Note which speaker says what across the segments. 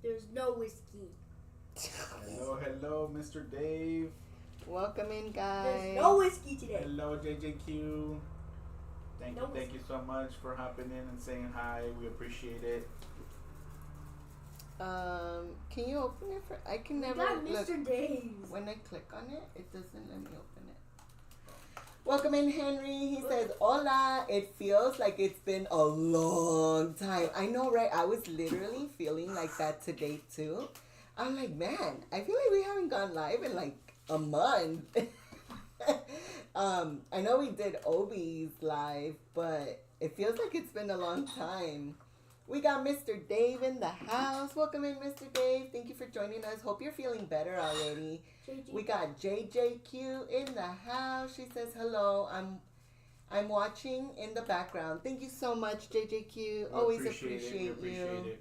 Speaker 1: There's no whiskey.
Speaker 2: Hello, Mr. Dave.
Speaker 3: Welcome in, guys.
Speaker 1: There's no whiskey today.
Speaker 2: Hello, JJQ. Thank you so much for hopping in and saying hi. We appreciate it.
Speaker 3: Can you open it for? I can never.
Speaker 1: Got Mr.
Speaker 3: Look,
Speaker 1: Dave.
Speaker 3: when I click on it, it doesn't let me open it. Welcome in, Henry. He says, "Hola." It feels like it's been a long time. I know, right? I was literally feeling like that today too. I'm like, man, I feel like we haven't gone live in like a month. I know we did Obi's live, but it feels like it's been a long time. We got Mr. Dave in the house. Welcome in, Mr. Dave. Thank you for joining us. Hope you're feeling better already. We got JJQ in the house. She says hello. I'm watching in the background. Thank you so much, JJQ. Always appreciate you.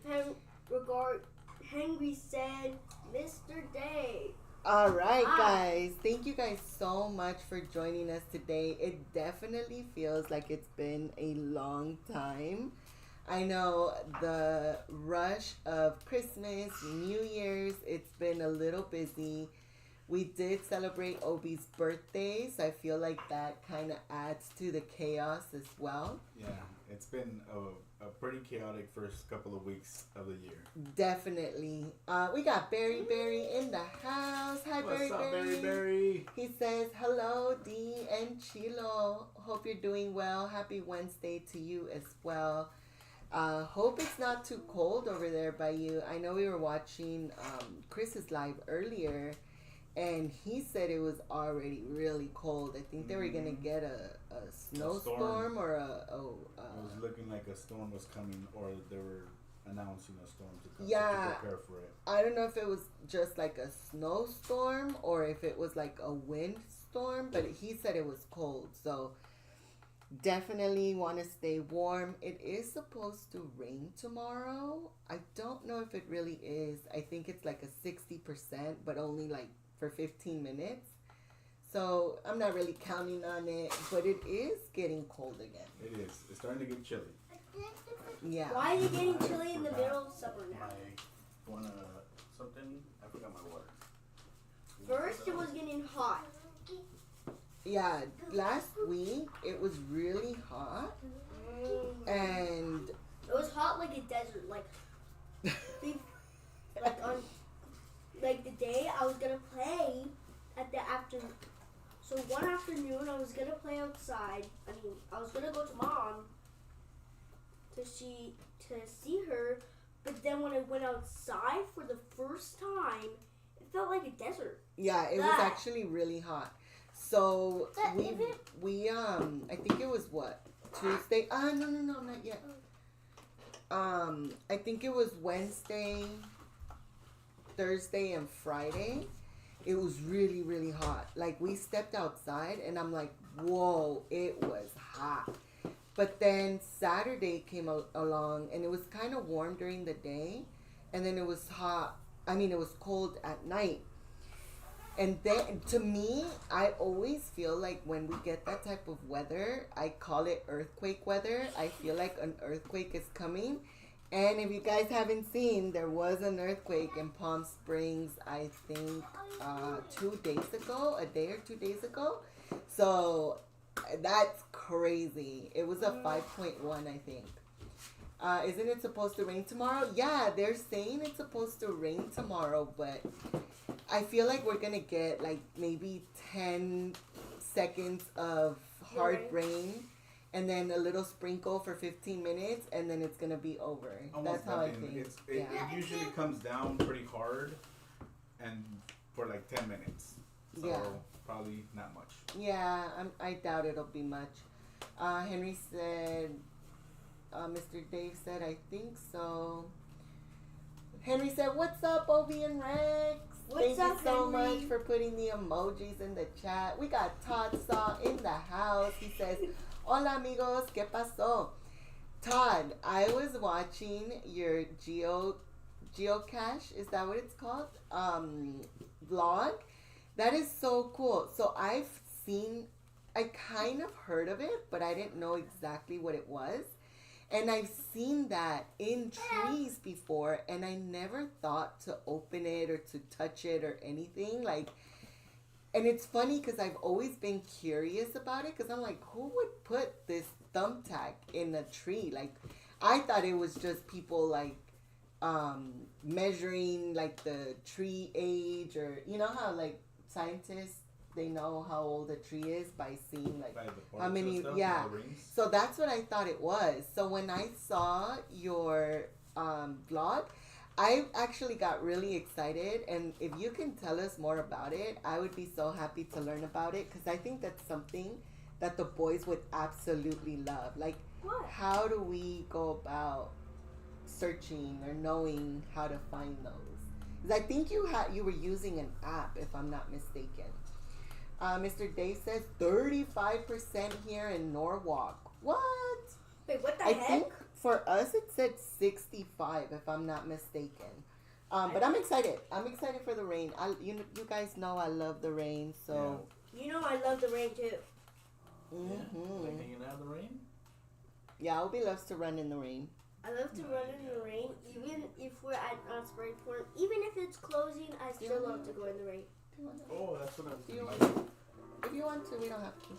Speaker 1: Henry said, Mr. Dave.
Speaker 3: All right, guys. Thank you guys so much for joining us today. It definitely feels like it's been a long time. I know the rush of Christmas, New Year's, it's been a little busy. We did celebrate Obi's birthday, so I feel like that kind of adds to the chaos as well.
Speaker 2: Yeah, it's been a pretty chaotic first couple of weeks of the year.
Speaker 3: Definitely. We got Berry in the house. Hi,
Speaker 2: What's up,
Speaker 3: Berry?
Speaker 2: Berry?
Speaker 3: He says, hello, Dee and Chilo. Hope you're doing well. Happy Wednesday to you as well. Hope it's not too cold over there by you. I know we were watching Chris's live earlier, and he said it was already really cold. I think they were going to get a snowstorm or
Speaker 2: it was looking like a storm was coming, or they were announcing a storm to come.
Speaker 3: Yeah.
Speaker 2: To prepare for it.
Speaker 3: I don't know if it was just like a snowstorm or if it was like a windstorm, but he said it was cold. So definitely want to stay warm. It is supposed to rain tomorrow. I don't know if it really is. I think it's like a 60%, but only like for 15 minutes. So I'm not really counting on it, but it is getting cold again.
Speaker 2: It is. It's starting to get chilly.
Speaker 3: Yeah.
Speaker 1: Why are you getting chilly in the middle of summer now?
Speaker 2: Something? I forgot my water.
Speaker 1: First it was getting hot.
Speaker 3: Yeah, last week it was really hot, and
Speaker 1: it was hot like a desert. Like the day I was gonna play at the afternoon. So one afternoon I was gonna play outside. I was gonna go to mom to see her, but then when I went outside for the first time, it felt like a desert.
Speaker 3: Yeah, it was actually really hot. So we I think it was what, Tuesday? No, not yet. I think it was Wednesday, Thursday, and Friday. It was really, really hot. Like, we stepped outside and I'm like, whoa, it was hot. But then Saturday came along and it was kind of warm during the day, and then it was hot. It was cold at night. And then, to me, I always feel like when we get that type of weather, I call it earthquake weather. I feel like an earthquake is coming. And if you guys haven't seen, there was an earthquake in Palm Springs, I think, 2 days ago, a day or 2 days ago. So that's crazy. It was a 5.1, I think. Isn't it supposed to rain tomorrow? Yeah, they're saying it's supposed to rain tomorrow, but I feel like we're going to get like maybe 10 seconds of hard rain, and then a little sprinkle for 15 minutes, and then it's going to be over.
Speaker 2: Almost
Speaker 3: That's how
Speaker 2: nothing.
Speaker 3: I think.
Speaker 2: It usually comes down pretty hard and for like 10 minutes. So probably not much.
Speaker 3: Yeah, I doubt it'll be much. Henry said, Mr. Dave said, I think so. Henry said, what's up, Obi and Rex? Thank you so much for putting the emojis in the chat. We got Todd Saw in the house. He says, hola amigos, ¿qué pasó? Todd, I was watching your geocache, is that what it's called? Vlog. That is so cool. So I kind of heard of it, but I didn't know exactly what it was. And I've seen that in trees before, and I never thought to open it or to touch it or anything. Like, and it's funny because I've always been curious about it because I'm like, who would put this thumbtack in a tree? Like, I thought it was just people like measuring like the tree age, or you know how like scientists, they know how old a tree is by seeing like how many, yeah. So that's what I thought it was. So when I saw your vlog, I actually got really excited, and if you can tell us more about it, I would be so happy to learn about it, because I think that's something that the boys would absolutely love. Like,
Speaker 1: what?
Speaker 3: How do we go about searching or knowing how to find those? Because I think you were using an app, if I'm not mistaken. Mr. Dave says 35% here in Norwalk. What?
Speaker 1: Wait, what the
Speaker 3: I
Speaker 1: heck?
Speaker 3: think for us it said 65, if I'm not mistaken. But I'm excited. I'm excited for the rain. You guys know I love the rain, so.
Speaker 1: Yeah. You know I love the rain too.
Speaker 3: Mm-hmm.
Speaker 2: Like hanging out in the rain?
Speaker 3: Yeah, Obi loves to run in the rain.
Speaker 1: I love to run in the rain, even if we're at Springport. Even if it's closing, I still love to go in the rain.
Speaker 2: Oh, that's what I was
Speaker 3: doing. If you want to, we don't have to.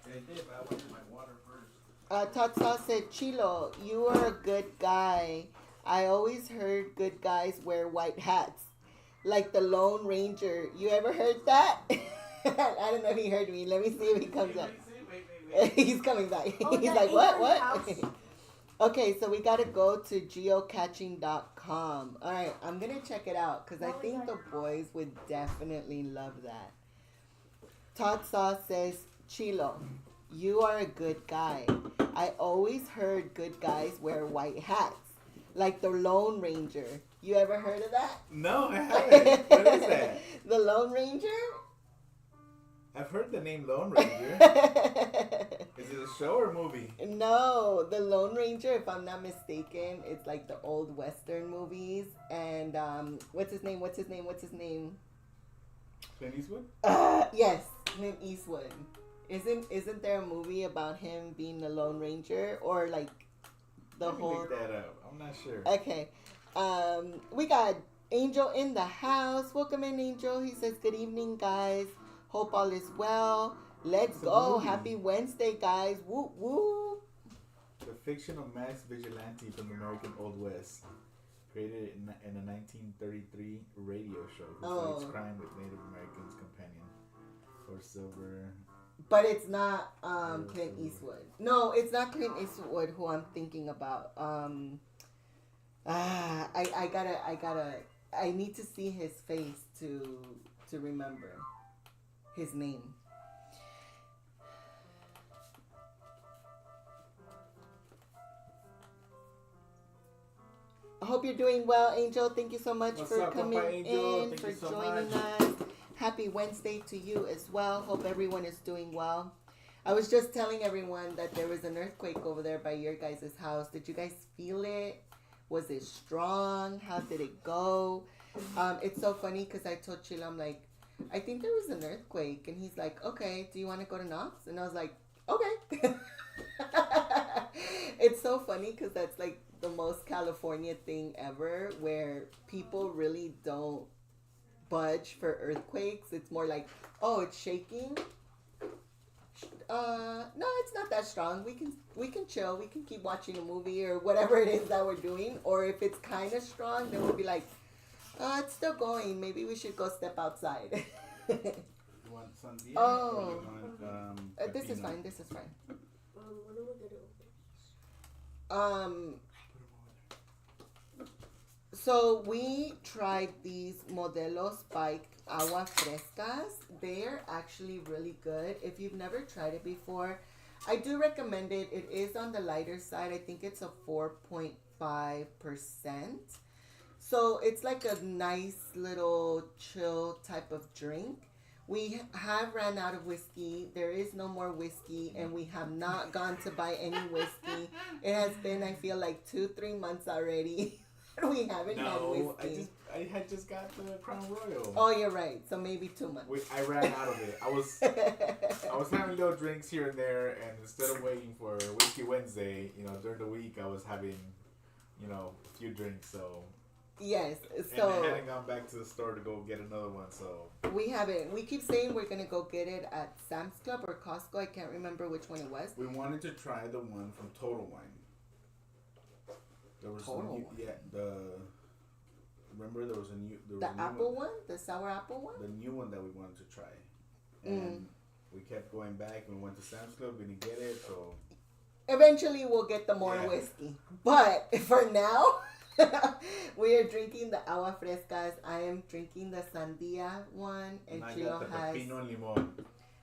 Speaker 2: Yeah, I did, but I wanted my water first.
Speaker 3: Tatsa said, Chilo, you are a good guy. I always heard good guys wear white hats, like the Lone Ranger. You ever heard that? I don't know if he heard me. Let me see if he comes back.
Speaker 2: Wait.
Speaker 3: He's coming back.
Speaker 1: Oh,
Speaker 3: He's like, what? Okay, so we got to go to geocaching.com. All right, I'm going to check it out because I think the boys would definitely love that. Todd Saw says, Chilo, you are a good guy. I always heard good guys wear white hats, like the Lone Ranger. You ever heard of that?
Speaker 2: No, I haven't. What is that?
Speaker 3: The Lone Ranger?
Speaker 2: I've heard the name Lone Ranger. Is it a show or a movie?
Speaker 3: No, the Lone Ranger, if I'm not mistaken, it's like the old Western movies. And what's his name?
Speaker 2: Clint Eastwood?
Speaker 3: Yes, Clint Eastwood. Isn't there a movie about him being the Lone Ranger, or like the
Speaker 2: Let me
Speaker 3: whole?
Speaker 2: look that up. I'm not sure.
Speaker 3: Okay, we got Angel in the house. Welcome in, Angel. He says, "Good evening, guys. Hope all is well. Let's go. Happy Wednesday, guys. Woo woo."
Speaker 2: The fictional masked vigilante from the American Old West, created in a 1933 radio show who fights crime with Native Americans' companion or silver.
Speaker 3: But it's not Clint Eastwood. No, it's not Clint Eastwood who I'm thinking about. I need to see his face to remember his name. I hope you're doing well, Angel. Thank you so much for coming in, for joining us. Happy Wednesday to you as well. Hope everyone is doing well. I was just telling everyone that there was an earthquake over there by your guys' house. Did you guys feel it? Was it strong? How did it go? It's so funny because I told Chilo, I'm like, I think there was an earthquake. And he's like, okay, do you want to go to Knox? And I was like, okay. It's so funny because that's like the most California thing ever, where people really don't budge for earthquakes. It's more like, oh, it's shaking. No, it's not that strong. We can chill. We can keep watching a movie or whatever it is that we're doing. Or if it's kind of strong, then we'll be like, it's still going. Maybe we should go step outside.
Speaker 2: You want Sandia?
Speaker 3: Oh,
Speaker 2: or you want,
Speaker 3: this is fine. This is fine.
Speaker 1: When are we gonna open?
Speaker 3: So we tried these Modelo Spike Agua Frescas. They're actually really good. If you've never tried it before, I do recommend it. It is on the lighter side. I think it's a 4.5%. So it's like a nice little chill type of drink. We have ran out of whiskey. There is no more whiskey, and we have not gone to buy any whiskey. It has been, I feel like, 2-3 months already. We haven't had
Speaker 2: No,
Speaker 3: whiskey.
Speaker 2: I had just got the Crown Royal.
Speaker 3: Oh, you're right. So maybe too much.
Speaker 2: I ran out of it. I was having little drinks here and there, and instead of waiting for Whiskey Wednesday, during the week I was having, a few drinks. So
Speaker 3: yes.
Speaker 2: and
Speaker 3: So
Speaker 2: I hadn't gone back to the store to go get another one. So
Speaker 3: we haven't. We keep saying we're gonna go get it at Sam's Club or Costco. I can't remember which one it was.
Speaker 2: we wanted to try the one from Total Wine. There was remember there was a new
Speaker 3: The apple one, the sour apple one.
Speaker 2: the new one that we wanted to try, and we kept going back. We went to Sam's Club, we didn't get it, so
Speaker 3: Eventually, we'll get the more whiskey. But for now, we are drinking the agua frescas. I am drinking the sandia one, and
Speaker 2: I
Speaker 3: Chilo
Speaker 2: got the
Speaker 3: has.
Speaker 2: pepino and limon.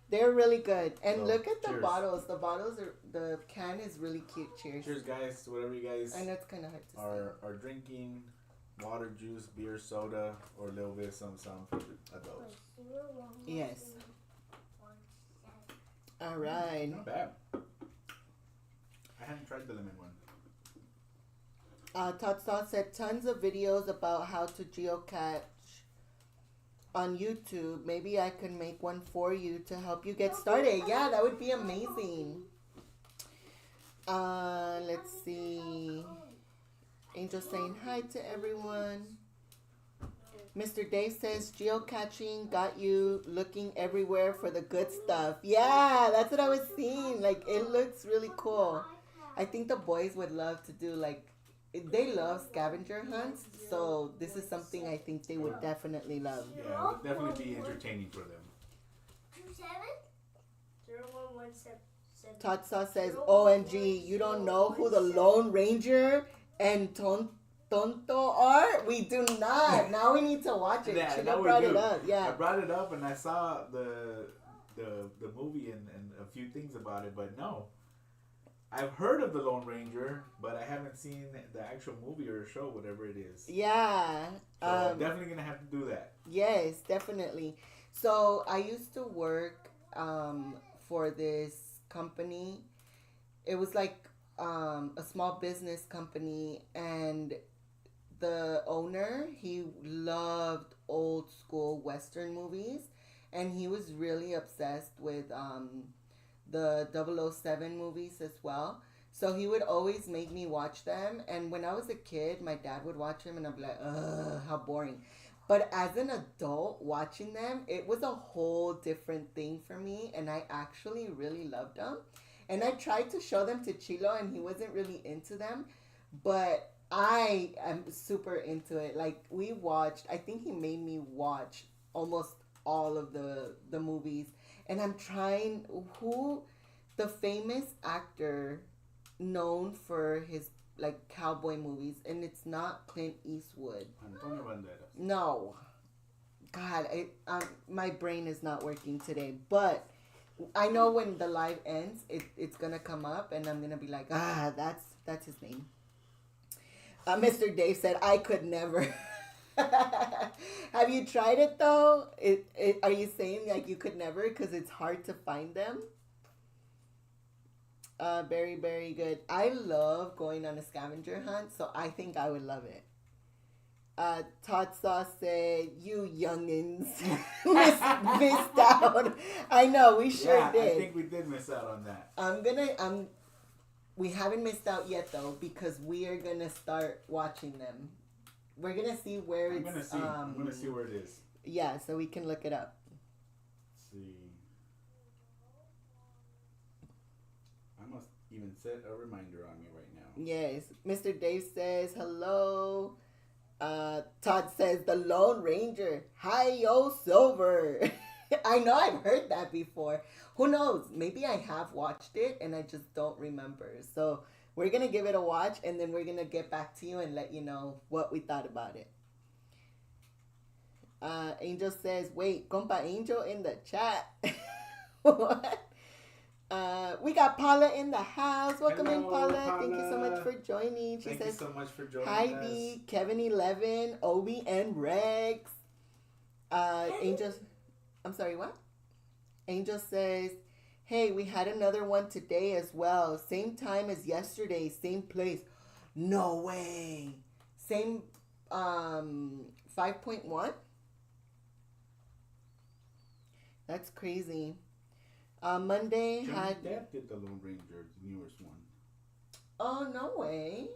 Speaker 3: They're really good. And
Speaker 2: So,
Speaker 3: look at the
Speaker 2: cheers.
Speaker 3: bottles. The can is really cute. Cheers.
Speaker 2: Cheers, guys. Whatever you guys
Speaker 3: I know it's kind of hard to
Speaker 2: are drinking, water, juice, beer, soda, or a little bit of some for the adults.
Speaker 3: say. Yes. All right.
Speaker 2: Not bad. I haven't tried the lemon one.
Speaker 3: Todd Sauce said tons of videos about how to geocache on YouTube. Maybe I can make one for you to help you get started. Yeah, that would be amazing. Let's see. Angel saying hi to everyone. Mr. Dave says geocaching got you looking everywhere for the good stuff. Yeah, that's what I was seeing. Like, it looks really cool. I think the boys would love to do, like, they love scavenger hunts, so this is something I think they would definitely love.
Speaker 2: Yeah, it would definitely be entertaining for them.
Speaker 1: 27?
Speaker 3: Todd Sauce says, OMG, you don't know who the Lone Ranger and Tonto are? We do not. Now we need to watch it.
Speaker 2: Yeah,
Speaker 3: Chino
Speaker 2: now we
Speaker 3: brought
Speaker 2: do.
Speaker 3: it up.
Speaker 2: I
Speaker 3: Yeah.
Speaker 2: brought it up and I saw the movie and a few things about it, but no. I've heard of the Lone Ranger, but I haven't seen the actual movie or show, whatever it is.
Speaker 3: Yeah.
Speaker 2: So I'm definitely going to have to do that.
Speaker 3: Yes, definitely. So I used to work for this company. It was like a small business company, and the owner, he loved old school Western movies, and he was really obsessed with the 007 movies as well. So he would always make me watch them. And when I was a kid, my dad would watch them and I'd be like, ugh, how boring. But as an adult watching them, it was a whole different thing for me. And I actually really loved them. And I tried to show them to Chilo and he wasn't really into them. But I am super into it. Like, we watched, I think he made me watch almost all of the movies. And I'm trying, who, the famous actor known for his, like, cowboy movies, and it's not Clint Eastwood.
Speaker 2: Antonio Banderas.
Speaker 3: No. God, my brain is not working today. But I know when the live ends, it's going to come up, and I'm going to be like, that's his name. Mr. Dave said, I could never. Have you tried it though? Are you saying like you could never because it's hard to find them? Very, very good. I love going on a scavenger hunt, so I think I would love it. Todd Sauce said, "You youngins missed out." I know we sure did.
Speaker 2: I think we did miss out on that.
Speaker 3: We haven't missed out yet though because we are gonna start watching them. We're gonna see where
Speaker 2: I'm gonna see where it is.
Speaker 3: Yeah, so we can look it up.
Speaker 2: Let's see. I must even set a reminder on me right now.
Speaker 3: Yes. Mr. Dave says hello. Todd says the Lone Ranger. Hi yo Silver. I know I've heard that before. Who knows? Maybe I have watched it and I just don't remember. So we're going to give it a watch and then we're going to get back to you and let you know what we thought about it. Angel says, wait, compa Angel in the chat. What? We got Paula in the house. Welcome in, Paula. Thank you so much for joining. She
Speaker 2: Thank
Speaker 3: says,
Speaker 2: you so much for joining
Speaker 3: Heidi,
Speaker 2: us.
Speaker 3: Kevin 11, Obi, and Rex. Angel, I'm sorry, what? Angel says, hey, we had another one today as well. Same time as yesterday, same place. No way. Same 5.1. That's crazy. Monday
Speaker 2: Johnny
Speaker 3: had.
Speaker 2: Depp did the Lone Ranger, the newest one.
Speaker 3: Oh, no way.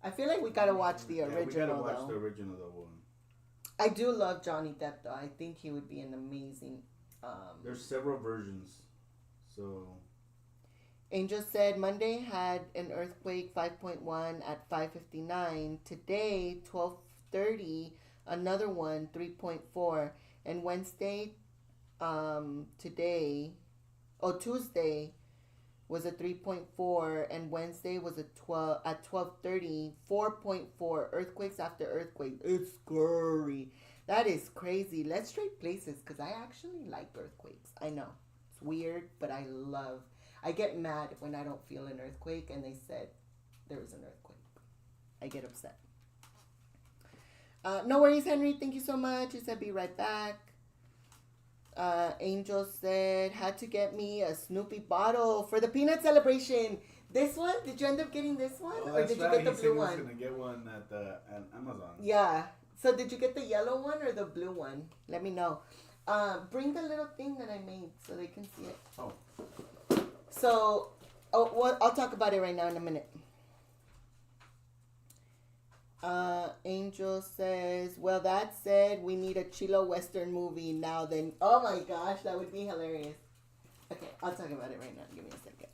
Speaker 3: I feel like we gotta watch the original.
Speaker 2: We gotta watch
Speaker 3: though.
Speaker 2: the original though one.
Speaker 3: I do love Johnny Depp though. I think he would be an amazing.
Speaker 2: There's several versions, so.
Speaker 3: Angel said Monday had an earthquake 5.1 at 5:59. Today 12:30, another one 3.4, and Wednesday, Tuesday was a 3.4, and Wednesday was a 12:30 4.4. Earthquakes after earthquake. It's scary. That is crazy. Let's trade places because I actually like earthquakes. I know it's weird, but I get mad when I don't feel an earthquake and they said there was an earthquake. I get upset. No worries, Henry. Thank you so much. He said be right back. Angel said, had to get me a Snoopy bottle for the peanut celebration. This one? Did you end up getting this one?
Speaker 2: Oh,
Speaker 3: or did you get the blue one?
Speaker 2: He was going to get one at Amazon.
Speaker 3: Yeah. So did you get the yellow one or the blue one? Let me know. Bring the little thing that I made so they can see it.
Speaker 2: Oh.
Speaker 3: So, I'll talk about it right now in a minute. Angel says, well, that said, we need a Chilo Western movie now then. Oh my gosh, that would be hilarious. Okay, I'll talk about it right now. Give me a second.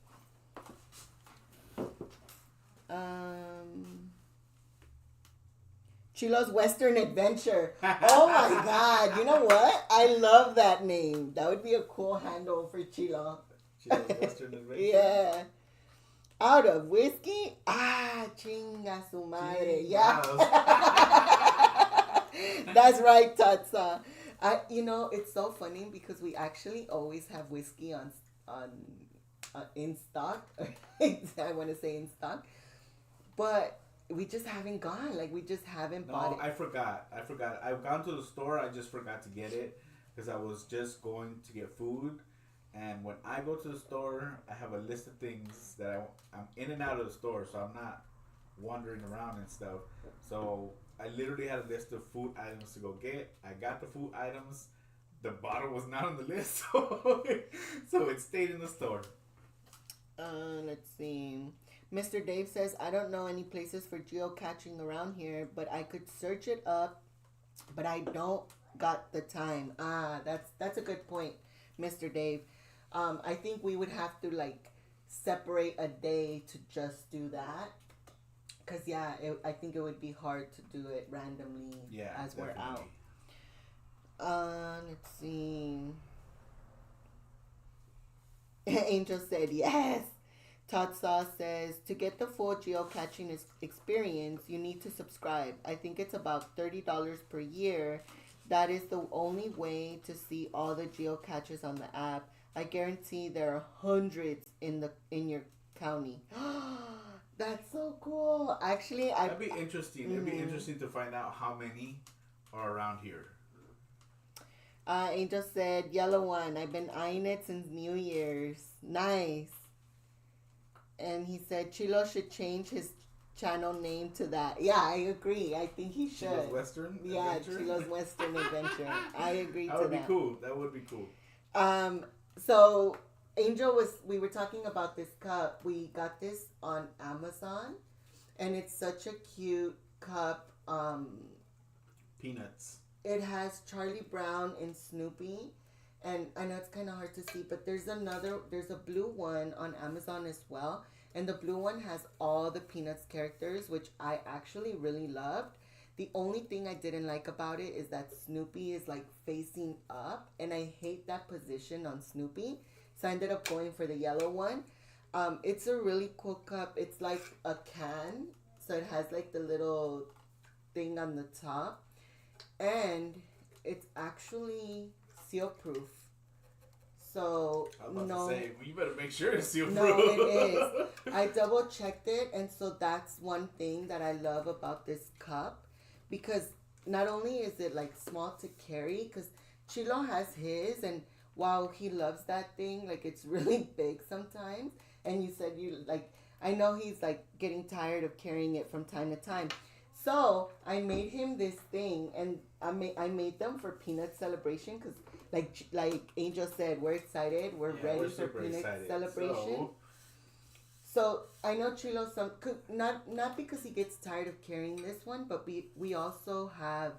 Speaker 3: Chilo's Western Adventure. Oh my God. You know what? I love that name. That would be a cool handle for Chilo.
Speaker 2: Chilo's Western Adventure?
Speaker 3: Yeah. Out of whiskey? Chinga su madre. Yeah. That's right, Tatsa. It's so funny because we actually always have whiskey on in stock. I want to say in stock. But we just haven't gone. Like, we just haven't bought it.
Speaker 2: I forgot. I've gone to the store. I just forgot to get it because I was just going to get food. And when I go to the store, I have a list of things that I'm in and out of the store, so I'm not wandering around and stuff. So I literally had a list of food items to go get. I got the food items. The bottle was not on the list, so it stayed in the store.
Speaker 3: Let's see. Mr. Dave says, I don't know any places for geocaching around here, but I could search it up, but I don't got the time. That's a good point, Mr. Dave. I think we would have to separate a day to just do that. Cause I think it would be hard to do it randomly as definitely. We're out. Let's see. Angel said yes. Todd Saw says, to get the full geocaching experience, you need to subscribe. I think it's about $30 per year. That is the only way to see all the geocaches on the app. I guarantee there are hundreds in your county. That's so cool. Actually,
Speaker 2: that'd be interesting. It'd be interesting to find out how many are around here.
Speaker 3: Angel said, yellow one. I've been eyeing it since New Year's. Nice. And he said Chilo should change his channel name to that. Yeah, I agree. I think he should.
Speaker 2: Chilo's Western
Speaker 3: Yeah,
Speaker 2: Adventure?
Speaker 3: Chilo's Western Adventure. I agree to that.
Speaker 2: That would be cool. That would be cool.
Speaker 3: So Angel we were talking about this cup. We got this on Amazon, and it's such a cute cup.
Speaker 2: Peanuts.
Speaker 3: It has Charlie Brown and Snoopy, and I know it's kind of hard to see, but there's a blue one on Amazon as well, and the blue one has all the Peanuts characters, which I actually really loved. The only thing I didn't like about it is that Snoopy is facing up, and I hate that position on Snoopy. So I ended up going for the yellow one. It's a really cool cup. It's like a can, so it has the little thing on the top, and it's actually seal proof. So
Speaker 2: I was about to say, well, you better make sure it's seal proof.
Speaker 3: No, it is. I double checked it, and so that's one thing that I love about this cup. Because not only is it small to carry, because Chilo has his, and while he loves that thing, it's really big sometimes. And you said I know he's like getting tired of carrying it from time to time. So I made him this thing, and I made them for Peanut celebration because, like Angel said, we're excited. We're ready for Peanut celebration. So I know Chilo not because he gets tired of carrying this one, but we also have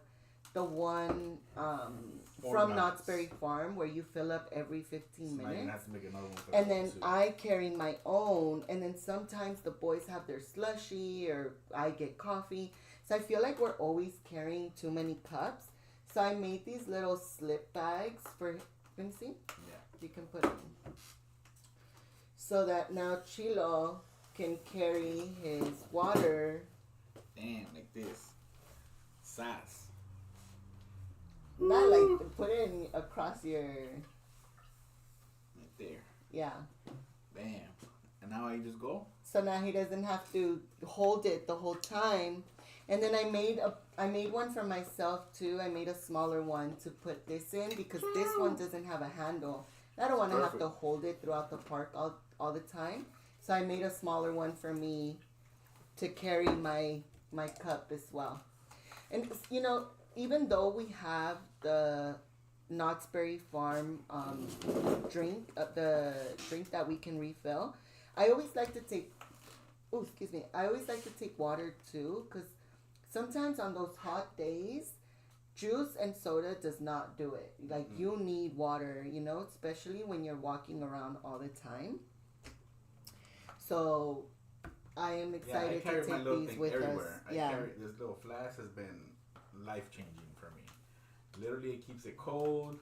Speaker 3: the one from Knott's Berry Farm where you fill up every 15 minutes. Now you have to make another one for and then too. I carry my own, and then sometimes the boys have their slushie or I get coffee. So I feel like we're always carrying too many cups. So I made these little slip bags for, let me see? Yeah. You can put it in. So that now Chilo can carry his water.
Speaker 2: Damn, like this. Sass.
Speaker 3: Not like, put it in across your... Right
Speaker 2: there.
Speaker 3: Yeah.
Speaker 2: Bam. And now I just go?
Speaker 3: So now he doesn't have to hold it the whole time. And then I made one for myself too. I made a smaller one to put this in because this one doesn't have a handle. I don't want to have to hold it throughout the park all the time. So I made a smaller one for me to carry my cup as well. And you know, even though we have the Knott's Berry Farm drink, the drink that we can refill, I always like to take. Oh, excuse me. I always like to take water too, because sometimes on those hot days, juice and soda does not do it. Like, you need water, you know, especially when you're walking around all the time. So, I am excited to take these with everywhere.
Speaker 2: I carry this little flask has been life-changing for me. Literally, it keeps it cold.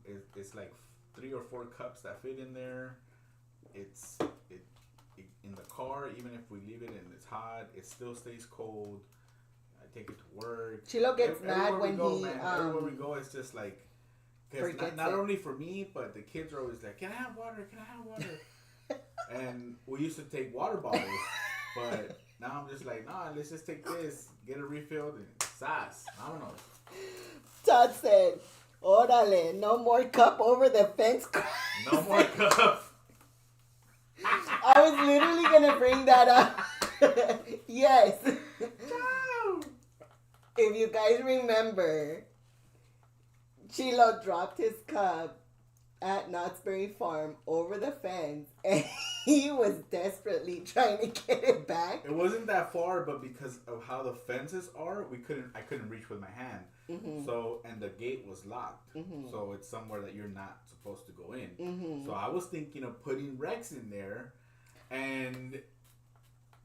Speaker 2: It's like 3 or 4 cups that fit in there. It's in the car, even if we leave it and it's hot, it still stays cold. I take it to work.
Speaker 3: Chilo gets mad when
Speaker 2: everywhere we go, it's just like, not only for me, but the kids are always like, "Can I have water? Can I have water?" And we used to take water bottles, but now I'm just like, nah, let's just take this, get it refilled, and sass. I don't know.
Speaker 3: Todd said, "Órale, no more cup over the fence."
Speaker 2: No more cup.
Speaker 3: I was literally gonna bring that up. Yes. If you guys remember, Chilo dropped his cup at Knott's Berry Farm over the fence, and he was desperately trying to get it back.
Speaker 2: It wasn't that far, but because of how the fences are, I couldn't reach with my hand. Mm-hmm. So, and the gate was locked. Mm-hmm. So it's somewhere that you're not supposed to go in. Mm-hmm. So I was thinking of putting Rex in there, and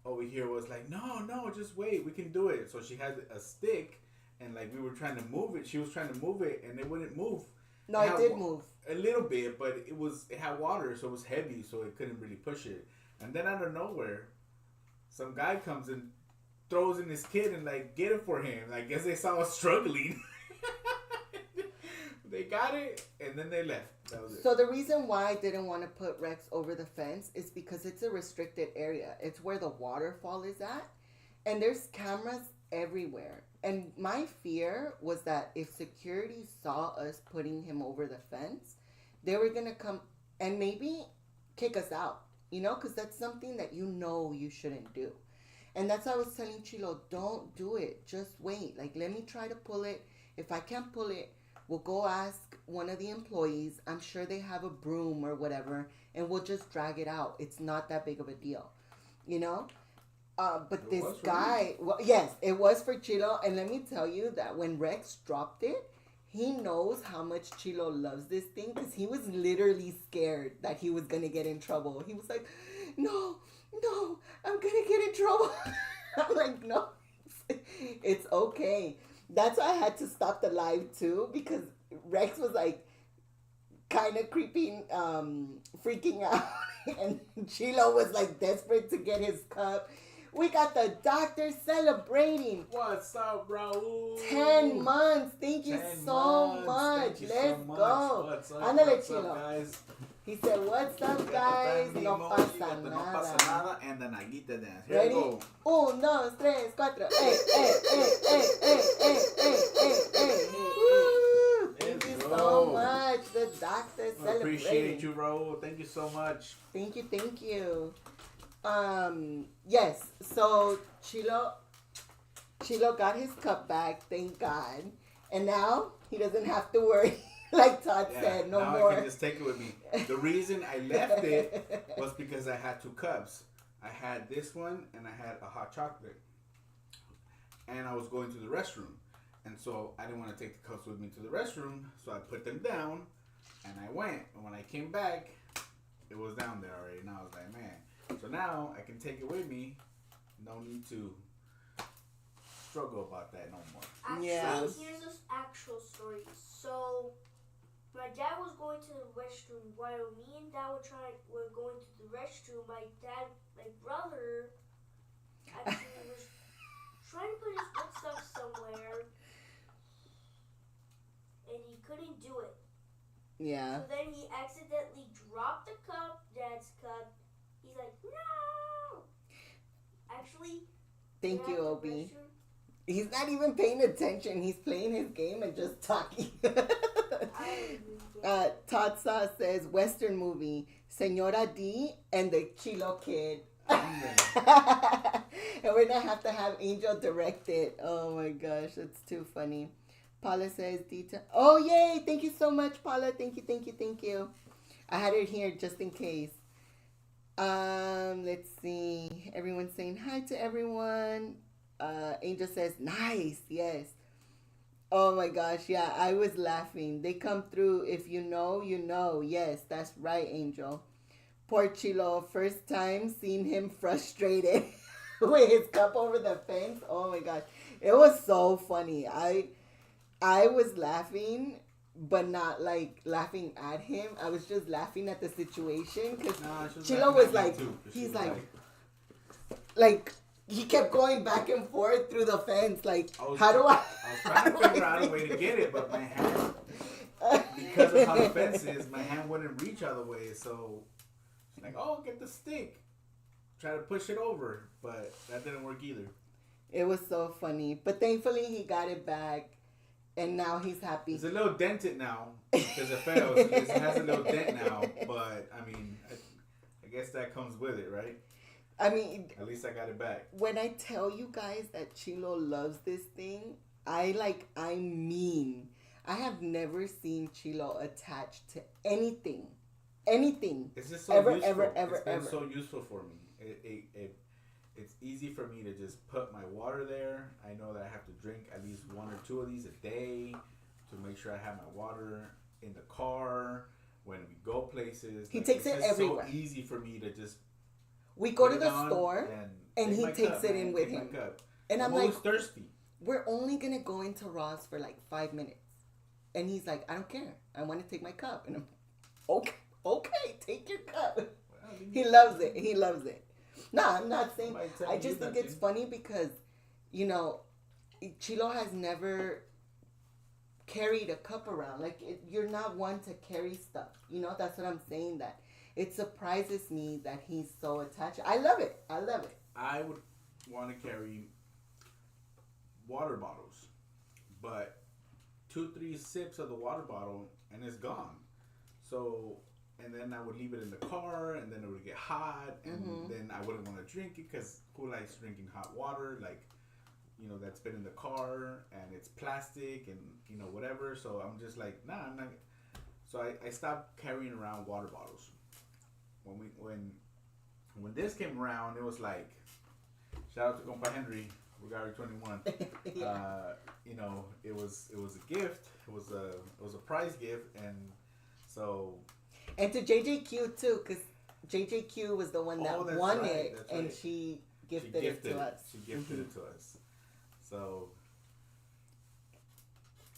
Speaker 2: over here was like, no, just wait, we can do it. So she had a stick, and like we were trying to move it. She was trying to move it, and it wouldn't move.
Speaker 3: No, it did move.
Speaker 2: A little bit, but it had water, so it was heavy, so it couldn't really push it. And then out of nowhere, some guy comes and throws in his kid and like, get it for him. I guess they saw us struggling. They got it, and then they left. That was it.
Speaker 3: So the reason why I didn't want to put Rex over the fence is because it's a restricted area. It's where the waterfall is at, and there's cameras everywhere. And my fear was that if security saw us putting him over the fence, they were going to come and maybe kick us out, you know, because that's something that you shouldn't do. And that's why I was telling Chilo, don't do it. Just wait. Like, let me try to pull it. If I can't pull it, we'll go ask one of the employees. I'm sure they have a broom or whatever, and we'll just drag it out. It's not that big of a deal, you know? But this guy, well, yes, it was for Chilo. And let me tell you that when Rex dropped it, he knows how much Chilo loves this thing because he was literally scared that he was going to get in trouble. He was like, no, I'm going to get in trouble. I'm like, no, it's okay. That's why I had to stop the live too, because Rex was like kind of freaking out. And Chilo was like desperate to get his cup. We got the doctor celebrating.
Speaker 2: What's up, Raul?
Speaker 3: 10 months. Thank you so much. Let's go.
Speaker 2: What's up?
Speaker 3: Ándale,
Speaker 2: What's
Speaker 3: Chilo.
Speaker 2: up, guys?
Speaker 3: He said, what's up, guys? No pasa nada.
Speaker 2: And the Naguita dance.
Speaker 3: Here ready? Go. 1, 2, 3, 4. Woo! Thank you so much. The doctor celebrating.
Speaker 2: Appreciate you, Raul. Thank you so much.
Speaker 3: Thank you. Yes. So Chilo got his cup back, thank God. And now he doesn't have to worry, like Todd said, no
Speaker 2: now
Speaker 3: more.
Speaker 2: I can just take it with me. The reason I left it was because I had 2 cups. I had this one and I had a hot chocolate. And I was going to the restroom. And so I didn't want to take the cups with me to the restroom. So I put them down and I went. And when I came back, it was down there already. And I was like, man. So now I can take it with me. No need to struggle about that no more.
Speaker 1: Actually,
Speaker 3: Yes.
Speaker 1: here's this actual story. So, my dad was going to the restroom while me and dad were going to the restroom. My brother, actually was trying to put his good stuff somewhere, and he couldn't do it.
Speaker 3: Yeah.
Speaker 1: So then he accidentally dropped the cup, dad's cup. He's like, no! Actually,
Speaker 3: Thank you,
Speaker 1: at the
Speaker 3: Obi.
Speaker 1: restroom-
Speaker 3: He's not even paying attention. He's playing his game and just talking.
Speaker 1: I don't even get it.
Speaker 3: Todd Sauce says Western movie, Senora D and the Chilo Kid. And we're gonna have to have Angel direct it. Oh my gosh, that's too funny. Paula says detail. Oh yay! Thank you so much, Paula. Thank you. I had it here just in case. Let's see. Everyone's saying hi to everyone. Angel says nice. Yes. Oh my gosh, yeah, I was laughing. They come through. If you know, you know. Yes, that's right, Angel. Poor Chilo, first time seeing him frustrated with his cup over the fence. Oh my gosh, it was so funny. I was laughing, but not like laughing at him. I was just laughing at the situation because Chilo was like, he's like he kept going back and forth through the fence. Like, how do I?
Speaker 2: I was trying to figure out a way to get it, but my hand, because of how the fence is, my hand wouldn't reach other way. So, like, oh, get the stick, try to push it over, but that didn't work either.
Speaker 3: It was so funny, but thankfully he got it back, and now he's happy.
Speaker 2: It's a little dented now because it fell. So it has a little dent now, but I mean, I guess that comes with it, right?
Speaker 3: I mean,
Speaker 2: At least I got it back.
Speaker 3: when I tell you guys that Chilo loves this thing, I mean, I have never seen Chilo attached to anything.
Speaker 2: It's just so
Speaker 3: Ever,
Speaker 2: useful.
Speaker 3: ever,
Speaker 2: It's been
Speaker 3: ever.
Speaker 2: so useful for me. It's easy for me to just put my water there. I know that I have to drink at least 1 or 2 of these a day to make sure I have my water in the car when we go places.
Speaker 3: He takes
Speaker 2: it's
Speaker 3: it
Speaker 2: just
Speaker 3: everywhere.
Speaker 2: So easy for me to just
Speaker 3: We go to
Speaker 2: put it
Speaker 3: the
Speaker 2: on
Speaker 3: store, and
Speaker 2: take
Speaker 3: he
Speaker 2: my
Speaker 3: takes
Speaker 2: cup,
Speaker 3: it
Speaker 2: man,
Speaker 3: in with
Speaker 2: take my
Speaker 3: him.
Speaker 2: cup.
Speaker 3: And I'm
Speaker 2: always
Speaker 3: like,
Speaker 2: thirsty.
Speaker 3: we're only going to go into Ross for like 5 minutes. And he's like, I don't care. I want to take my cup. And I'm, okay, take your cup. He loves it. No, I'm not saying.
Speaker 2: Somebody tell
Speaker 3: I
Speaker 2: me
Speaker 3: just think
Speaker 2: nothing.
Speaker 3: it's funny because, Chilo has never carried a cup around. Like, you're not one to carry stuff. That's what I'm saying. That it surprises me that he's so attached. I love it.
Speaker 2: I would want to carry water bottles, but 2-3 sips of the water bottle and it's gone. So, and then I would leave it in the car, and then it would get hot, and then I wouldn't want to drink it because who likes drinking hot water? Like, that's been in the car and it's plastic and whatever. So I'm just like, nah, I'm not. So I stopped carrying around water bottles. When this came around, it was like, shout out to Compa Henry, Regari 21.
Speaker 3: Yeah.
Speaker 2: It was a gift. It was a prize gift, and so.
Speaker 3: And to JJQ too, because JJQ was the one that won it, and she gifted it to us.
Speaker 2: She gifted it to us. So,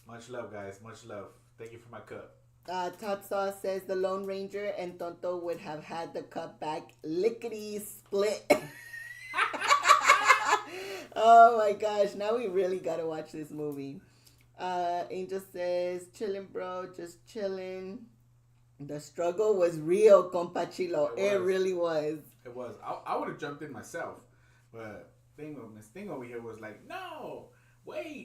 Speaker 2: much love, guys. Much love. Thank you for my cup.
Speaker 3: Todd Sauce says the Lone Ranger and Tonto would have had the cup back lickety split. Oh my gosh, now we really gotta watch this movie. Angel says, chillin' bro, just chillin'. The struggle was real, compa Chilo. It really was.
Speaker 2: It was. I would have jumped in myself, but Miss Thing over here was like, no,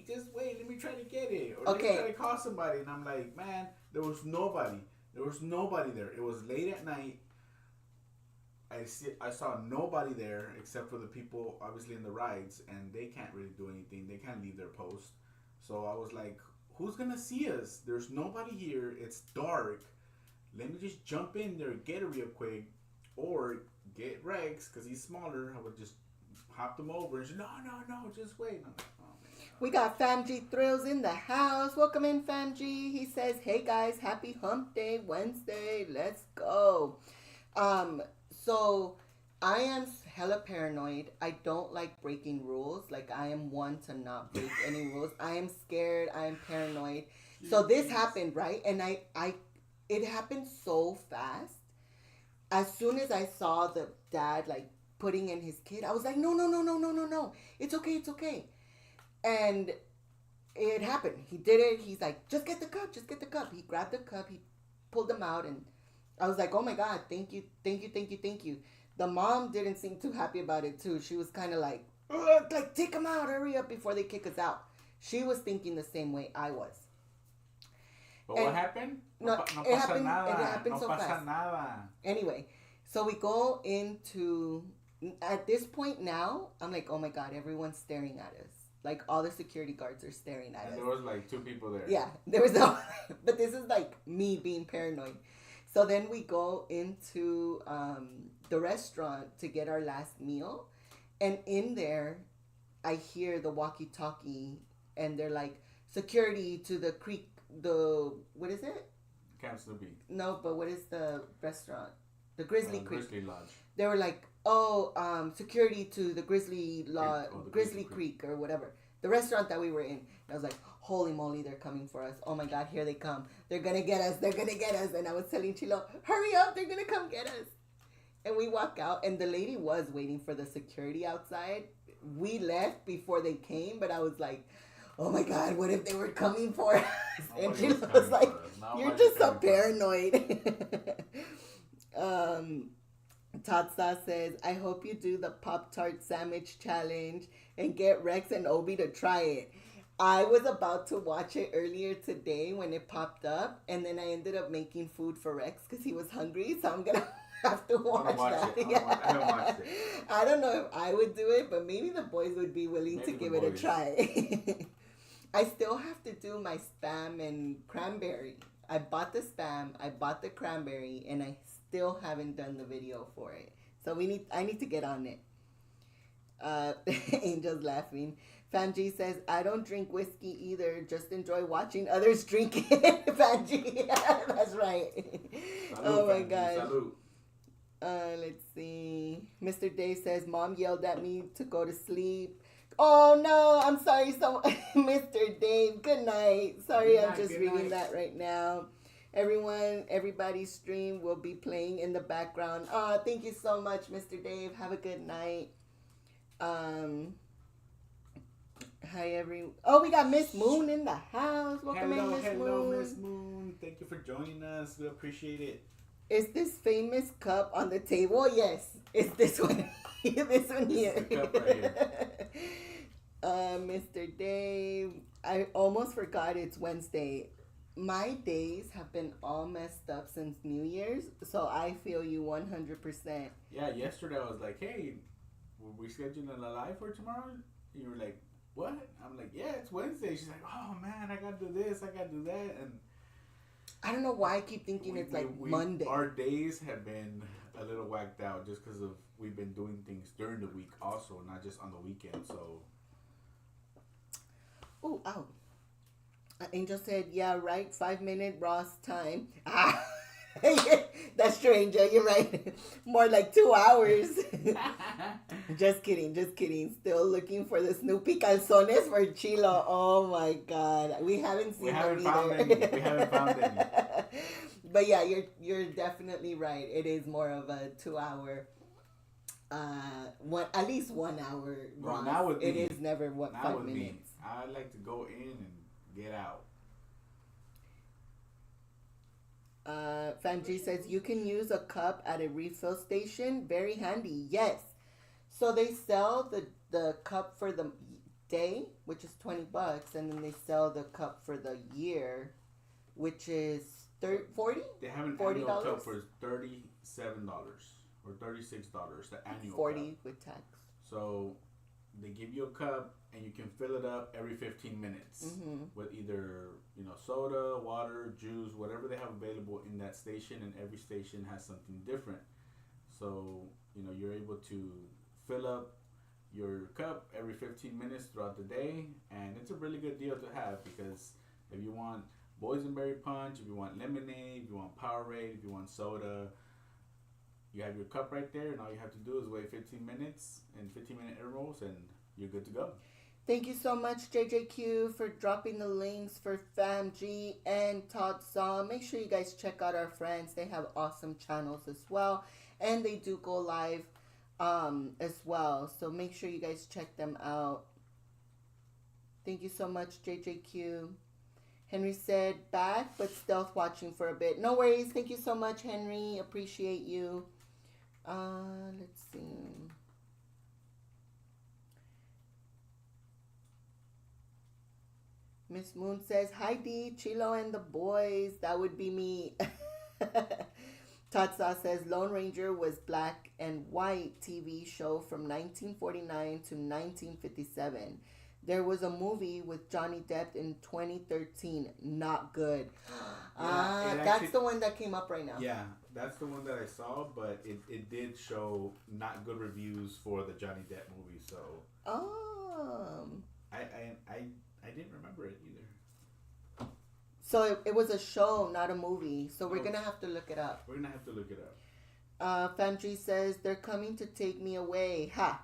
Speaker 2: just wait, let me try to get it. Or let me try to call somebody. And I'm like, man, there was nobody. There was nobody there. It was late at night. I saw nobody there except for the people obviously in the rides, and they can't really do anything. They can't leave their post. So I was like, who's gonna see us? There's nobody here. It's dark. Let me just jump in there, get it real quick, or get Rex because he's smaller. I would just hop them over and say, no, just wait. I'm like, oh, man.
Speaker 3: We got FamG Thrills in the house. Welcome in, FamG. He says, hey guys, happy hump day Wednesday. Let's go. So I am hella paranoid. I don't like breaking rules. Like, I am one to not break any rules. I am scared. I am paranoid. So this happened, right? And it happened so fast. As soon as I saw the dad, like, putting in his kid, I was like, no. It's okay. And it happened. He did it. He's like, just get the cup. He grabbed the cup. He pulled them out, and I was like, oh my God, thank you. The mom didn't seem too happy about it too. She was kind of like, take them out, hurry up before they kick us out. She was thinking the same way I was.
Speaker 2: But what happened?
Speaker 3: It happened so fast. Anyway, so we go into, at this point now, I'm like, oh my God, everyone's staring at us. Like, all the security guards are staring at us.
Speaker 2: And there was like 2 people there.
Speaker 3: Yeah, there was no, but this is like me being paranoid. So then we go into the restaurant to get our last meal. And in there, I hear the walkie-talkie. And they're like, security to the creek, what is it?
Speaker 2: Camp Snoopy.
Speaker 3: No, but what is the restaurant? The Grizzly Creek.
Speaker 2: Grizzly Lodge.
Speaker 3: They were like, security to the Grizzly Lodge, Grizzly Creek or whatever. The restaurant that we were in. And I was like, holy moly, they're coming for us. Oh my God, here they come. They're going to get us. And I was telling Chilo, hurry up, they're going to come get us. And we walk out, and the lady was waiting for the security outside. We left before they came, but I was like, oh my God, what if they were coming for us? And Chilo was like, you're just so paranoid. Tatsa says, I hope you do the Pop-Tart sandwich challenge and get Rex and Obi to try it. I was about to watch it earlier today when it popped up, and then I ended up making food for Rex because he was hungry, so I'm going to have to watch that.
Speaker 2: I haven't watched it.
Speaker 3: I don't know if I would do it, but maybe the boys would be willing to give it a try. I still have to do my Spam and cranberry. I bought the Spam, I bought the cranberry, and I still haven't done the video for it. So I need to get on it. Angel's laughing. FamG says, I don't drink whiskey either. Just enjoy watching others drink it. FamG. That's right.
Speaker 2: Salud,
Speaker 3: oh my
Speaker 2: Famgy.
Speaker 3: gosh.
Speaker 2: Salud.
Speaker 3: Let's see. Mr. Dave says, Mom yelled at me to go to sleep. Oh no, I'm sorry. So, Mr. Dave, good night. Sorry, I'm just reading that right now. Everybody's stream will be playing in the background. Oh, thank you so much, Mr. Dave. Have a good night. Hi, Oh, we got Miss Moon in the house. Welcome in, Miss Moon.
Speaker 2: Hello, Miss Moon. Thank you for joining us. We appreciate it.
Speaker 3: Is this famous cup on the table? Yes. It's this one. This one here.
Speaker 2: This is the cup right here.
Speaker 3: Mr. Dave, I almost forgot it's Wednesday. My days have been all messed up since New Year's, so I feel you 100%.
Speaker 2: Yeah, yesterday I was like, hey, we scheduling a live for tomorrow? You were like, what? I'm like, yeah, it's Wednesday. She's like, oh man, I gotta do this, I gotta do that. And
Speaker 3: I don't know why I keep thinking it's like Monday.
Speaker 2: Our days have been a little whacked out just because of we've been doing things during the week also, not just on the weekend. So.
Speaker 3: Oh, ow. Angel said, yeah, right, 5-minute Ross time. That's true, Angel, you're right. More like 2 hours. Just kidding. Still looking for the Snoopy calzones for Chilo. Oh my God. We haven't seen them either.
Speaker 2: We haven't found any.
Speaker 3: But yeah, you're definitely right. It is more of a 2 hour, at least 1 hour.
Speaker 2: Well, now with
Speaker 3: it is never 5 minutes.
Speaker 2: I like to go in and get out.
Speaker 3: FamG says you can use a cup at a refill station. Very handy. Yes. So they sell the cup for the day, which is $20, and then they sell the cup for the year, which is $40.
Speaker 2: They have an
Speaker 3: $40?
Speaker 2: annual cup for $37. or $36, the annual
Speaker 3: 40
Speaker 2: cup.
Speaker 3: with tax.
Speaker 2: So they give you a cup and you can fill it up every 15 minutes with either, soda, water, juice, whatever they have available in that station, and every station has something different. So, you're able to fill up your cup every 15 minutes throughout the day, and it's a really good deal to have, because if you want boysenberry punch, if you want lemonade, if you want Powerade, if you want soda, you have your cup right there, and all you have to do is wait 15 minutes in 15-minute intervals, and you're good to go.
Speaker 3: Thank you so much, JJQ, for dropping the links for FamG and Todd Saw. Make sure you guys check out our friends. They have awesome channels as well, and they do go live as well. So make sure you guys check them out. Thank you so much, JJQ. Henry said, back, but stealth watching for a bit. No worries. Thank you so much, Henry. Appreciate you. Let's see. Miss Moon says, hi, D, Chilo and the boys. That would be me. Tatsa says, Lone Ranger was black and white TV show from 1949 to 1957. There was a movie with Johnny Depp in 2013. Not good. That's the one that came up right now.
Speaker 2: Yeah, that's the one that I saw, but it did show not good reviews for the Johnny Depp movie, so... I didn't remember it either.
Speaker 3: So it was a show, not a movie. So we're going to have to look it up.
Speaker 2: We're going to have to look it up.
Speaker 3: Famji says, they're coming to take me away. Ha!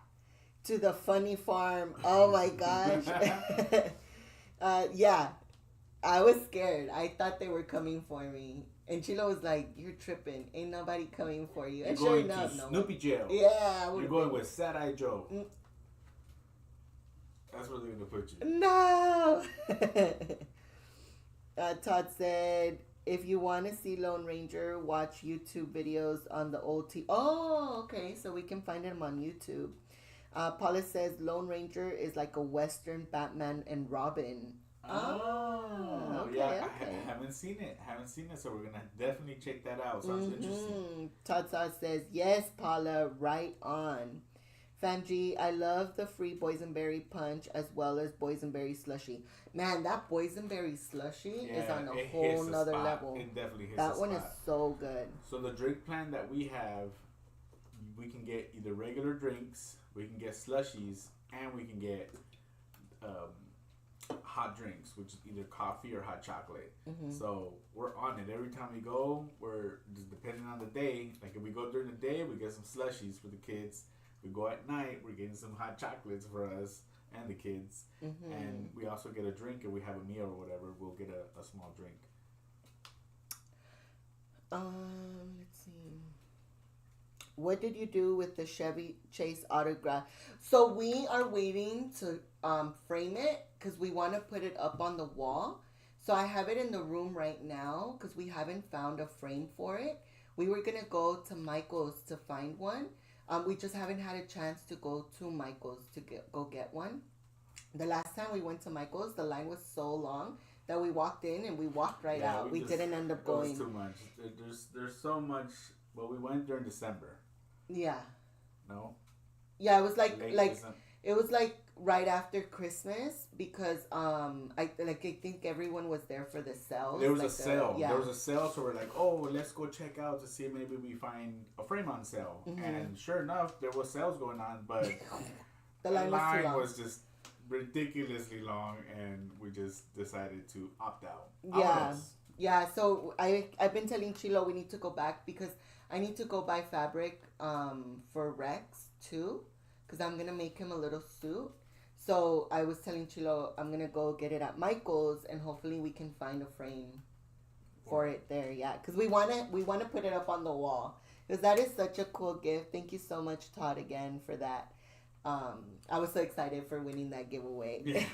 Speaker 3: To the funny farm. Oh my gosh. Yeah. I was scared. I thought they were coming for me. And Chilo was like, you're tripping. Ain't nobody coming for you.
Speaker 2: You're
Speaker 3: and
Speaker 2: going
Speaker 3: sure enough,
Speaker 2: to Snoopy jail.
Speaker 3: Yeah.
Speaker 2: You're going with Sad-Eye Joe. That's where they're going to put you.
Speaker 3: No. Todd said, if you want to see Lone Ranger, watch YouTube videos on the old TV. Oh, okay. So we can find them on YouTube. Paula says Lone Ranger is like a Western Batman and Robin. Oh, okay,
Speaker 2: yeah.
Speaker 3: okay.
Speaker 2: I haven't seen it. So we're going to definitely check that out. Sounds interesting.
Speaker 3: Todd says, yes, Paula, right on. Famji, I love the free boysenberry punch as well as boysenberry slushy. Man, that boysenberry slushy is on a whole nother level.
Speaker 2: It definitely hits
Speaker 3: that one
Speaker 2: spot.
Speaker 3: is so good.
Speaker 2: So the drink plan that we have, we can get either regular drinks, we can get slushies, and we can get hot drinks, which is either coffee or hot chocolate. So we're on it every time we go. We're just depending on the day. Like if we go during the day, we get some slushies for the kids. We go at night, we're getting some hot chocolates for us and the kids. And we also get a drink if we have a meal or whatever. We'll get a small drink.
Speaker 3: Let's see. What did you do with the Chevy Chase autograph? So we are waiting to frame it because we want to put it up on the wall. So I have it in the room right now because we haven't found a frame for it. We were going to go to Michael's to find one. We just haven't had a chance to go to Michael's to go get one. The last time we went to Michael's, the line was so long that we walked in and we walked right out. We didn't end up going.
Speaker 2: It was too much. There's so much. Well, we went during December.
Speaker 3: Yeah.
Speaker 2: No.
Speaker 3: Yeah, it was like
Speaker 2: December.
Speaker 3: It was like right after Christmas because I think everyone was there for the sales.
Speaker 2: There was a sale. There was a sale, so we're like, oh, let's go check out to see if maybe we find a frame on sale. And sure enough, there was sales going on, but
Speaker 3: the line
Speaker 2: was just ridiculously long, and we just decided to opt out.
Speaker 3: Yeah. So I've been telling Chilo we need to go back because I need to go buy fabric for Rex too, because I'm gonna make him a little suit. So I was telling Chilo I'm gonna go get it at Michael's and hopefully we can find a frame for it there. Yeah, because we wanna put it up on the wall because that is such a cool gift. Thank you so much, Todd, again for that. I was so excited for winning that giveaway. Yeah.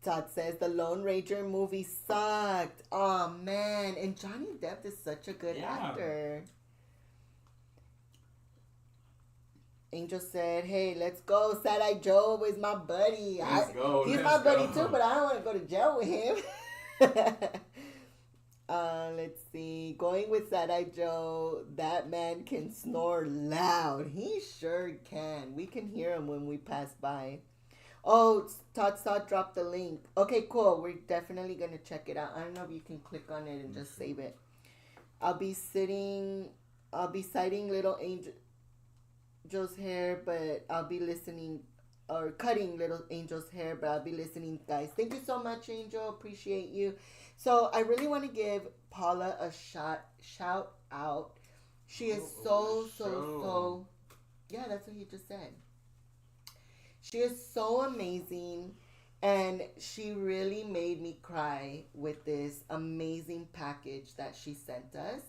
Speaker 3: Todd says the Lone Ranger movie sucked. Oh man, and Johnny Depp is such a good actor. Angel said, hey, let's go. Sad-Eye Joe is my buddy. He's my buddy too, but I don't want to go to jail with him. Let's see. Going with Sad-Eye Joe, that man can snore loud. He sure can. We can hear him when we pass by. Oh, Todd Saw dropped the link. Okay, cool. We're definitely going to check it out. I don't know if you can click on it and just save it. I'll be citing Little Angel's hair, but I'll be listening, or cutting Little Angel's hair, but I'll be listening, guys. Thank you so much, Angel. Appreciate you. So I really want to give Paula a shout out. She is so yeah, that's what he just said. She is so amazing, and she really made me cry with this amazing package that she sent us.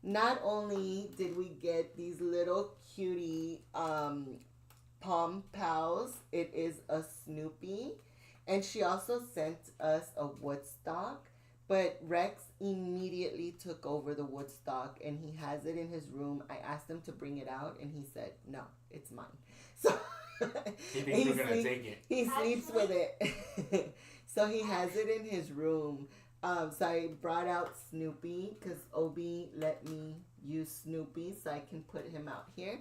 Speaker 3: Not only did we get these little cutie Pom Pals, it is a Snoopy, and she also sent us a Woodstock. But Rex immediately took over the Woodstock, and he has it in his room. I asked him to bring it out, and he said, "No, it's mine." So
Speaker 2: he thinks we're gonna take it.
Speaker 3: He sleeps with it, so he has it in his room. So I brought out Snoopy because Obi let me use Snoopy, so I can put him out here.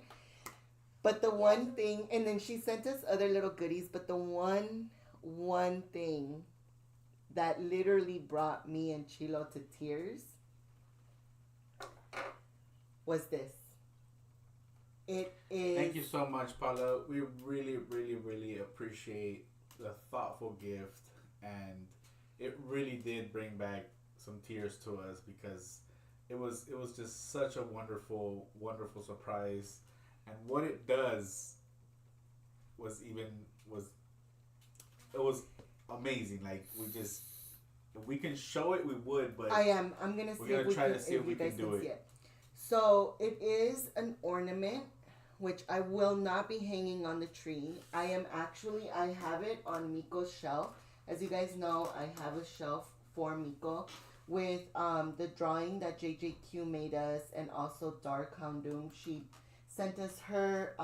Speaker 3: But the one thing, and then she sent us other little goodies, but the one thing that literally brought me and Chilo to tears was this. It is...
Speaker 2: Thank you so much, Paula. We really, really, really appreciate the thoughtful gift, and it really did bring back some tears to us because it was just such a wonderful, wonderful surprise. And what it does was amazing. Like, if we can show it, we would, but
Speaker 3: I'm gonna see if we can do it. So it is an ornament, which I will not be hanging on the tree. I have it on Miko's shelf. As you guys know, I have a shelf for Miko with the drawing that JJQ made us, and also Dark Houndoom. She sent us her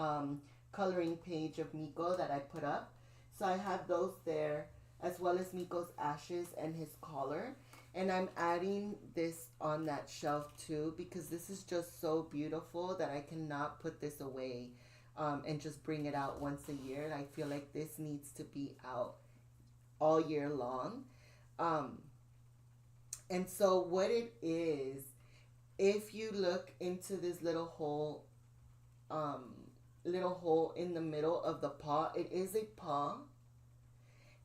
Speaker 3: coloring page of Miko that I put up. So I have those there, as well as Miko's ashes and his collar. And I'm adding this on that shelf too, because this is just so beautiful that I cannot put this away and just bring it out once a year. I feel like this needs to be out all year long. And so what it is, if you look into this little hole in the middle of the paw, it is a paw.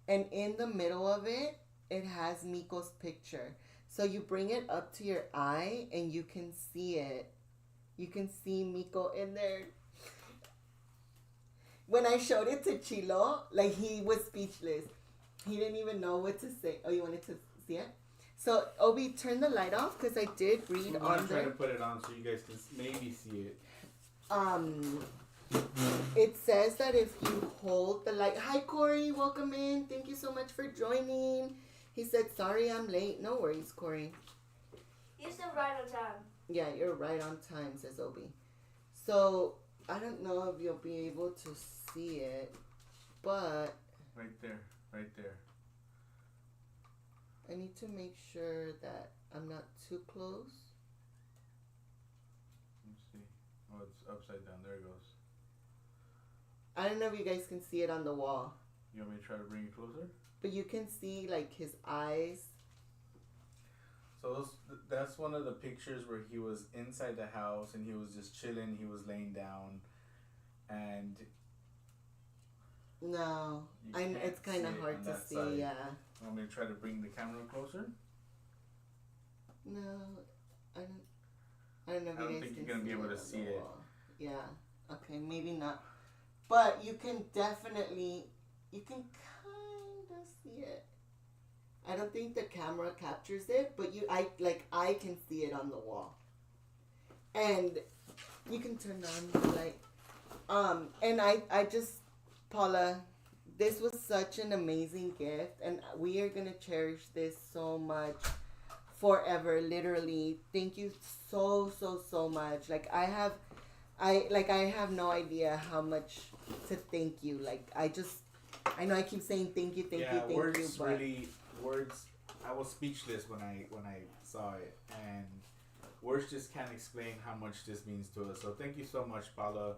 Speaker 3: And in the middle of it, it has Miko's picture. So you bring it up to your eye and you can see it. You can see Miko in there. When I showed it to Chilo, like, he was speechless. He didn't even know what to say. Oh, you wanted to see it? So, Obi, turn the light off because I did read on there.
Speaker 2: I'm trying to put it on so you guys can maybe see it.
Speaker 3: It says that if you hold the light... Hi, Corey. Welcome in. Thank you so much for joining. He said, sorry I'm late. No worries, Corey.
Speaker 1: You're still right on time.
Speaker 3: Yeah, you're right on time, says Obi. So, I don't know if you'll be able to see it, but...
Speaker 2: Right there.
Speaker 3: I need to make sure that I'm not too close.
Speaker 2: Let's see. Oh, it's upside down. There it goes.
Speaker 3: I don't know if you guys can see it on the wall.
Speaker 2: You want me to try to bring it closer?
Speaker 3: But you can see, like, his eyes.
Speaker 2: So that's one of the pictures where he was inside the house and he was just chilling. He was laying down, and
Speaker 3: no, it's kind of hard to see. Side. Yeah.
Speaker 2: You want me to try to bring the camera closer?
Speaker 3: No, I don't know if you guys can see it. I don't think you're gonna be able to see it. Yeah. Okay, maybe not. But you can definitely, kind of see it. I don't think the camera captures it, but I can see it on the wall. And you can turn on the light. And I just, Paula, this was such an amazing gift, and we are gonna cherish this so much forever, literally. Thank you so much. I have no idea how much to thank you. I know I keep saying thank you, but
Speaker 2: I was speechless when I saw it, and words just can't explain how much this means to us. So thank you so much, Paula.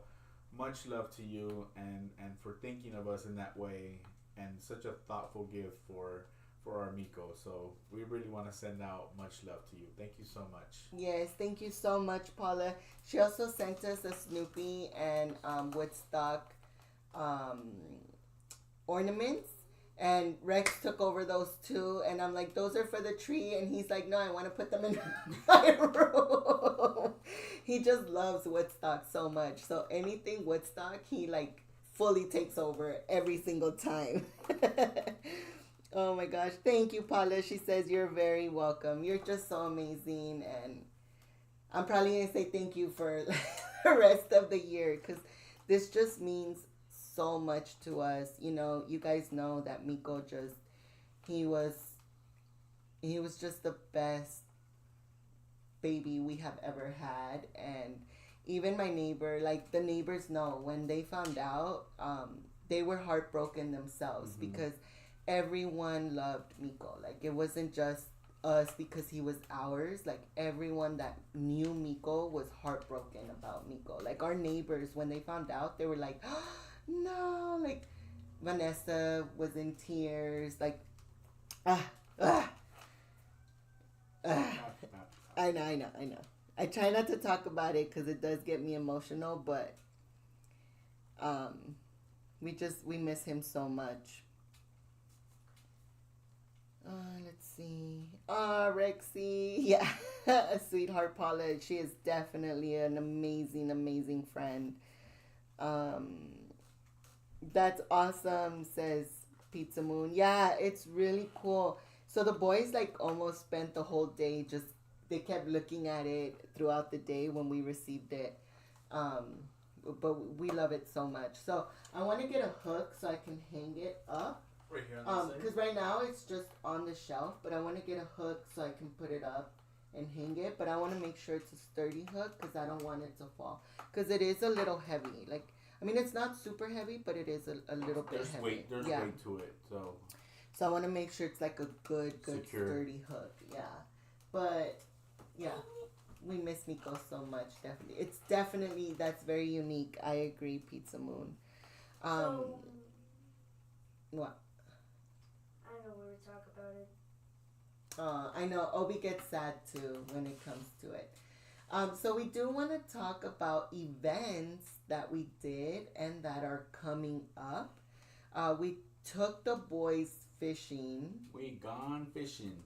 Speaker 2: Much love to you, and for thinking of us in that way, and such a thoughtful gift for our Miko. So we really want to send out much love to you. Thank you so much.
Speaker 3: Yes, thank you so much, Paula. She also sent us a Snoopy and Woodstock um, ornaments. And Rex took over those two, and I'm like, those are for the tree. And he's like, no, I want to put them in my room. He just loves Woodstock so much. So anything Woodstock, he like fully takes over every single time. Oh my gosh. Thank you, Paula. She says, you're very welcome. You're just so amazing. And I'm probably going to say thank you for the rest of the year, because this just means so much to us. You know, you guys know that Miko just, he was just the best baby we have ever had. And even my neighbor, like the neighbors know, when they found out, they were heartbroken themselves, because everyone loved Miko. Like, it wasn't just us because he was ours. Like, everyone that knew Miko was heartbroken about Miko. Like, our neighbors, when they found out, they were like, oh, no. Like, Vanessa was in tears. Like, I know. I try not to talk about it because it does get me emotional, but we miss him so much. Let's see. Rexy. Yeah. Sweetheart Paula. She is definitely an amazing, amazing friend. That's awesome, says Pizza Moon. Yeah, it's really cool. So the boys like almost spent the whole day they kept looking at it throughout the day when we received it. But we love it so much. So I want to get a hook so I can hang it up.
Speaker 2: Right here on the
Speaker 3: Because right now it's just on the shelf, but I want to get a hook so I can put it up and hang it. But I want to make sure it's a sturdy hook because I don't want it to fall. Because it is a little heavy. Like, I mean, it's not super heavy, but it is a little bit heavy.
Speaker 2: There's weight to it, so
Speaker 3: I want to make sure it's like a good secure, sturdy hook. Yeah, but yeah, we miss Miko so much. Definitely, it's definitely that's very unique. I agree, Pizza Moon. What?
Speaker 1: I know we were talking about it.
Speaker 3: I know Obi gets sad too when it comes to it. So we do want to talk about events that we did and that are coming up. We took the boys fishing.
Speaker 2: We gone fishing.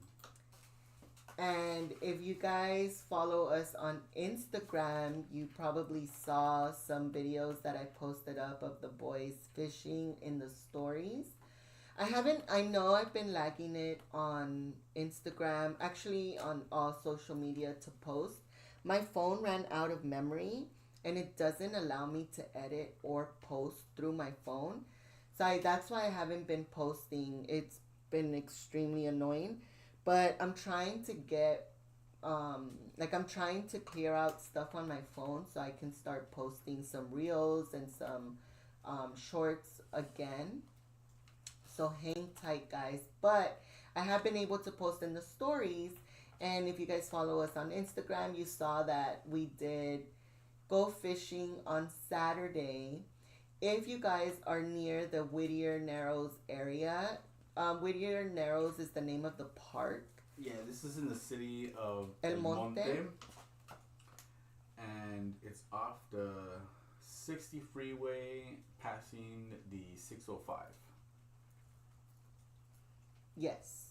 Speaker 3: And if you guys follow us on Instagram, you probably saw some videos that I posted up of the boys fishing in the stories. I know I've been lagging it on Instagram, actually on all social media to post. My phone ran out of memory and it doesn't allow me to edit or post through my phone. So that's why I haven't been posting. It's been extremely annoying. But I'm trying to get, I'm trying to clear out stuff on my phone so I can start posting some reels and some shorts again. So hang tight, guys. But I have been able to post in the stories. And if you guys follow us on Instagram, you saw that we did go fishing on Saturday. If you guys are near the Whittier Narrows area, Whittier Narrows is the name of the park.
Speaker 2: Yeah, this is in the city of
Speaker 3: El Monte.
Speaker 2: And it's off the 60 freeway passing the 605.
Speaker 3: Yes.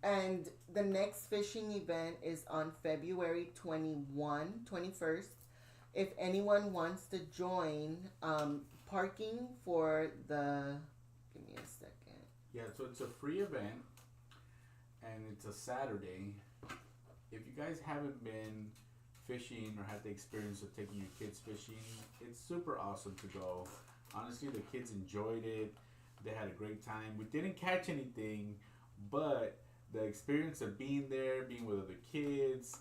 Speaker 3: And the next fishing event is on February 21st. If anyone wants to join, parking for the... Give me a second.
Speaker 2: Yeah, so it's a free event, and it's a Saturday. If you guys haven't been fishing or had the experience of taking your kids fishing, it's super awesome to go. Honestly, the kids enjoyed it. They had a great time. We didn't catch anything, but the experience of being there, being with other kids,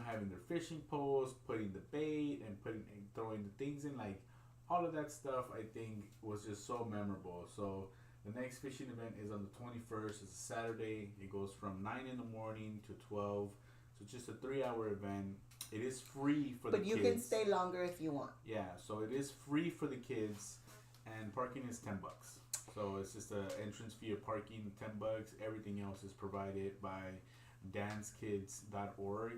Speaker 2: having their fishing poles, putting the bait and throwing the things in, like all of that stuff, I think was just so memorable. So The next fishing event is on the 21st. It's a Saturday. It goes from 9 in the morning to 12. So it's just a 3-hour event. It is free for the kids.
Speaker 3: But you can stay longer if you want.
Speaker 2: Yeah, so it is free for the kids, and parking is $10. So it's just an entrance fee of parking, $10. Everything else is provided by dancekids.org.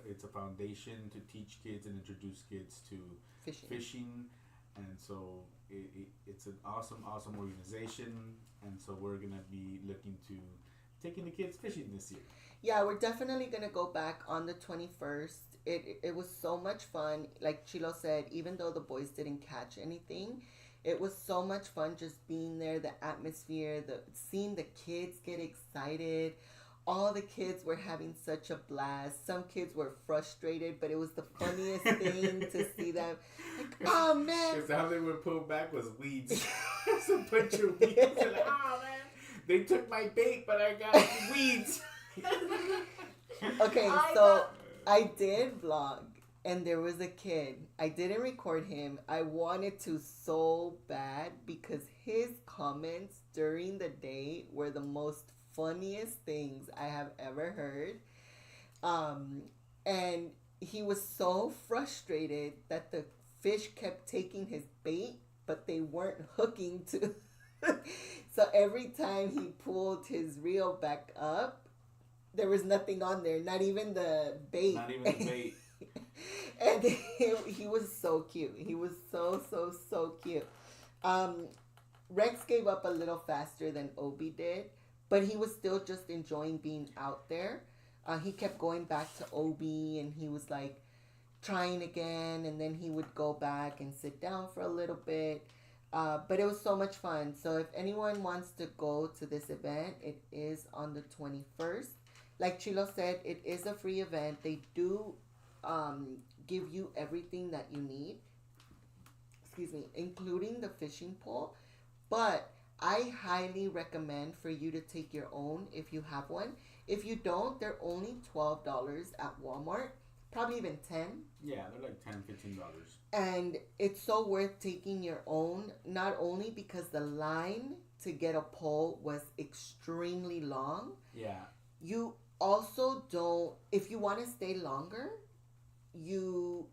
Speaker 2: It's a foundation to teach kids and introduce kids to fishing. And so it's an awesome organization. And so we're going to be looking to taking the kids fishing this year.
Speaker 3: Yeah, we're definitely going to go back on the 21st. It was so much fun. Like Chilo said, even though the boys didn't catch anything, it was so much fun just being there, the atmosphere, seeing the kids get excited. All the kids were having such a blast. Some kids were frustrated, but it was the funniest thing to see them. Like, oh, man.
Speaker 2: Because how they were pulled back was weeds. It's a bunch of weeds. They're like, oh, man. They took my bait, but I got weeds.
Speaker 3: Okay, so I did vlog, and there was a kid. I didn't record him. I wanted to so bad because his comments during the day were the most funniest things I have ever heard. And he was so frustrated that the fish kept taking his bait, but they weren't hooking to. So every time he pulled his reel back up, there was nothing on there, not even the bait.
Speaker 2: Not even the bait.
Speaker 3: And he was so cute. He was so cute. Rex gave up a little faster than Obi did, but he was still just enjoying being out there. He kept going back to Obi, and he was like trying again, and then he would go back and sit down for a little bit. But it was so much fun. So if anyone wants to go to this event, it is on the 21st. Like Chilo said, it is a free event. They do give you everything that you need, including the fishing pole. But I highly recommend for you to take your own if you have one. If you don't, they're only $12 at Walmart, probably even $10.
Speaker 2: Yeah, they're like $10, $15.
Speaker 3: And it's so worth taking your own, not only because the line to get a pole was extremely long.
Speaker 2: Yeah.
Speaker 3: You also don't, if you want to stay longer, you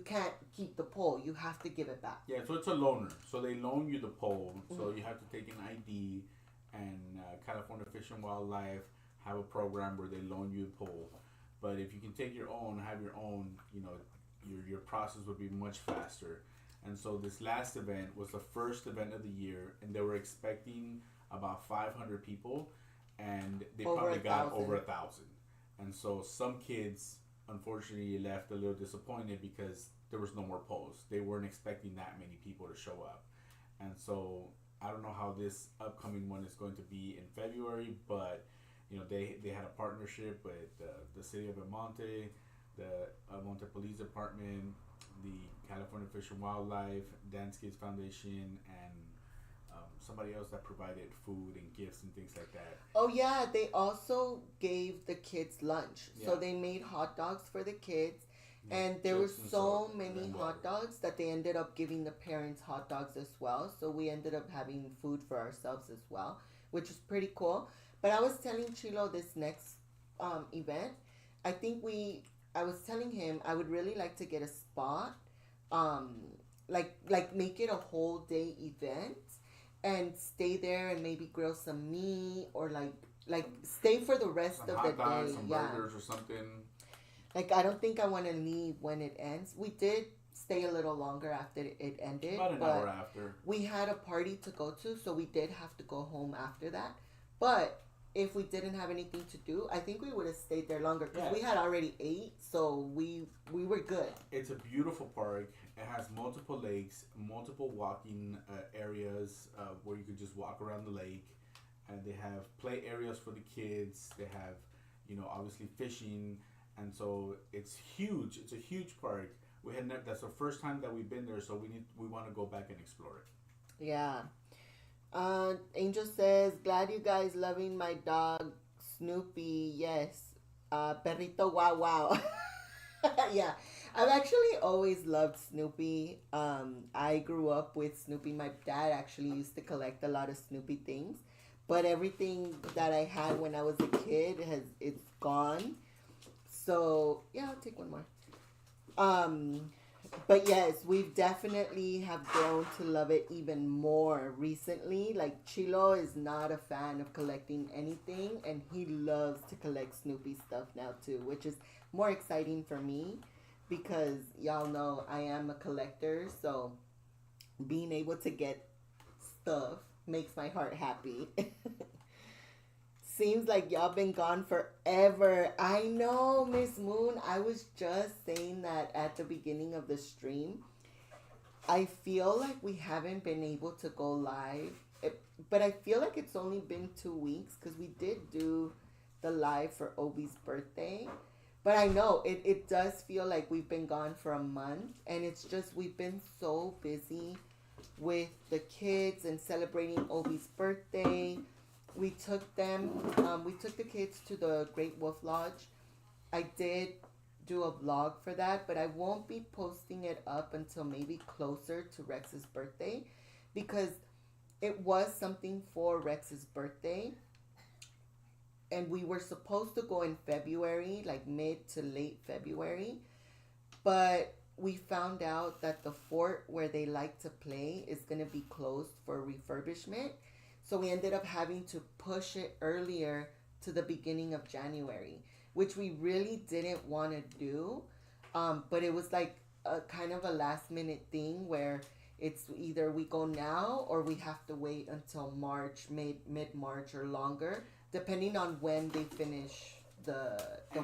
Speaker 3: can't keep the pole. You have to give it back.
Speaker 2: Yeah, so it's a loaner. So they loan you the pole. So you have to take an ID, and California Fish and Wildlife have a program where they loan you a pole. But if you can take your own, have your own, your process would be much faster. And so this last event was the first event of the year, and they were expecting about 500 people, and they probably got over 1,000. And so some kids, unfortunately, left a little disappointed because there was no more poles. They weren't expecting that many people to show up. And so I don't know how this upcoming one is going to be in February, but they had a partnership with the city of El Monte, the El Monte Police Department, the California Fish and Wildlife, Dance Kids Foundation, and somebody else that provided food and gifts and things like that.
Speaker 3: Oh yeah, they also gave the kids lunch.
Speaker 2: Yeah.
Speaker 3: So they made hot dogs for the kids, and there were so many hot dogs that they ended up giving the parents hot dogs as well. So we ended up having food for ourselves as well, which is pretty cool. But I was telling Chilo this next event, I was telling him I would really like to get a spot, like make it a whole day event and stay there and maybe grill some meat or like stay for the rest
Speaker 2: some
Speaker 3: of
Speaker 2: hot
Speaker 3: the
Speaker 2: dogs,
Speaker 3: day.
Speaker 2: some
Speaker 3: Yeah.
Speaker 2: burgers or something.
Speaker 3: Like I don't think I want to leave when it ends. We did stay a little longer after it ended.
Speaker 2: About an hour after.
Speaker 3: We had a party to go to, so we did have to go home after that. But if we didn't have anything to do, I think we would have stayed there longer because we had already ate, so we were good.
Speaker 2: It's a beautiful park. It has multiple lakes, multiple walking areas where you could just walk around the lake, and they have play areas for the kids. They have, obviously fishing, and so it's huge. It's a huge park. That's the first time that we've been there, so we want to go back and explore it.
Speaker 3: Yeah. Angel says, glad you guys loving my dog Snoopy. Yes. Perrito wow wow. Yeah. I've actually always loved Snoopy. I grew up with Snoopy. My dad actually used to collect a lot of Snoopy things, but everything that I had when I was a kid it's gone. So yeah, I'll take one more. Um, but yes, we've definitely have grown to love it even more recently. Like Chilo is not a fan of collecting anything, and he loves to collect Snoopy stuff now too, which is more exciting for me because y'all know I am a collector. So being able to get stuff makes my heart happy. Seems like y'all been gone forever. I know, Miss Moon. I was just saying that at the beginning of the stream. I feel like we haven't been able to go live. But I feel like it's only been 2 weeks because we did do the live for Obi's birthday. But I know it does feel like we've been gone for a month. And it's just we've been so busy with the kids and celebrating Obi's birthday. We took the kids to the Great Wolf Lodge. I did do a vlog for that, but I won't be posting it up until maybe closer to Rex's birthday because it was something for Rex's birthday. And we were supposed to go in February, like mid to late February. But we found out that the fort where they like to play is going to be closed for refurbishment. So we ended up having to push it earlier to the beginning of January, which we really didn't want to do. But it was like a kind of a last minute thing where it's either we go now or we have to wait until March, mid-March or longer, depending on when they finish the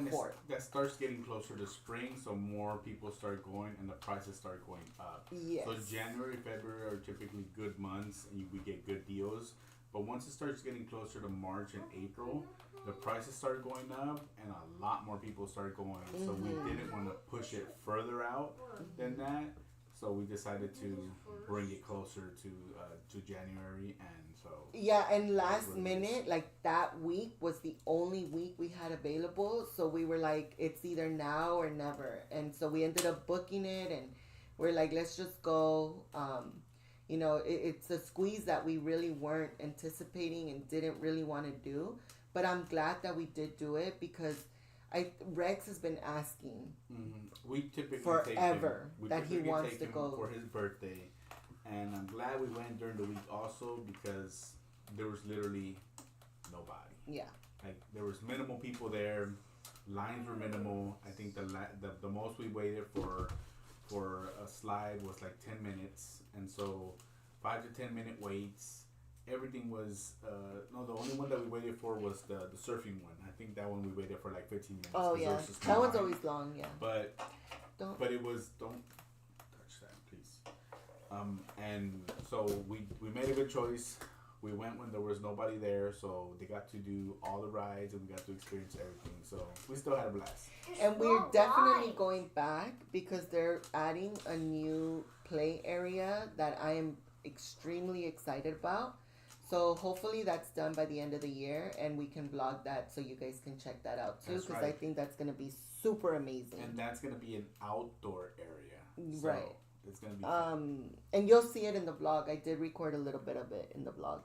Speaker 3: fort.
Speaker 2: That starts getting closer to spring, so more people start going and the prices start going up.
Speaker 3: Yes.
Speaker 2: So January, February are typically good months and we get good deals. But once it starts getting closer to March and April, the prices start going up and a lot more people start going. So we didn't want to push it further out than that. So we decided to bring it closer to January, and so
Speaker 3: yeah. And last minute, like that week was the only week we had available. So we were like, it's either now or never. And so we ended up booking it, and we're like, let's just go. It's a squeeze that we really weren't anticipating and didn't really want to do. But I'm glad that we did do it because Rex has been asking
Speaker 2: we typically
Speaker 3: forever
Speaker 2: take him.
Speaker 3: that he wants
Speaker 2: take
Speaker 3: to
Speaker 2: him
Speaker 3: go
Speaker 2: for his birthday. And I'm glad we went during the week also because there was literally nobody.
Speaker 3: Yeah.
Speaker 2: Like there was minimal people there. Lines were minimal. I think the most we waited for a slide was like 10 minutes, and so 5 to 10 minute waits. Everything was the only one that we waited for was the surfing one. I think that one we waited for like 15 minutes.
Speaker 3: Oh yeah, that one's always long. Yeah.
Speaker 2: But it was don't touch that, please. And so we made a good choice. We went when there was nobody there, so they got to do all the rides and we got to experience everything. So we still had a blast.
Speaker 3: And we're definitely going back because they're adding a new play area that I am extremely excited about. So hopefully that's done by the end of the year and we can vlog that so you guys can check that out too because I think that's going to be super amazing.
Speaker 2: And that's going to be an outdoor area. So
Speaker 3: right.
Speaker 2: It's going to be fun.
Speaker 3: And you'll see it in the vlog. I did record a little bit of it in the vlog.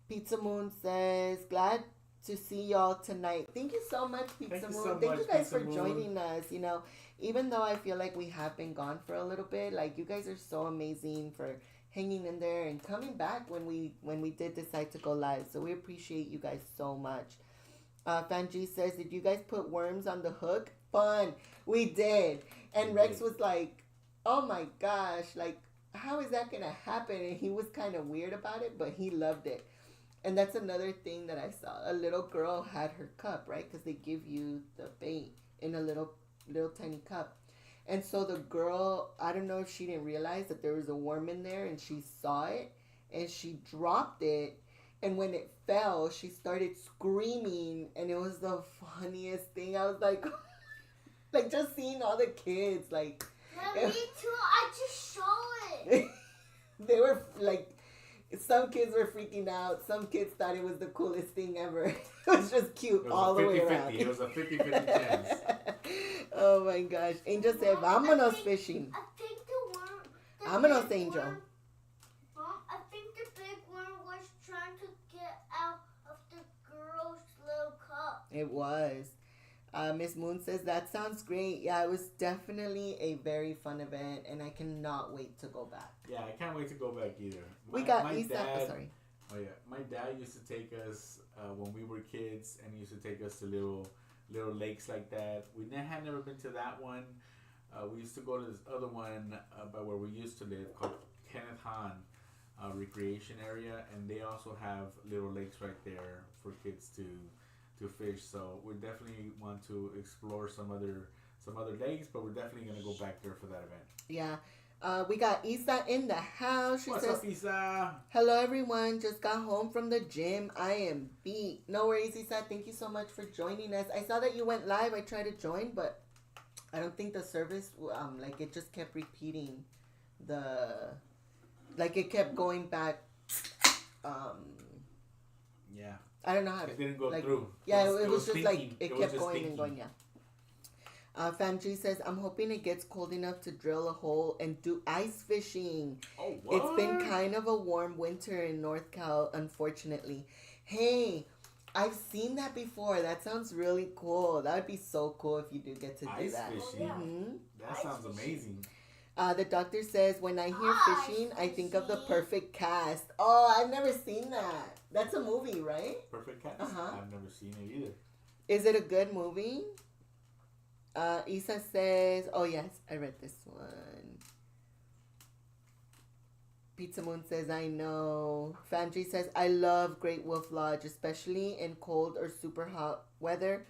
Speaker 3: Pizza Moon says, glad to see y'all tonight. Thank you so much, Pizza Moon. Thank you guys for joining us. Even though I feel like we have been gone for a little bit, like you guys are so amazing for hanging in there and coming back when we did decide to go live. So we appreciate you guys so much. Fanji says, did you guys put worms on the hook? Fun. We did. And Rex was like, oh my gosh, like, how is that going to happen? And he was kind of weird about it, but he loved it. And that's another thing that I saw. A little girl had her cup, right? Because they give you the bait in a little tiny cup. And so the girl, I don't know if she didn't realize that there was a worm in there and she saw it and she dropped it. And when it fell, she started screaming and it was the funniest thing. I was like, like just seeing all the kids, like.
Speaker 1: Yeah, me too. I just saw it.
Speaker 3: They were like, Some kids were freaking out. Some kids thought it was the coolest thing ever. It was just cute
Speaker 2: It was
Speaker 3: all
Speaker 2: a
Speaker 3: the way
Speaker 2: 50-50.
Speaker 3: around.
Speaker 2: It was a 50-50 chance.
Speaker 3: Oh my gosh. Angel said, "Vámonos fishing."
Speaker 1: I think the one.
Speaker 3: Vámonos, Angel.
Speaker 1: Mom, I think the big one was trying to get out of the girl's little cup.
Speaker 3: It was. Miss Moon says, "That sounds great." Yeah, it was definitely a very fun event, and I cannot wait to go back.
Speaker 2: Yeah, I can't wait to go back either.
Speaker 3: We got
Speaker 2: my
Speaker 3: Isa.
Speaker 2: dad.
Speaker 3: Oh, sorry.
Speaker 2: Oh yeah, my dad used to take us when we were kids, and he used to take us to little lakes like that. We had never been to that one. We used to go to this other one by where we used to live called Kenneth Hahn Recreation Area, and they also have little lakes right there for kids to fish. So we definitely want to explore some other lakes, but we're definitely gonna go back there for that event.
Speaker 3: Yeah. We got Isa in the house. She
Speaker 2: What's
Speaker 3: says,
Speaker 2: up, Isa?
Speaker 3: "Hello, everyone. Just got home from the gym. I am beat." No worries, Isa. Thank you so much for joining us. I saw that you went live. I tried to join, but I don't think the service, like it just kept repeating like it kept going back.
Speaker 2: Yeah.
Speaker 3: I don't know how to.
Speaker 2: It didn't go
Speaker 3: like,
Speaker 2: through.
Speaker 3: Yeah, it was just
Speaker 2: thinking.
Speaker 3: like it
Speaker 2: was
Speaker 3: kept
Speaker 2: just
Speaker 3: going
Speaker 2: thinking.
Speaker 3: and going. Yeah. Fam G says, "I'm hoping it gets cold enough to drill a hole and do ice fishing.
Speaker 2: Oh, what?
Speaker 3: It's been kind of a warm winter in North Cal, unfortunately." Hey, I've seen that before. That sounds really cool. That would be so cool if you do get to do
Speaker 2: Ice
Speaker 3: that.
Speaker 2: fishing.
Speaker 3: Mhm.
Speaker 2: That
Speaker 1: Ice
Speaker 2: sounds
Speaker 1: fishing.
Speaker 2: amazing.
Speaker 3: The doctor says, "When I hear
Speaker 1: Ice
Speaker 3: fishing, I think of the
Speaker 1: fishing.
Speaker 3: perfect cast." Oh, I've never seen that. That's a movie, right?
Speaker 2: Perfect Cats.
Speaker 3: Uh-huh.
Speaker 2: I've never seen it either.
Speaker 3: Is it a good movie? Isa says, "Oh yes, I read this one." Pizza Moon says, "I know." Famji says, "I love Great Wolf Lodge, especially in cold or super hot weather.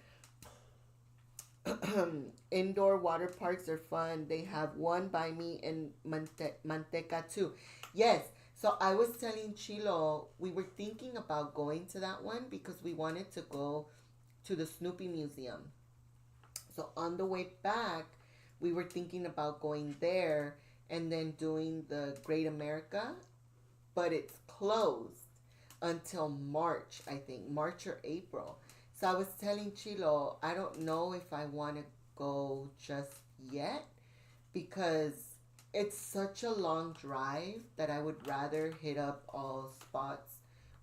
Speaker 3: Indoor water parks are fun. They have one by me in Manteca too." Yes. So I was telling Chilo, we were thinking about going to that one because we wanted to go to the Snoopy Museum. So on the way back, we were thinking about going there and then doing the Great America, but it's closed until March, I think, March or April. So I was telling Chilo, I don't know if I want to go just yet because it's such a long drive that I would rather hit up all spots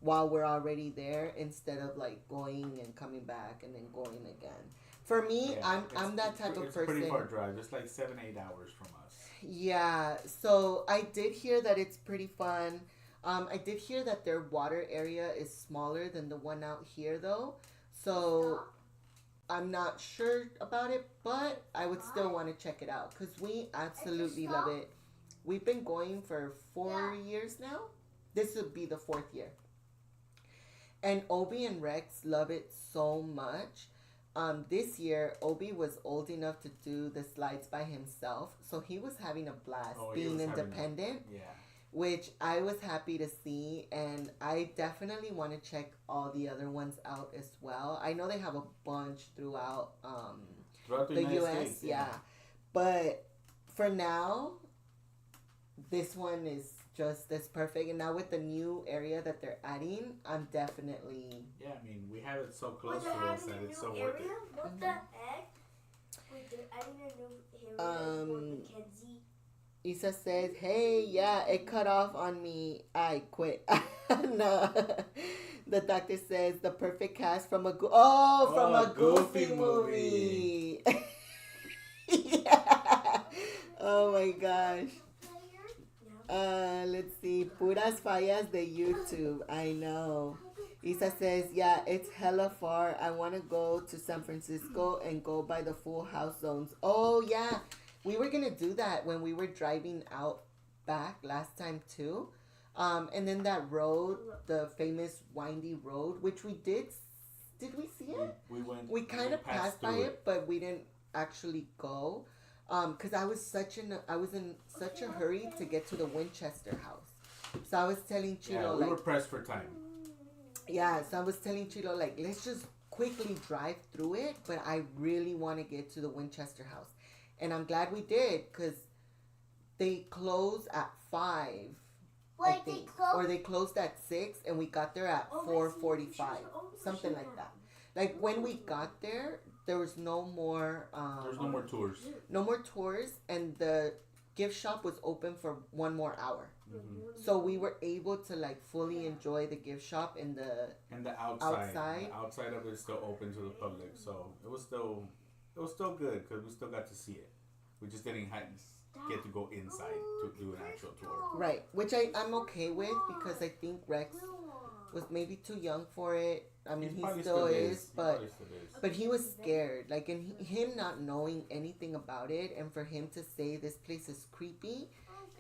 Speaker 3: while we're already there instead of like going and coming back and then going again. For me,
Speaker 2: Yeah,
Speaker 3: I'm that type of
Speaker 2: It's a
Speaker 3: person.
Speaker 2: pretty far drive. It's like 7-8 hours from us.
Speaker 3: Yeah, so I did hear that it's pretty fun. I did hear that their water area is smaller than the one out here though. So I'm not sure about it, but I would still want to check it out because we absolutely love it. We've been going for 4 years now. This would be the 4th year. And Obi and Rex love it so much. This year, Obi was old enough to do the slides by himself, so he was having a blast being independent, which I was happy to see, and I definitely want to check all the other ones out as well. I know they have a bunch throughout
Speaker 2: the
Speaker 3: U.S.,
Speaker 2: States,
Speaker 3: yeah. But for now, this one is just as perfect, and now with the new area that they're adding, I'm definitely...
Speaker 2: Yeah, I mean, we have it so close to
Speaker 1: they're
Speaker 2: us
Speaker 1: adding
Speaker 2: that
Speaker 1: a
Speaker 2: it's
Speaker 1: new
Speaker 2: so
Speaker 1: area?
Speaker 2: worth it.
Speaker 1: What the heck? Wait, they're adding a new area for Mackenzie.
Speaker 3: Isa says, "Hey, yeah, it cut off on me. I quit." No. The doctor says, "The perfect cast from a from a Goofy movie." Yeah. Oh my gosh. Let's see. Puras fallas de YouTube. I know. Isa says, "Yeah, it's hella far. I want to go to San Francisco and go by the Full House zones." Oh, yeah. We were going to do that when we were driving out back last time, too. And then that road, the famous windy road, which we did. Did we see it? We kind of passed by it, but we didn't actually go. Because I was in such a hurry to get to the Winchester house. So I was telling Chilo,
Speaker 2: yeah, we were pressed for time.
Speaker 3: Yeah, so I was telling Chilo, like, let's just quickly drive through it, but I really want to get to the Winchester house. And I'm glad we did, because they close at 5. I think. Or they closed at 6 and we got there at 4:45. Something like that. Like when we got there was no more
Speaker 2: there's no more tours.
Speaker 3: No more tours, and the gift shop was open for 1 more hour. Mm-hmm. So we were able to like fully enjoy the gift shop and the outside.
Speaker 2: The outside of it is still open to the public, so it was still good because we still got to see it. We just didn't get to go inside to do an actual tour.
Speaker 3: Right, which I'm okay with because I think Rex was maybe too young for it. I mean, he still is, but he was scared. Like, and him not knowing anything about it, and for him to say this place is creepy,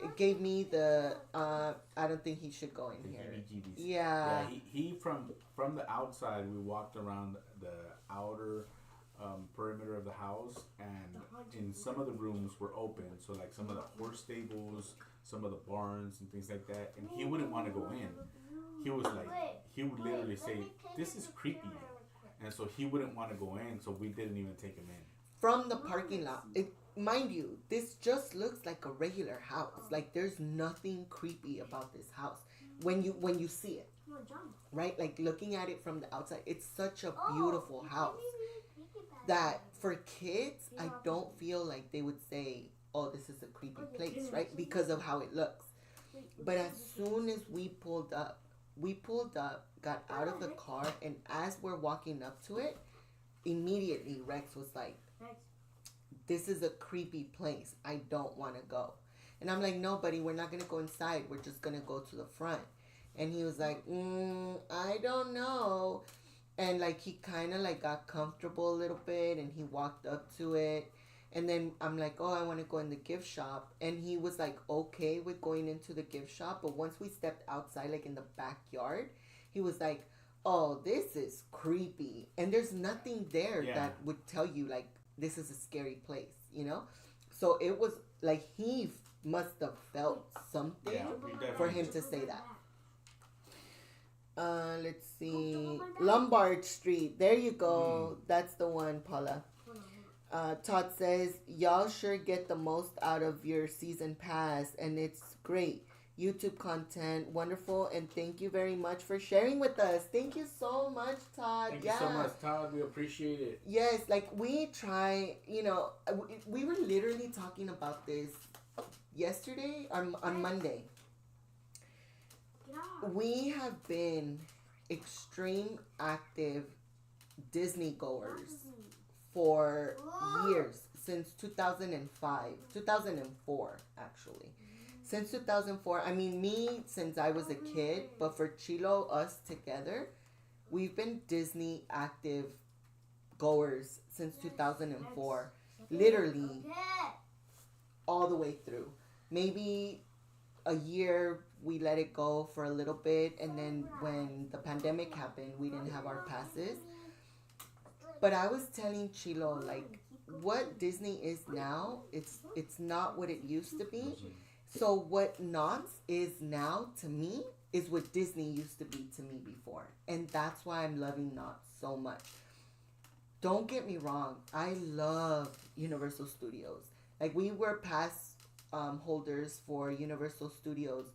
Speaker 3: it gave me the I don't think he should go in here. Yeah.
Speaker 2: He from the outside, we walked around the outer perimeter of the house, and in some of the rooms were open. So like some of the horse stables, some of the barns and things like that, and he wouldn't want to go in. He was like, he would literally say, "This is creepy," and so he wouldn't want to go in. So we didn't even take him in.
Speaker 3: From the parking lot, mind you, this just looks like a regular house. Like there's nothing creepy about this house when you see it, right? Like looking at it from the outside, it's such a beautiful house that for kids, I don't feel like they would say, "Oh, this is a creepy place," right? Because of how it looks. But as soon as we pulled up, got out of the car, and as we're walking up to it, immediately Rex was like, "This is a creepy place. I don't want to go." And I'm like, "No, buddy, we're not going to go inside. We're just going to go to the front." And he was like, "I don't know." And like he kind of like got comfortable a little bit, and he walked up to it. And then I'm like, "Oh, I want to go in the gift shop." And he was like okay with going into the gift shop. But once we stepped outside, like in the backyard, he was like, "Oh, this is creepy." And there's nothing there that would tell you like this is a scary place, you know? So it was like he must have felt something for him to say that. Let's see. Lombard Street. There you go. That's the one, Paula. Todd says, "Y'all sure get the most out of your season pass, and it's great. YouTube content, wonderful, and thank you very much for sharing with us." Thank you so much, Todd.
Speaker 2: Thank you so much, Todd. We appreciate it.
Speaker 3: Yes, like we try, we were literally talking about this yesterday on Monday. We have been extreme active Disney goers for years, since 2004 actually. Since 2004, I mean me since I was a kid, but for Chilo, us together, we've been Disney active goers since 2004, literally all the way through. Maybe a year we let it go for a little bit, and then when the pandemic happened, we didn't have our passes. But I was telling Chilo, like, what Disney is now, it's not what it used to be. So what Knott's is now to me is what Disney used to be to me before. And that's why I'm loving Knott's so much. Don't get me wrong, I love Universal Studios. Like, we were pass holders for Universal Studios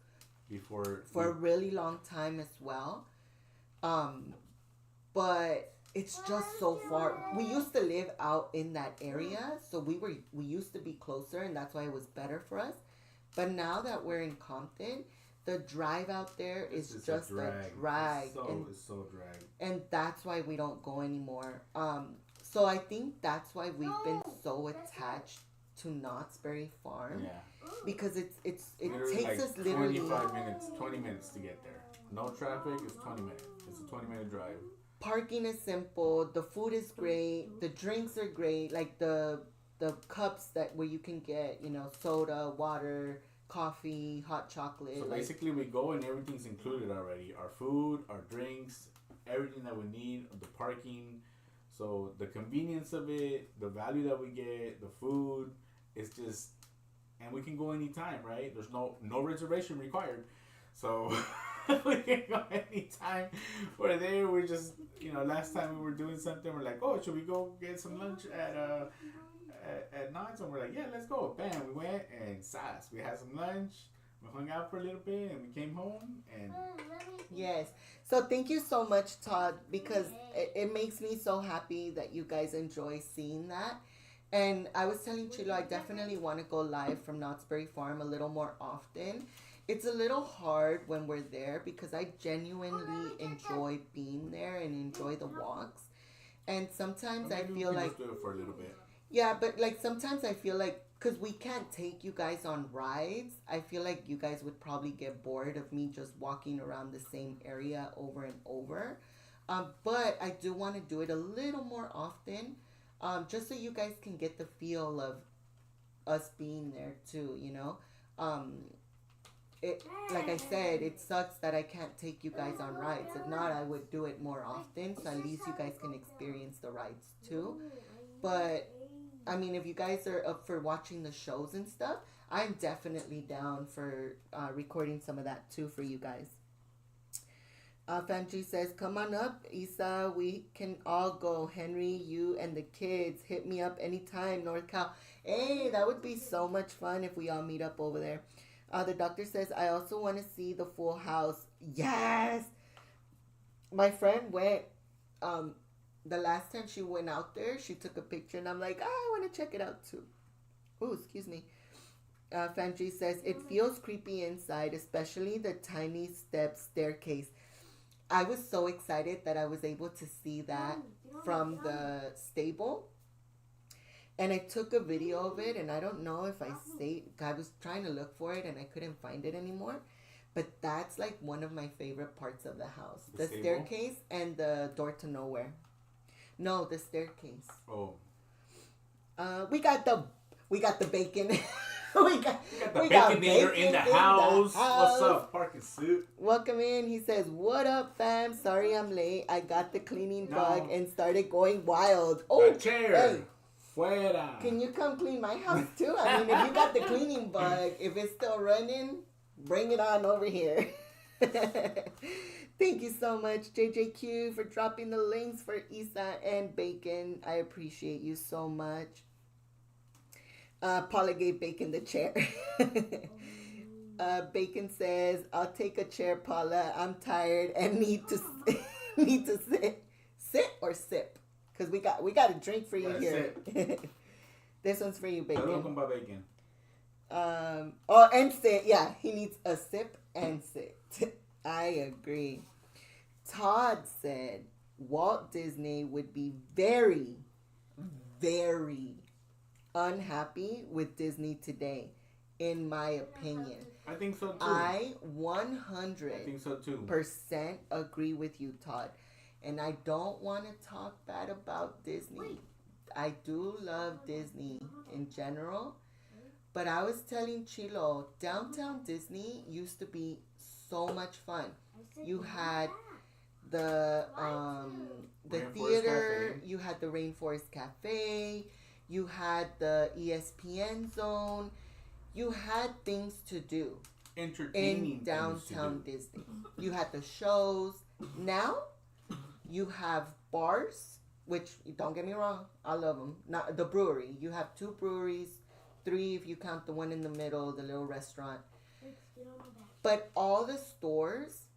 Speaker 3: for a really long time as well. But it's just so far. We used to live out in that area, so we used to be closer, and that's why it was better for us. But now that we're in Compton, the drive out there is just a drag.
Speaker 2: It's so drag.
Speaker 3: And that's why we don't go anymore. So I think that's why we've been so attached to Knott's Berry Farm.
Speaker 2: Yeah.
Speaker 3: Because it takes
Speaker 2: like
Speaker 3: us literally
Speaker 2: 20 minutes to get there. No traffic, it's 20 minutes. It's a 20-minute drive.
Speaker 3: Parking is simple. The food is great. The drinks are great. Like the cups where you can get, soda, water, coffee, hot chocolate.
Speaker 2: So basically we go and everything's included already. Our food, our drinks, everything that we need, the parking. So the convenience of it, the value that we get, the food, it's just, and we can go anytime, right? There's no reservation required. So we can go anytime. We're there. We're just, last time we were doing something, we're like, "Oh, should we go get some lunch at Knott's?" And we're like, "Yeah, let's go." Bam, we went, and we had some lunch. We hung out for a little bit and we came home and
Speaker 3: Yes. So thank you so much, Todd, because it makes me so happy that you guys enjoy seeing that. And I was telling Chilo, I definitely want to go live from Knott's Berry Farm a little more often. It's a little hard when we're there because I genuinely enjoy being there and enjoy the walks. And sometimes I feel like,
Speaker 2: just do it for a little bit.
Speaker 3: yeah, but like sometimes I feel like, because we can't take you guys on rides, I feel like you guys would probably get bored of me just walking around the same area over and over. But I do want to do it a little more often, just so you guys can get the feel of us being there too, you know? It, like I said, it sucks that I can't take you guys on rides. If not, I would do it more often, so at least you guys can experience the rides too. But I mean, if you guys are up for watching the shows and stuff, I'm definitely down for recording some of that too for you guys. Famji says, come on up, Isa. We can all go. Henry, you and the kids. Hit me up anytime, North Cal. Hey, that would be so much fun if we all meet up over there. The doctor says, I also want to see the Full House. Yes! My friend went, the last time she went out there, she took a picture, and I'm like, I want to check it out too. Oh, excuse me. Fanji says, it feels creepy inside, especially the tiny step staircase. I was so excited that I was able to see that from the stable. And I took a video of it, and I don't know if I was trying to look for it, and I couldn't find it anymore. But that's like one of my favorite parts of the house. The staircase and the door to nowhere. No, the staircase.
Speaker 2: Oh.
Speaker 3: We got the bacon. we got
Speaker 2: Baconator in the house. What's up, parking suit?
Speaker 3: Welcome in. He says, what up, fam? Sorry I'm late. I got the cleaning bug and started going wild. Oh,
Speaker 2: chair.
Speaker 3: Hey.
Speaker 2: Fuera.
Speaker 3: Can you come clean my house too? I mean, if you got the cleaning bug, if it's still running, bring it on over here. Thank you so much, JJQ, for dropping the links for Isa and Bacon. I appreciate you so much. Paula gave Bacon the chair. Bacon says, I'll take a chair, Paula. I'm tired and need to sit. Sit or sip? Because we got a drink for you here. This one's for you, Bacon.
Speaker 2: Welcome by Bacon.
Speaker 3: And sit. Yeah, he needs a sip and sit. I agree. Todd said Walt Disney would be very, very unhappy with Disney today, in my opinion.
Speaker 2: I think so too.
Speaker 3: I 100%
Speaker 2: I think so too.
Speaker 3: Agree with you, Todd. And I don't want to talk bad about Disney. I do love Disney in general. But I was telling Chilo, Downtown Disney used to be so much fun. You had the theater,
Speaker 2: Cafe.
Speaker 3: you had the Rainforest Cafe, you had the ESPN zone, you had things to do
Speaker 2: Entertaining
Speaker 3: in Downtown Disney. You had the shows. Now you have bars, which don't get me wrong, I love them. Not the brewery. You have 2 breweries, 3 if you count the one in the middle, the little restaurant. But all the stores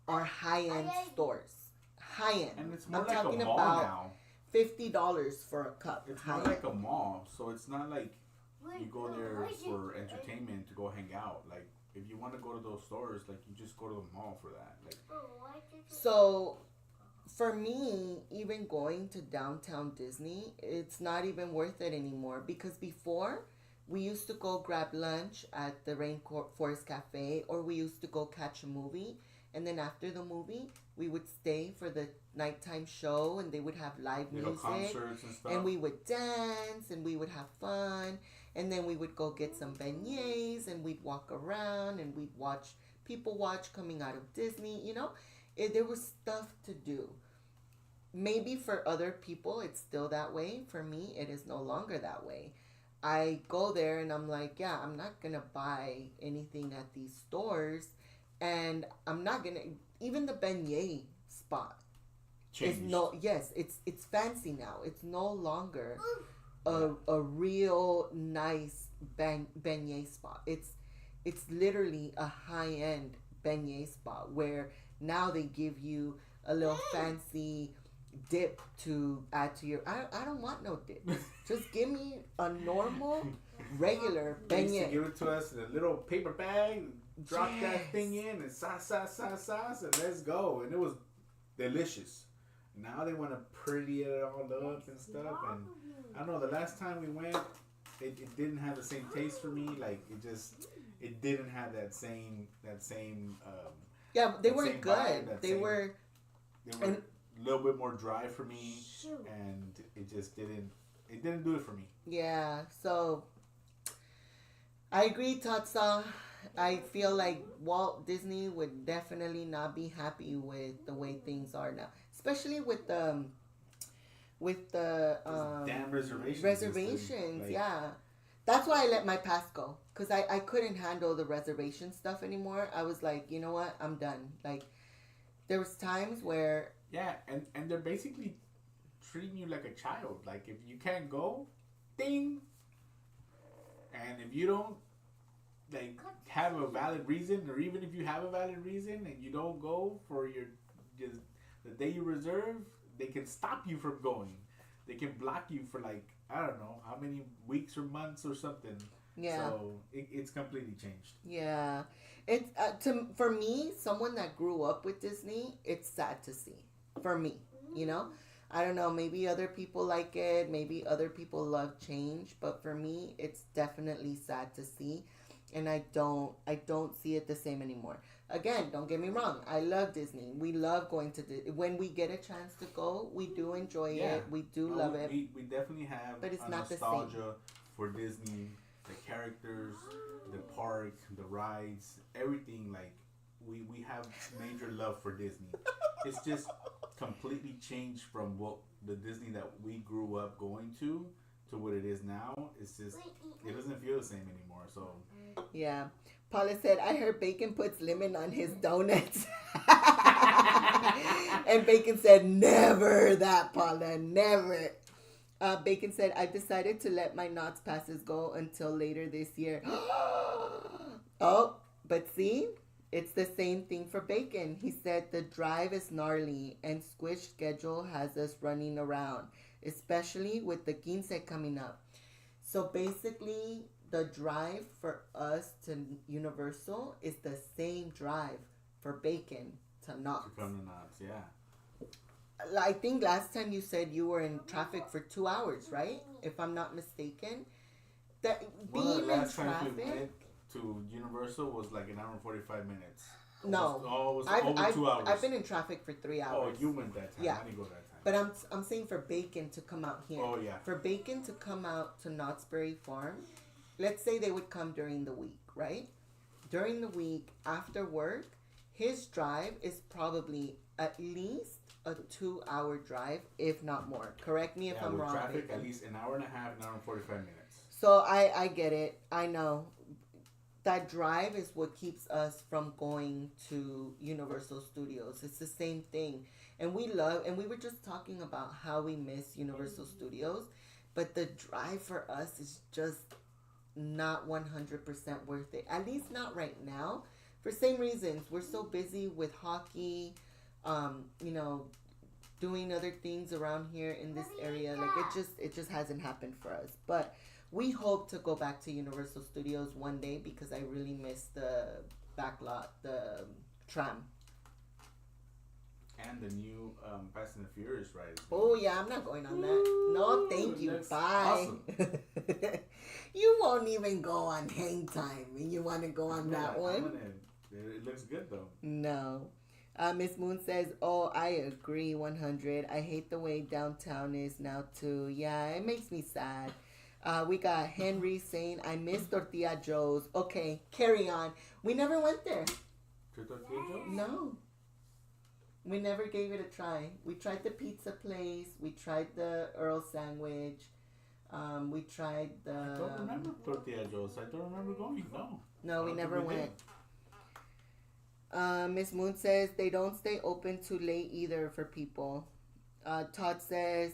Speaker 3: are high-end stores. High-end.
Speaker 2: And it's more
Speaker 3: I'm
Speaker 2: like
Speaker 3: talking
Speaker 2: a mall
Speaker 3: about
Speaker 2: now.
Speaker 3: $50 for a cup.
Speaker 2: It's more like a mall, so it's not like you go there for entertainment to go hang out. Like, if you want to go to those stores, like, you just go to the mall for that. Like,
Speaker 3: so for me, even going to Downtown Disney, it's not even worth it anymore, because before we used to go grab lunch at the Rainforest Cafe, or we used to go catch a movie, and then after the movie we would stay for the nighttime show, and they would have live music,
Speaker 2: concerts and stuff,
Speaker 3: and we would dance and we would have fun, and then we would go get some beignets and we'd walk around and we'd watch people coming out of Disney. You know, there was stuff to do. Maybe for other people it's still that way. For me, it is no longer that way. I go there and I'm like, yeah, I'm not gonna buy anything at these stores, and I'm not gonna, even the beignet spot is it's fancy now. It's no longer a real nice beignet spot. It's it's literally a high-end beignet spot where now they give you a little fancy dip to add to your. I don't want no dip. Just give me a normal, regular
Speaker 2: They used to
Speaker 3: beignet.
Speaker 2: give it to us in a little paper bag, drop
Speaker 3: Yes.
Speaker 2: that thing in, and sauce, and let's go. And it was delicious. Now they want to pretty it all up and stuff. And I don't know, the last time we went, it didn't have the same taste for me. Like, it didn't have that same
Speaker 3: Yeah, they
Speaker 2: that
Speaker 3: weren't
Speaker 2: same
Speaker 3: good.
Speaker 2: vibe,
Speaker 3: They were.
Speaker 2: a little bit more dry for me, and it just didn't do it for me.
Speaker 3: Yeah, so I agree, Tatsa. I feel like Walt Disney would definitely not be happy with the way things are now, especially with the
Speaker 2: Damn reservations.
Speaker 3: reservations.
Speaker 2: Like,
Speaker 3: Yeah, that's why I let my pass go, because I couldn't handle the reservation stuff anymore. I was like, you know what, I'm done. Like, there was times where
Speaker 2: yeah, and they're basically treating you like a child. Like, if you can't go, ding. And if you don't like have a valid reason, or even if you have a valid reason and you don't go for just the day you reserve, they can stop you from going. They can block you for like, I don't know how many weeks or months or something.
Speaker 3: yeah.
Speaker 2: So it's completely changed.
Speaker 3: Yeah, it's for me, someone that grew up with Disney, it's sad to see. For me, you know, I don't know. Maybe other people like it. Maybe other people love change. But for me, it's definitely sad to see, and I don't see it the same anymore. Again, don't get me wrong. I love Disney. We love going to when we get a chance to go. We do enjoy it. We do love it.
Speaker 2: We definitely have
Speaker 3: But it's
Speaker 2: a
Speaker 3: not the
Speaker 2: nostalgia for Disney, the characters, the park, the rides, everything. Like we have major love for Disney. It's just completely changed from what the Disney that we grew up going to what it is now. It's just it doesn't feel the same anymore. So
Speaker 3: Yeah. Paula said, I heard Bacon puts lemon on his donuts. And Bacon said, never that, Paula, never. Bacon said, I've decided to let my Knots passes go until later this year. Oh, but see, it's the same thing for Bacon. He said the drive is gnarly and Squish schedule has us running around, especially with the quince coming up. So basically, the drive for us to Universal is the same drive for Bacon to Knott's.
Speaker 2: to come to Knott's, yeah.
Speaker 3: I think last time you said you were in traffic for 2 hours, right? If I'm not mistaken. That
Speaker 2: One of the
Speaker 3: being in
Speaker 2: last times we
Speaker 3: traffic.
Speaker 2: went to Universal was like an hour and 45 minutes.
Speaker 3: No,
Speaker 2: it was over 2 hours.
Speaker 3: I've been in traffic for 3
Speaker 2: Oh,
Speaker 3: hours.
Speaker 2: you went that time.
Speaker 3: Yeah.
Speaker 2: I didn't go that time.
Speaker 3: But I'm saying for Bacon to come out here.
Speaker 2: Oh, yeah.
Speaker 3: For Bacon to come out to Knott's Berry Farm, let's say they would come during the week, right? During the week after work, his drive is probably at least a 2 hour drive, if not more. Correct me if I'm
Speaker 2: with
Speaker 3: wrong.
Speaker 2: traffic,
Speaker 3: Bacon.
Speaker 2: at least an hour and a half, an hour and 45 minutes.
Speaker 3: So I get it. I know. That drive is what keeps us from going to Universal Studios. It's the same thing. And we were just talking about how we miss Universal Studios, but the drive for us is just not 100% worth it. At least not right now. For same reasons. We're so busy with hockey, doing other things around here in this area. Like it just hasn't happened for us. But we hope to go back to Universal Studios one day because I really miss the backlot, the tram.
Speaker 2: And the new Fast and the Furious ride.
Speaker 3: Oh yeah, I'm not going on that. No, thank you.
Speaker 2: That's
Speaker 3: Bye.
Speaker 2: awesome.
Speaker 3: You won't even go on Hang Time and you want to go on that one?
Speaker 2: It looks good though.
Speaker 3: No. Miss Moon says, oh, I agree 100. I hate the way downtown is now too. Yeah, it makes me sad. We got Henry saying, I miss Tortilla Joe's. Okay, carry on. We never went there.
Speaker 2: To Tortilla Joe's?
Speaker 3: No. We never gave it a try. We tried the pizza place. We tried the Earl sandwich. We tried the...
Speaker 2: I don't remember Tortilla Joe's. I don't remember going. No.
Speaker 3: No, we never went. Miss Moon says they don't stay open too late either for people. Todd says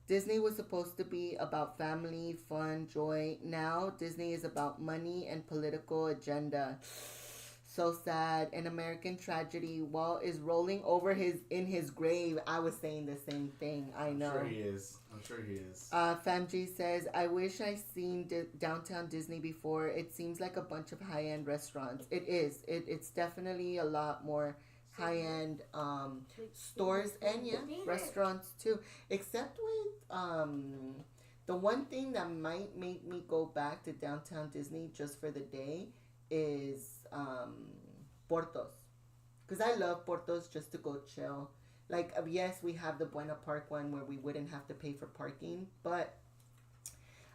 Speaker 3: Disney was supposed to be about family, fun, joy. Now Disney is about money and political agenda. So sad. An American tragedy. Walt is rolling over in his grave. I was saying the same thing. I know.
Speaker 2: I'm sure he is.
Speaker 3: Famji says, I wish I seen downtown Disney before. It seems like a bunch of high-end restaurants. It is. It's definitely a lot more high-end stores and restaurants too. Except with the one thing that might make me go back to downtown Disney just for the day is Portos, because I love Portos just to go chill. Like, yes, we have the Buena Park one where we wouldn't have to pay for parking, but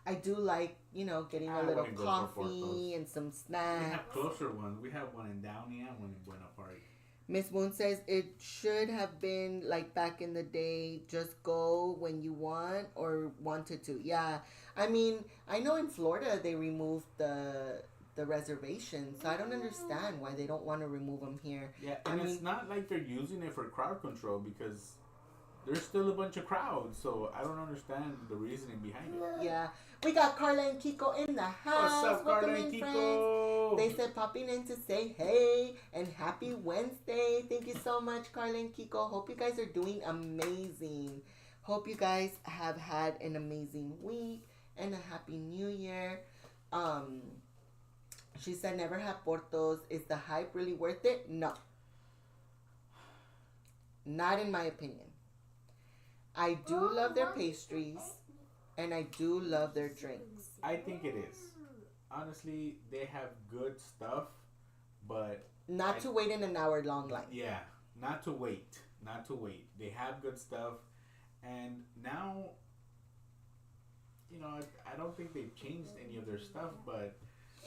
Speaker 3: I do like, getting a little coffee and some snacks.
Speaker 2: We have closer ones. We have one in Downey and one in Buena Park.
Speaker 3: Miss Moon says it should have been like back in the day, just go when you want or wanted to. Yeah, I mean, I know in Florida they removed the reservations, so I don't understand why they don't want to remove them here.
Speaker 2: Yeah, and it's not like they're using it for crowd control, because there's still a bunch of crowds, so I don't understand the reasoning behind it.
Speaker 3: Yeah, we got Carla and Kiko in the house.
Speaker 2: What's up, Carla and Kiko?
Speaker 3: Friends. They said popping in to say hey and happy Wednesday. Thank you so much, Carla and Kiko. Hope you guys are doing amazing. Hope you guys have had an amazing week and a happy new year. She said never have Portos. Is the hype really worth it? No. Not in my opinion. I do love their pastries and I do love their drinks.
Speaker 2: I think it is. Honestly, they have good stuff, but
Speaker 3: not to wait in an hour-long line.
Speaker 2: Yeah, not to wait. They have good stuff, and now, I don't think they've changed any of their stuff, but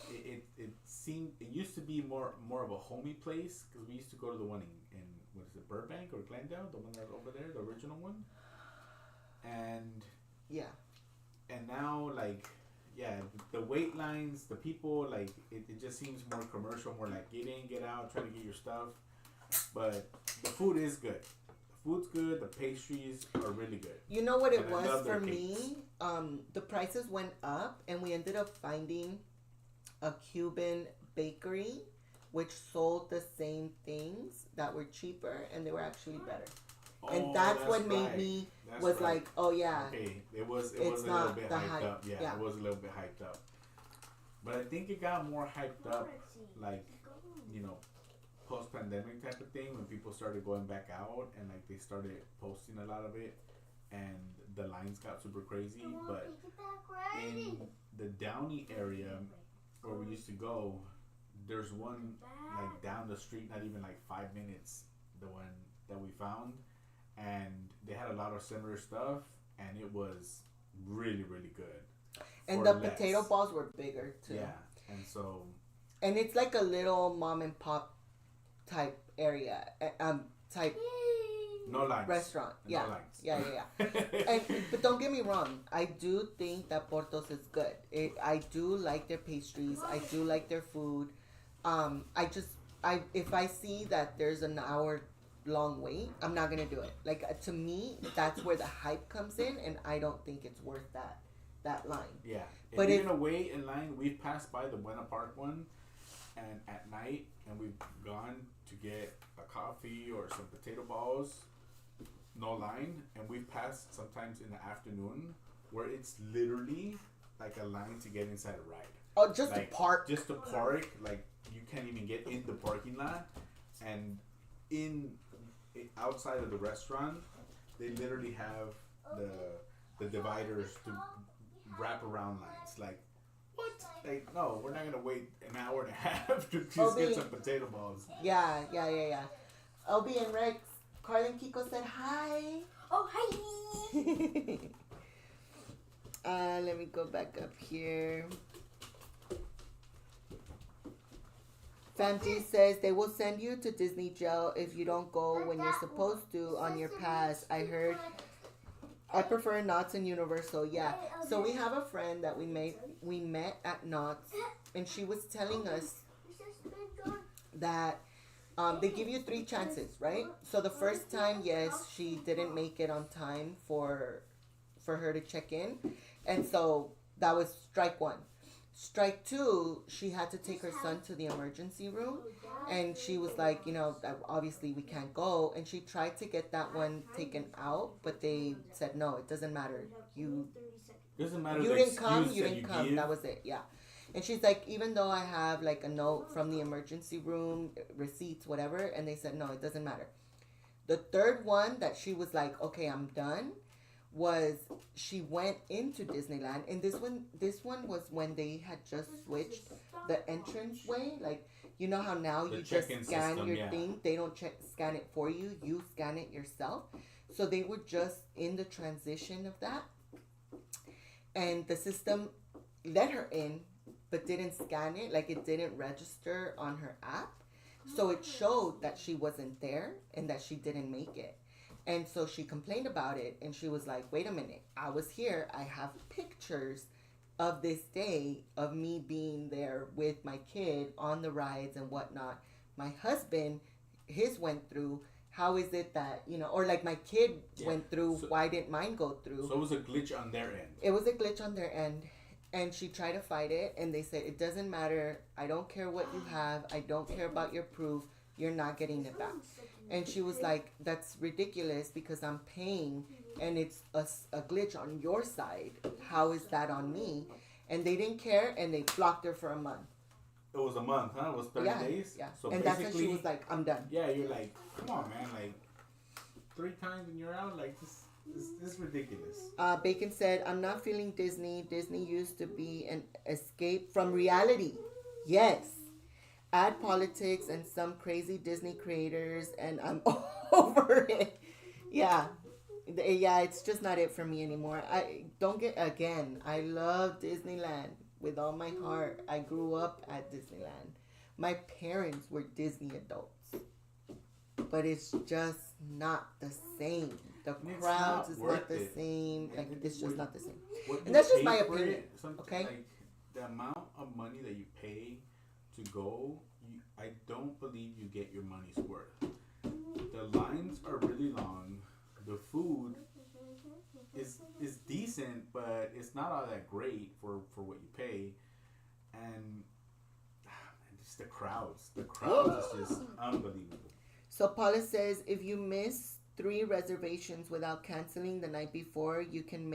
Speaker 2: it seemed, it used to be more of a homey place, because we used to go to the one in what is it, Burbank or Glendale, the one that's over there, the original one, and now the wait lines, the people, like it just seems more commercial, more like get in, get out, try to get your stuff, but the food is good. The food's good. The pastries are really good.
Speaker 3: You know what it was for me? The prices went up, and we ended up finding a Cuban bakery which sold the same things that were cheaper, and they were actually better. And that's what made me like, oh yeah.
Speaker 2: Okay, it was a little bit hyped up. Yeah, it was a little bit hyped up. But I think it got more hyped up, like, post-pandemic type of thing, when people started going back out and like they started posting a lot of it, and the lines got super crazy. But in the Downey area where we used to go, there's one like down the street, not even like 5 minutes, the one that we found, and they had a lot of similar stuff, and it was really, really good.
Speaker 3: And the potato balls were bigger too.
Speaker 2: Yeah, and
Speaker 3: it's like a little mom and pop type area,
Speaker 2: no lines.
Speaker 3: Restaurant.
Speaker 2: No lines.
Speaker 3: Yeah. But don't get me wrong, I do think that Portos is good. I do like their pastries. I do like their food. If I see that there's an hour long wait, I'm not gonna do it. Like, to me, that's where the hype comes in, and I don't think it's worth that line.
Speaker 2: Yeah, but if you're gonna wait in line, we've passed by the Buena Park one, and at night, and we've gone to get a coffee or some potato balls, no line, and we've passed sometimes in the afternoon where it's literally like a line to get inside a ride.
Speaker 3: Oh, just to park.
Speaker 2: Just to park, like you can't even get in the parking lot, and outside of the restaurant, they literally have the dividers to wrap around lines. Like, what? Like, no, we're not gonna wait an hour and a half to just get some potato balls.
Speaker 3: Yeah. Obi and Rex, Carla and Kiko said hi.
Speaker 1: Oh, hi.
Speaker 3: Let me go back up here. Famji says they will send you to Disney jail if you don't go when you're supposed to on your pass. I heard. I prefer Knott's and Universal. Yeah. So we have a friend that we met at Knott's, and she was telling us that they give you 3 chances, right? So the first time, yes, she didn't make it on time for for her to check in. And so that was strike one. Strike two, she had to take her son to the emergency room. And she was like, obviously we can't go. And she tried to get that one taken out, but they said, no, it doesn't matter.
Speaker 2: Doesn't matter.
Speaker 3: You didn't come, you didn't come.
Speaker 2: Give.
Speaker 3: That was it, yeah. And she's like, even though I have like a note from the emergency room, receipts, whatever, and they said, no, it doesn't matter. The third one that she was like, okay, I'm done, was she went into Disneyland. And this one was when they had just switched the entrance way. Like, you know how now you just scan your thing? They don't scan it for you. You scan it yourself. So they were just in the transition of that. And the system let her in, but didn't scan it. Like, it didn't register on her app. So it showed that she wasn't there and that she didn't make it. And so she complained about it. And she was like, wait a minute. I was here. I have pictures of this day of me being there with my kid on the rides and whatnot. My husband, his went through. How is it that, or like my kid went through, so, why didn't mine go through?
Speaker 2: So it was a glitch on their end.
Speaker 3: It was a glitch on their end. And she tried to fight it, and they said, it doesn't matter. I don't care what you have. I don't care about your proof. You're not getting it back. And she was like, that's ridiculous because I'm paying, and it's a glitch on your side. How is that on me? And they didn't care, and they blocked her for a month.
Speaker 2: It was a month, huh? It was 30 days?
Speaker 3: Yeah.
Speaker 2: So
Speaker 3: and that's when she was like, I'm done.
Speaker 2: Yeah, you're like, come on, man. Like, 3 times and you're out? Like, this is ridiculous.
Speaker 3: Bacon said, I'm not feeling Disney. Disney used to be an escape from reality. Yes. Add politics and some crazy Disney creators, and I'm over it. Yeah. Yeah, it's just not it for me anymore. I love Disneyland with all my heart. I grew up at Disneyland. My parents were Disney adults. But it's just not the same. The crowds is not the same. Like, it's just not the same. And that's just my opinion. Okay?
Speaker 2: Like, the amount of money that you pay to go, I don't believe you get your money's worth. The lines are really long. The food is decent, but it's not all that great for what you pay. And just the crowds. The crowds is just unbelievable.
Speaker 3: So Paula says, if you miss 3 reservations without canceling the night before, you can't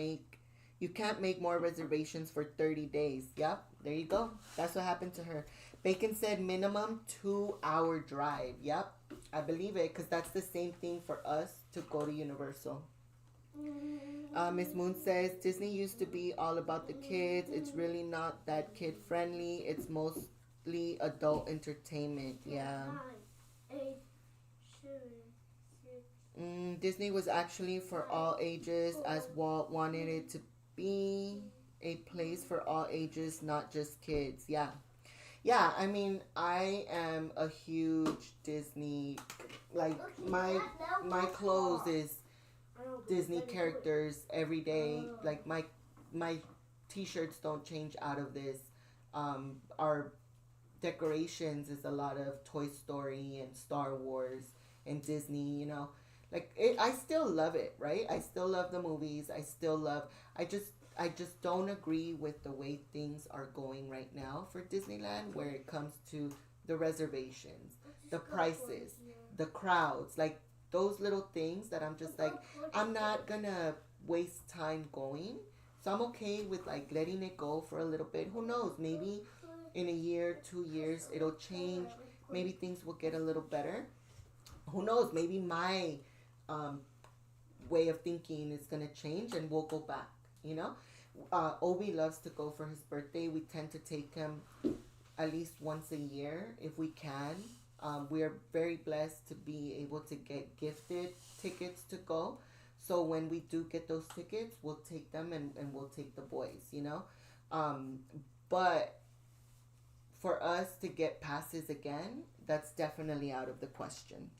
Speaker 3: make more reservations for 30 days. Yep, there you go. That's what happened to her. Bacon said minimum 2-hour drive. Yep, I believe it, because that's the same thing for us to go to Universal. Miss Moon says, Disney used to be all about the kids. It's really not that kid friendly. It's mostly adult entertainment. Yeah. Disney was actually for all ages, as Walt wanted it to be a place for all ages, not just kids. Yeah. I mean, I am a huge Disney, like my clothes is Disney characters every day. Like my t-shirts don't change out of this. Our decorations is a lot of Toy Story and Star Wars and Disney, Like, I still love it, right? I still love the movies. I just don't agree with the way things are going right now for Disneyland, where it comes to the reservations, the prices, the crowds, like those little things that I'm just like, I'm not gonna waste time going. So I'm okay with like letting it go for a little bit. Who knows? Maybe in a year, 2 years, it'll change. Maybe things will get a little better. Who knows? Maybe my way of thinking is going to change and we'll go back, Obi loves to go for his birthday. We tend to take him at least once a year if we can. We are very blessed to be able to get gifted tickets to go. So when we do get those tickets, we'll take them and we'll take the boys, But for us to get passes again, that's definitely out of the question.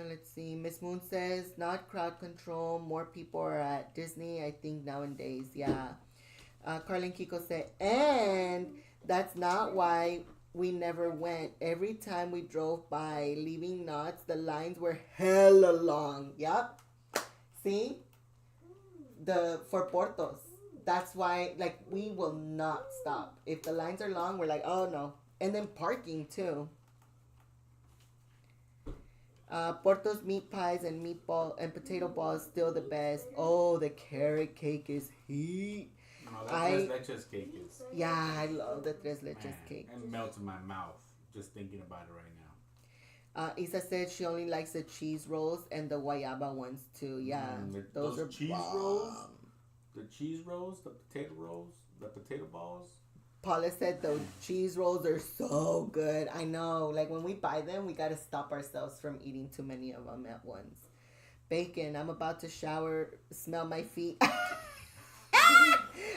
Speaker 3: Let's see. Miss Moon says, not crowd control. More people are at Disney, I think, nowadays. Yeah. Carlin Kiko said, and that's not why we never went. Every time we drove by leaving Knott's, the lines were hella long. Yep. See? For Portos. That's why, like, we will not stop. If the lines are long, we're like, oh no. And then parking too. Portos meat pies and meatball and potato balls still the best. Oh, the carrot cake is heat.
Speaker 2: No, that tres leches cake is.
Speaker 3: Yeah, I love the tres leches cake.
Speaker 2: It melts in my mouth just thinking about it right now.
Speaker 3: Isa said she only likes the cheese rolls and the guayaba ones too. Yeah, those are
Speaker 2: cheese
Speaker 3: bomb.
Speaker 2: rolls. The cheese rolls, the potato balls.
Speaker 3: Paula said the cheese rolls are so good. I know. Like when we buy them, we gotta stop ourselves from eating too many of them at once. Bacon. I'm about to shower. Smell my feet.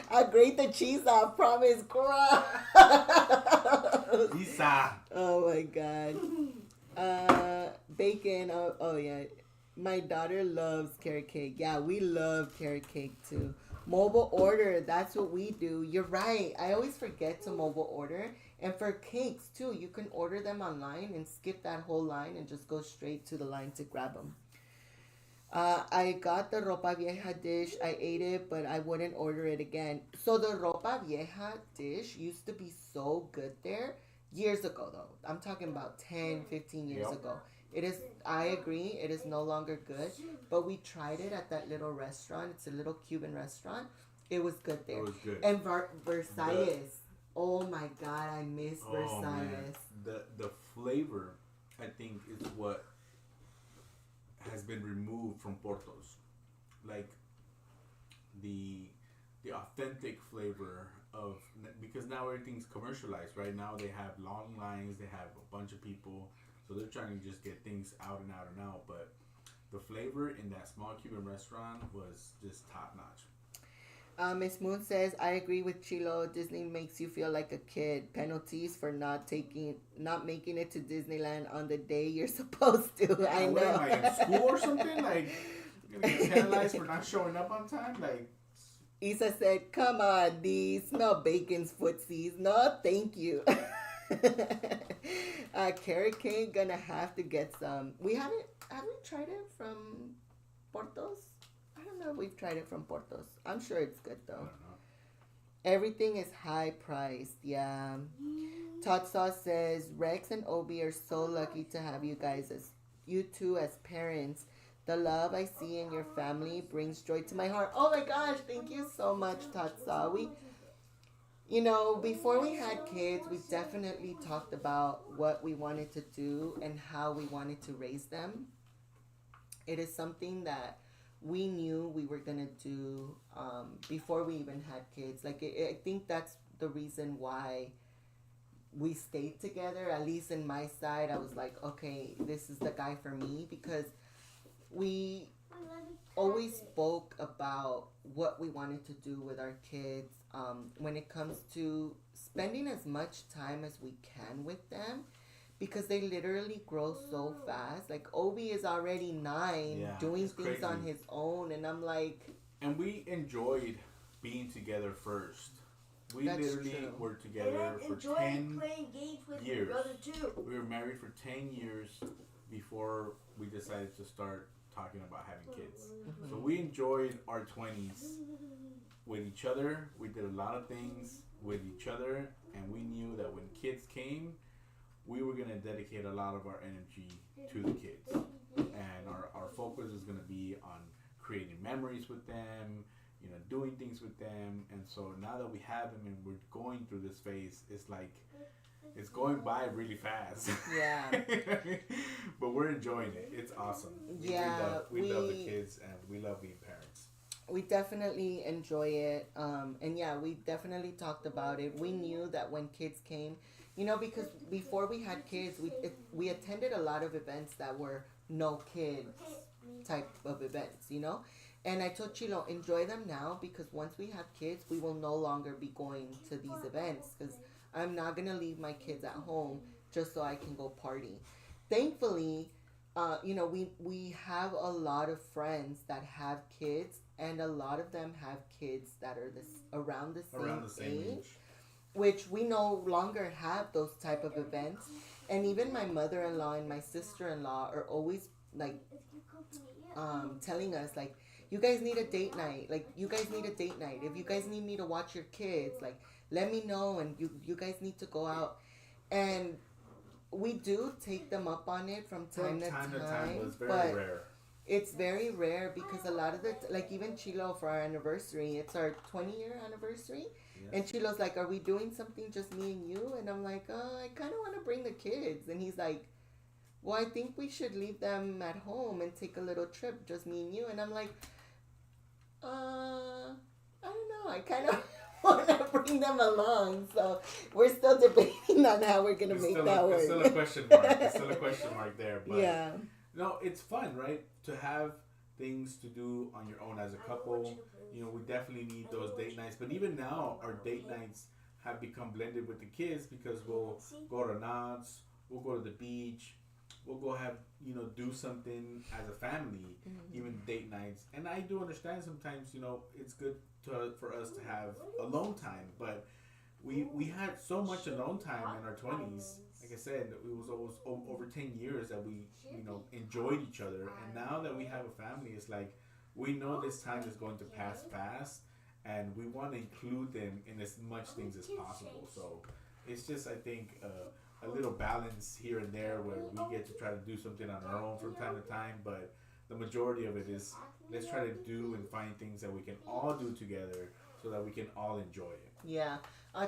Speaker 3: I'll grate the cheese off. Promise. Gross.
Speaker 2: Lisa.
Speaker 3: Oh my god. Bacon. Oh yeah. My daughter loves carrot cake. Yeah, we love carrot cake too. Mobile order. That's what we do. You're right. I always forget to mobile order. And for cakes too, you can order them online and skip that whole line and just go straight to the line to grab them. I got the ropa vieja dish. I ate it, but I wouldn't order it again. So the ropa vieja dish used to be so good there years ago, though. I'm talking about 10, 15 years ago. It is, I agree, it is no longer good. But we tried it at that little restaurant. It's a little Cuban restaurant. It was good there.
Speaker 2: It was good.
Speaker 3: And Versailles. Oh my God, I miss Versailles.
Speaker 2: Man. The flavor, I think, is what has been removed from Portos. Like the authentic flavor of, because now everything's commercialized. Right now they have long lines, they have a bunch of people, so they're trying to just get things out and out and out. But the flavor in that small Cuban restaurant was just top notch.
Speaker 3: Miss Moon says, I agree with Chilo. Disney makes you feel like a kid. Penalties for not making it to Disneyland on the day you're supposed to.
Speaker 2: Yeah,
Speaker 3: I know.
Speaker 2: What am I in school or something? Like, you're gonna get penalized for not showing up on time? Like,
Speaker 3: Isa said, come on, D. Smell bacon's footsies. No, thank you. Carrot cake, gonna have to get some. Have we tried it from Portos? I don't know if we've tried it from Portos. I'm sure it's good though.
Speaker 2: I don't know.
Speaker 3: Everything is high priced, yeah. Todd Sauce says, Rex and Obi are so lucky to have you guys as you two as parents. The love I see in your family brings joy to my heart. Oh my gosh, thank you so much, Todd Sauce. Before we had kids, we definitely talked about what we wanted to do and how we wanted to raise them. It is something that we knew we were going to do before we even had kids. I think that's the reason why we stayed together. At least in my side, I was like, okay, this is the guy for me, because we always spoke about what we wanted to do with our kids when it comes to spending as much time as we can with them, because they literally grow so fast. Like Obi is already 9, doing things crazy on his own, and I'm like...
Speaker 2: And we enjoyed being together first. We literally were together for 10
Speaker 1: playing games with
Speaker 2: years.
Speaker 1: My brother too.
Speaker 2: We were married for 10 years before we decided to start talking about having kids. Mm-hmm. So we enjoyed our 20s with each other. We did a lot of things with each other, and we knew that when kids came, we were going to dedicate a lot of our energy to the kids. And our focus is going to be on creating memories with them, doing things with them. And so now that we have them and we're going through this phase, it's like, it's going by really fast.
Speaker 3: Yeah.
Speaker 2: But we're enjoying it. It's awesome.
Speaker 3: Yeah.
Speaker 2: We love the kids, and we love being parents.
Speaker 3: We definitely enjoy it. And yeah, we definitely talked about it. We knew that when kids came, because before we had kids, we attended a lot of events that were no kids type of events, And I told Chilo, enjoy them now, because once we have kids, we will no longer be going to these events, because I'm not going to leave my kids at home just so I can go party. Thankfully, we have a lot of friends that have kids, and a lot of them have kids that are around the same age, which we no longer have those type of events. And even my mother-in-law and my sister-in-law are always telling us you guys need a date night. Like, you guys need a date night. If you guys need me to watch your kids, like, let me know, and you guys need to go out. And we do take them up on it from time to time,
Speaker 2: but it's very rare.
Speaker 3: It's very rare because a lot of the, like, even Chilo for our anniversary, it's our 20-year anniversary. Yes. And Chilo's like, are we doing something just me and you? And I'm like, I kind of want to bring the kids. And he's like, well, I think we should leave them at home and take a little trip, just me and you. And I'm like, I don't know. I kind of want to bring them along. So we're still debating on how we're going to make that work.
Speaker 2: It's still a question mark. It's still a question mark there. But
Speaker 3: yeah.
Speaker 2: No, it's fun, right? To have things to do on your own as a couple. You know, we definitely need those date nights. But even now, our date nights have become blended with the kids because we'll go to Knott's, we'll go to the beach, we'll go have, you know, do something as a family, even date nights. And I do understand sometimes, you know, it's good for us to have alone time. But we had so much alone time in our 20s. Like I said, it was almost over 10 years that we, you know, enjoyed each other. And now that we have a family, it's like we know this time is going to pass fast, and we want to include them in as much things as possible. So it's just, I think, a little balance here and there where we get to try to do something on our own from time to time. But the majority of it is let's try to do and find things that we can all do together so that we can all enjoy it.
Speaker 3: Yeah.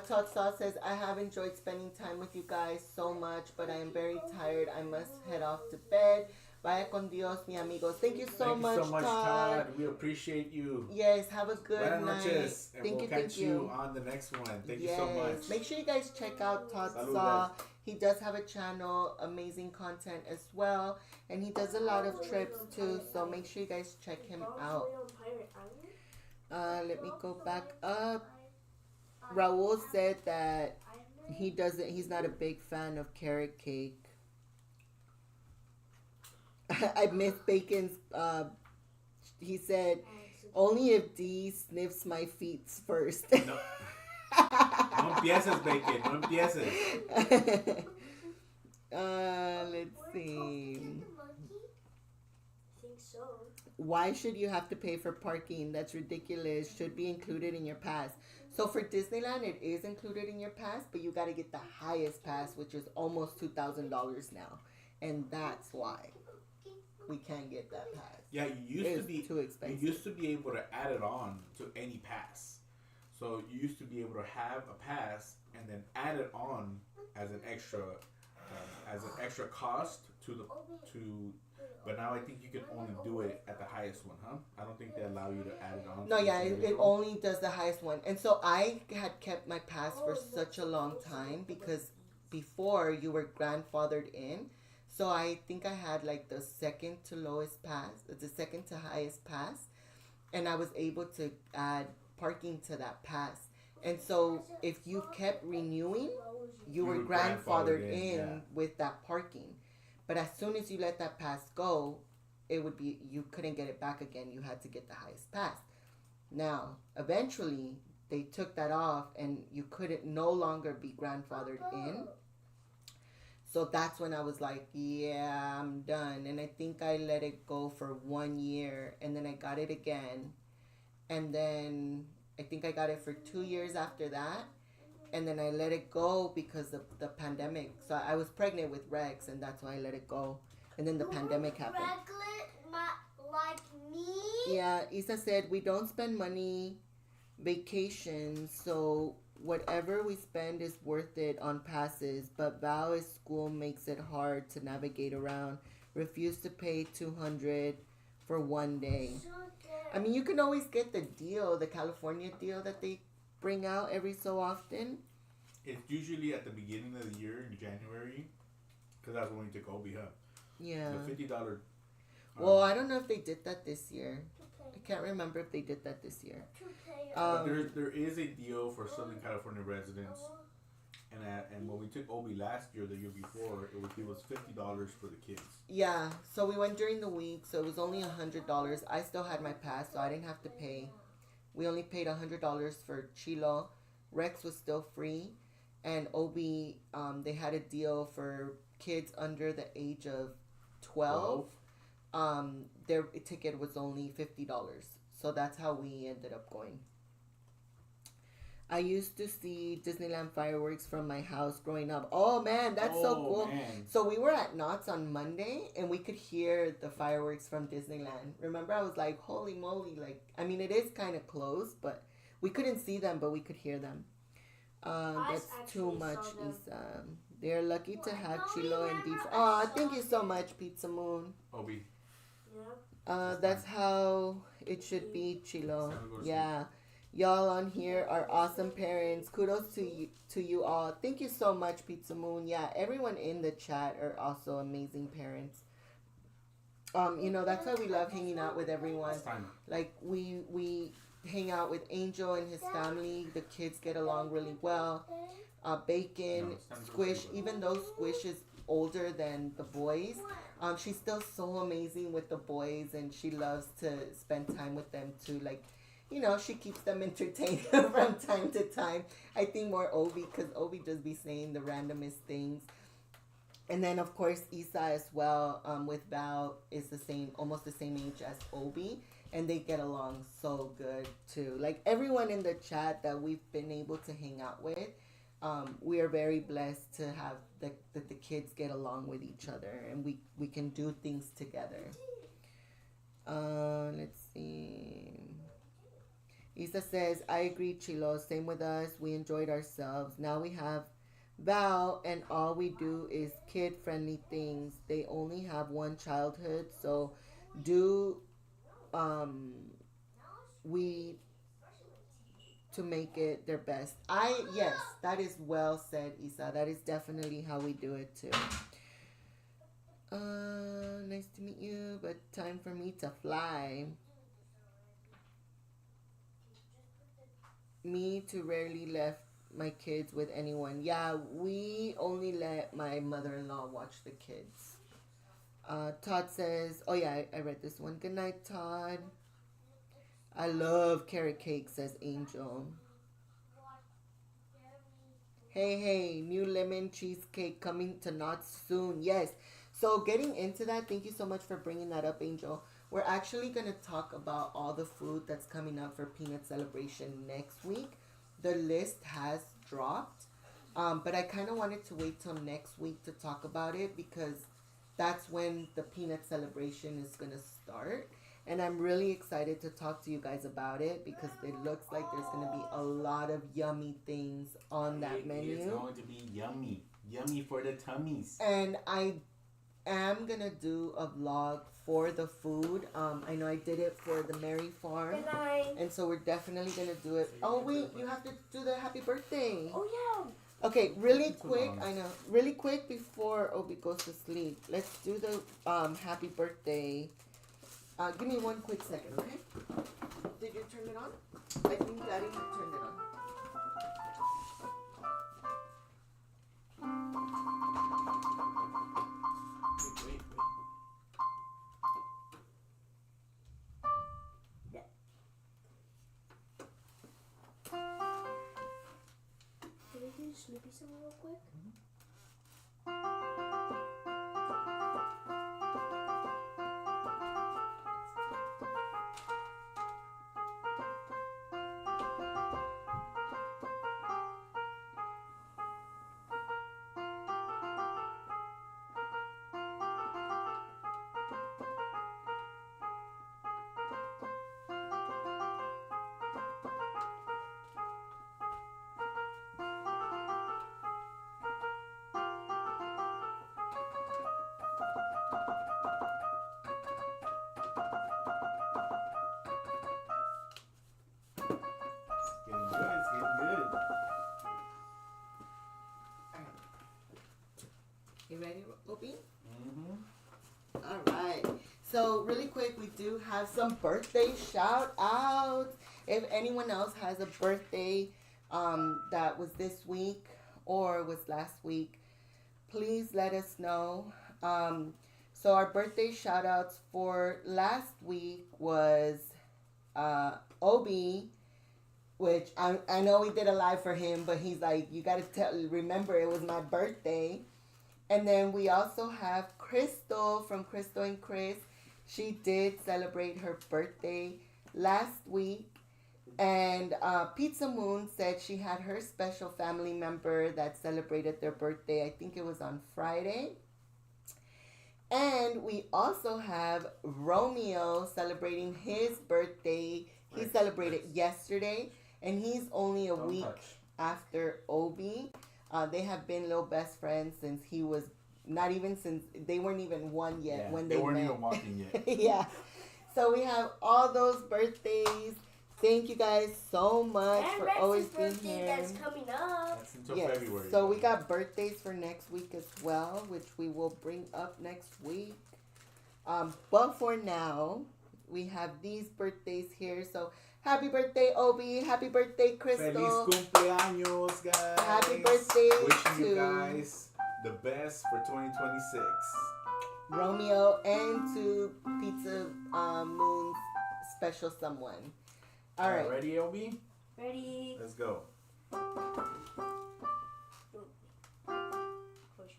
Speaker 3: Todd Saw says, I have enjoyed spending time with you guys so much, but I am very tired. I must head off to bed. Vaya con Dios, mi amigos. Thank you so much, Todd.
Speaker 2: We appreciate you.
Speaker 3: Yes, have a good night.
Speaker 2: Noches, and we'll catch you on the next one. Thank you so much.
Speaker 3: Make sure you guys check out Todd Saw. He does have a channel, amazing content as well. And he does a lot of trips too, so make sure you guys check him out. Let me go back up. Raul said that he's not a big fan of carrot cake. I miss Bacon's, he said, only if D sniffs my feet first.
Speaker 2: No. No empieces, Bacon. No empieces.
Speaker 3: Let's see. Why should you have to pay for parking? That's ridiculous. Should be included in your pass. So for Disneyland, it is included in your pass, but you got to get the highest pass, which is almost $2,000 now. And that's why we can't get that pass.
Speaker 2: Yeah, you used to be
Speaker 3: too expensive.
Speaker 2: You used to be able to add it on to any pass. So you used to be able to have a pass and then add it on as an extra cost but now I think you can only do it at the highest one, huh? I don't think they allow you to add it on.
Speaker 3: No, yeah, it only does the highest one. And so I had kept my pass for such a long time because before you were grandfathered in. So I think I had like the second to lowest pass, the second to highest pass. And I was able to add parking to that pass. And so if you kept renewing, you were grandfathered in with that parking. But as soon as you let that pass go, it would be, you couldn't get it back again. You had to get the highest pass. Now, eventually, they took that off and you couldn't no longer be grandfathered in. So that's when I was like, yeah, I'm done. And I think I let it go for 1 year and then I got it again. And then I think I got it for 2 years after that. And then I let it go because of the pandemic. So I was pregnant with Rex, and that's why I let it go. And then the pandemic happened.
Speaker 1: Like me?
Speaker 3: Yeah, Isa said, we don't spend money vacation, so whatever we spend is worth it on passes. But Val's school makes it hard to navigate around. Refuse to pay $200 for 1 day. I mean, you can always get the deal, the California deal that they bring out every so often.
Speaker 2: It's usually at the beginning of the year in January, because that's when we took Obi, huh?
Speaker 3: Yeah.
Speaker 2: The $50.
Speaker 3: Well, I don't know if they did that this year. I can't remember if they did that this year.
Speaker 2: But there is a deal for Southern California residents, and when we took Obi last year, the year before, it was $50 for the kids.
Speaker 3: Yeah, so we went during the week, so it was only $100. I still had my pass, so I didn't have to pay. We only paid $100 for Chilo. Rex was still free. And Obi, they had a deal for kids under the age of 12. their ticket was only $50. So that's how we ended up going. I used to see Disneyland fireworks from my house growing up. Oh man, that's so cool.
Speaker 2: Man.
Speaker 3: So we were at Knott's on Monday and we could hear the fireworks from Disneyland. Remember, I was like, holy moly. Like, I mean, it is kind of close, but we couldn't see them, but we could hear them. That's too much, Isa. They're lucky to have Chilo and deep. Oh, thank you so much, Pizza Moon.
Speaker 2: Obi.
Speaker 3: That's how it should be, Chilo. Yeah. Y'all on here are awesome parents. Kudos to you all. Thank you so much, Pizza Moon. Yeah, everyone in the chat are also amazing parents. That's why we love hanging out with everyone. Like we hang out with Angel and his family. The kids get along really well. Bacon, Squish, even though Squish is older than the boys, she's still so amazing with the boys and she loves to spend time with them too. Like, she keeps them entertained from time to time. I think more Obi, because Obi just be saying the randomest things. And then, of course, Isa as well, with Val, is almost the same age as Obi. And they get along so good, too. Like, everyone in the chat that we've been able to hang out with, we are very blessed to have that the kids get along with each other. And we can do things together. Let's see. Isa says, I agree, Chilo. Same with us. We enjoyed ourselves. Now we have Val, and all we do is kid-friendly things. They only have one childhood, so we to make it their best. Yes, that is well said, Isa. That is definitely how we do it too. Nice to meet you, but time for me to fly. Me too rarely left my kids with anyone. Yeah, we only let my mother-in-law watch the kids. Todd says, oh yeah, I read this one. Good night, Todd. I love carrot cake, says Angel. Hey, new lemon cheesecake coming to Knott's soon. Yes. So getting into that, thank you so much for bringing that up, Angel. We're actually going to talk about all the food that's coming up for Peanut Celebration next week. The list has dropped, but I kind of wanted to wait till next week to talk about it because that's when the Peanut Celebration is going to start. And I'm really excited to talk to you guys about it because it looks like there's going to be a lot of yummy things on that menu.
Speaker 2: It's going to be yummy. Yummy for the tummies.
Speaker 3: And I am going to do a vlog for the food. I know I did it for the Mary Farm.
Speaker 1: Good night.
Speaker 3: And so we're definitely going to do it. Oh, wait, you have to do the happy birthday.
Speaker 1: Oh, yeah.
Speaker 3: Okay, really quick, I know. Really quick before Obi goes to sleep. Let's do the happy birthday. Give me 1 quick second, okay? Did you turn it on? I think Daddy turned it on.
Speaker 2: Wait.
Speaker 1: Can we do Snoopy song real quick?
Speaker 3: You ready, Obi?
Speaker 2: Mm-hmm.
Speaker 3: All right. So really quick, we do have some birthday shout outs. If anyone else has a birthday that was this week or was last week, please let us know. So our birthday shout outs for last week was Obi, which I know we did a live for him, but he's like, you got to remember it was my birthday. And then we also have Crystal from Crystal and Chris. She did celebrate her birthday last week. And Pizza Moon said she had her special family member that celebrated their birthday. I think it was on Friday. And we also have Romeo celebrating his birthday. He celebrated yesterday, and he's only a week after Obi. They have been little best friends since he was since they weren't even one yet when they
Speaker 2: weren't
Speaker 3: met.
Speaker 2: even walking yet.
Speaker 3: Yeah. So we have all those birthdays. Thank you guys so much
Speaker 1: and
Speaker 3: for
Speaker 1: Rex's
Speaker 3: always being
Speaker 1: birthday
Speaker 3: here.
Speaker 1: that's coming up.
Speaker 2: That's until February.
Speaker 3: So we got birthdays for next week as well, which we will bring up next week. But for now, we have these birthdays here. So happy birthday, Obi. Happy birthday, Crystal.
Speaker 2: Feliz cumpleaños, guys.
Speaker 3: Happy birthday
Speaker 2: Wishing
Speaker 3: to
Speaker 2: you guys the best for 2026.
Speaker 3: Romeo and to Pizza Moon's special someone. All right.
Speaker 2: Ready, Obi?
Speaker 1: Ready?
Speaker 2: Let's go.
Speaker 1: Push.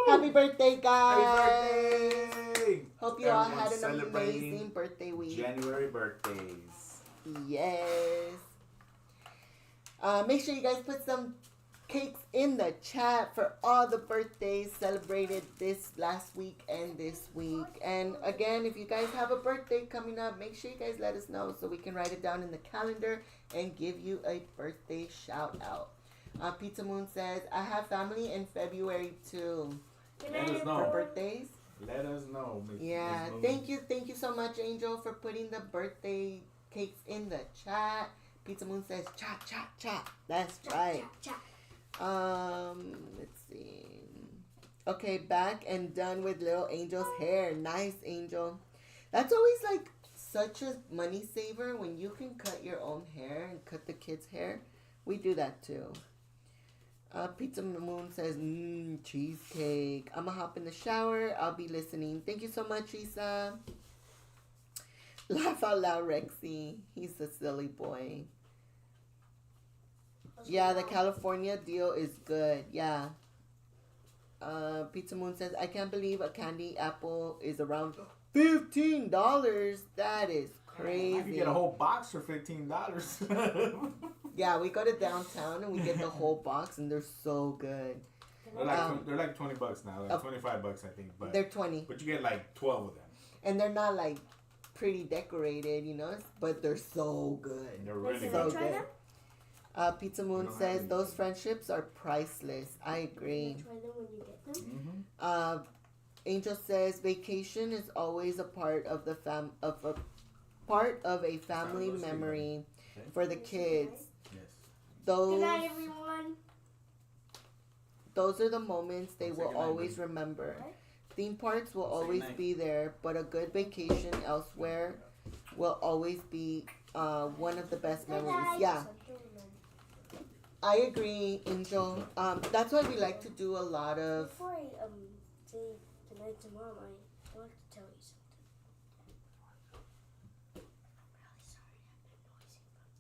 Speaker 3: Happy birthday, guys.
Speaker 2: Happy birthday!
Speaker 3: Hope you all
Speaker 2: Everyone's
Speaker 3: had an
Speaker 2: celebrating
Speaker 3: amazing birthday week.
Speaker 2: January birthdays.
Speaker 3: Yes. Make sure you guys put some cakes in the chat for all the birthdays celebrated this last week and this week. And again, if you guys have a birthday coming up, make sure you guys let us know so we can write it down in the calendar and give you a birthday shout out. Pizza Moon says, I have family in February too.
Speaker 2: Let us
Speaker 3: For
Speaker 2: know.
Speaker 3: birthdays.
Speaker 2: Let us know.
Speaker 3: Yeah, thank you so much, Angel, for putting the birthday cakes in the chat. Pizza Moon says, chat, chat, chat. That's right. Let's see. Okay, back and done with little Angel's hair. Nice, Angel. That's always like such a money saver when you can cut your own hair and cut the kids' hair. We do that too. Pizza Moon says, cheesecake. I'm gonna hop in the shower. I'll be listening. Thank you so much, Isa. Laugh out loud, Rexy. He's a silly boy. Yeah, the California deal is good. Yeah. Pizza Moon says, I can't believe a candy apple is around $15. That is crazy.
Speaker 2: I could get a whole box for $15.
Speaker 3: Yeah, we go to downtown and we get the whole box, and they're so good.
Speaker 2: They're like $20 now, like $25 I think. But
Speaker 3: they're 20.
Speaker 2: But you get like 12 of them.
Speaker 3: And they're not like pretty decorated, you know, but they're so good.
Speaker 2: They're really
Speaker 1: Can
Speaker 3: so
Speaker 1: I try
Speaker 3: good.
Speaker 1: them?
Speaker 3: Pizza Moon says those friendships are priceless. I agree.
Speaker 1: Can I try them when you get them?
Speaker 3: Angel says vacation is always a part of the family memory for the kids.
Speaker 2: Yes.
Speaker 3: Those
Speaker 1: Good night, everyone.
Speaker 3: those are the moments they will always remember.
Speaker 1: What?
Speaker 3: Theme parks will always be there, but a good vacation elsewhere will always be one of the best memories. Yeah, I agree, Angel. That's why we like to do a lot of.
Speaker 1: Before I say goodnight to Mom, I want to tell you something. I'm really sorry I've been noisy from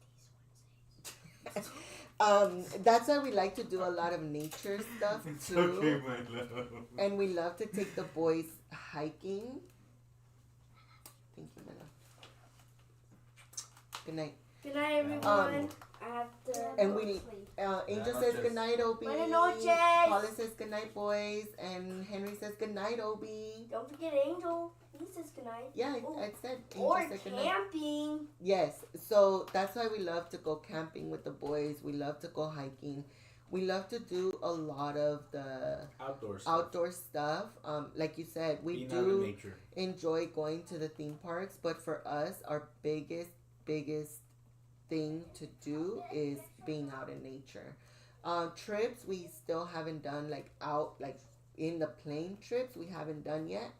Speaker 1: these Wednesdays.
Speaker 3: That's why we like to do a lot of nature stuff too.
Speaker 2: Okay, my love.
Speaker 3: And we love to take the boys hiking. Thank you, my love. Good night.
Speaker 1: Good night, everyone. I have to
Speaker 3: And
Speaker 1: go
Speaker 3: we
Speaker 1: to sleep.
Speaker 3: Angel
Speaker 2: Buenas
Speaker 3: says
Speaker 2: noches.
Speaker 3: good night, Obi.
Speaker 1: Buenas noches.
Speaker 3: Paula says good night, boys, and Henry says good night, Obi.
Speaker 1: Don't forget Angel. He says goodnight.
Speaker 3: Yeah,
Speaker 1: Oh,
Speaker 3: I said Angel
Speaker 1: or
Speaker 3: said good night.
Speaker 1: camping.
Speaker 3: Yes, so that's why we love to go camping with the boys. We love to go hiking. We love to do a lot of the outdoor stuff. Like you said, we
Speaker 2: Being out in
Speaker 3: do
Speaker 2: nature.
Speaker 3: enjoy going to the theme parks, but for us, our biggest thing to do is being out in nature. Trips we still haven't done, like in the plane trips we haven't done yet,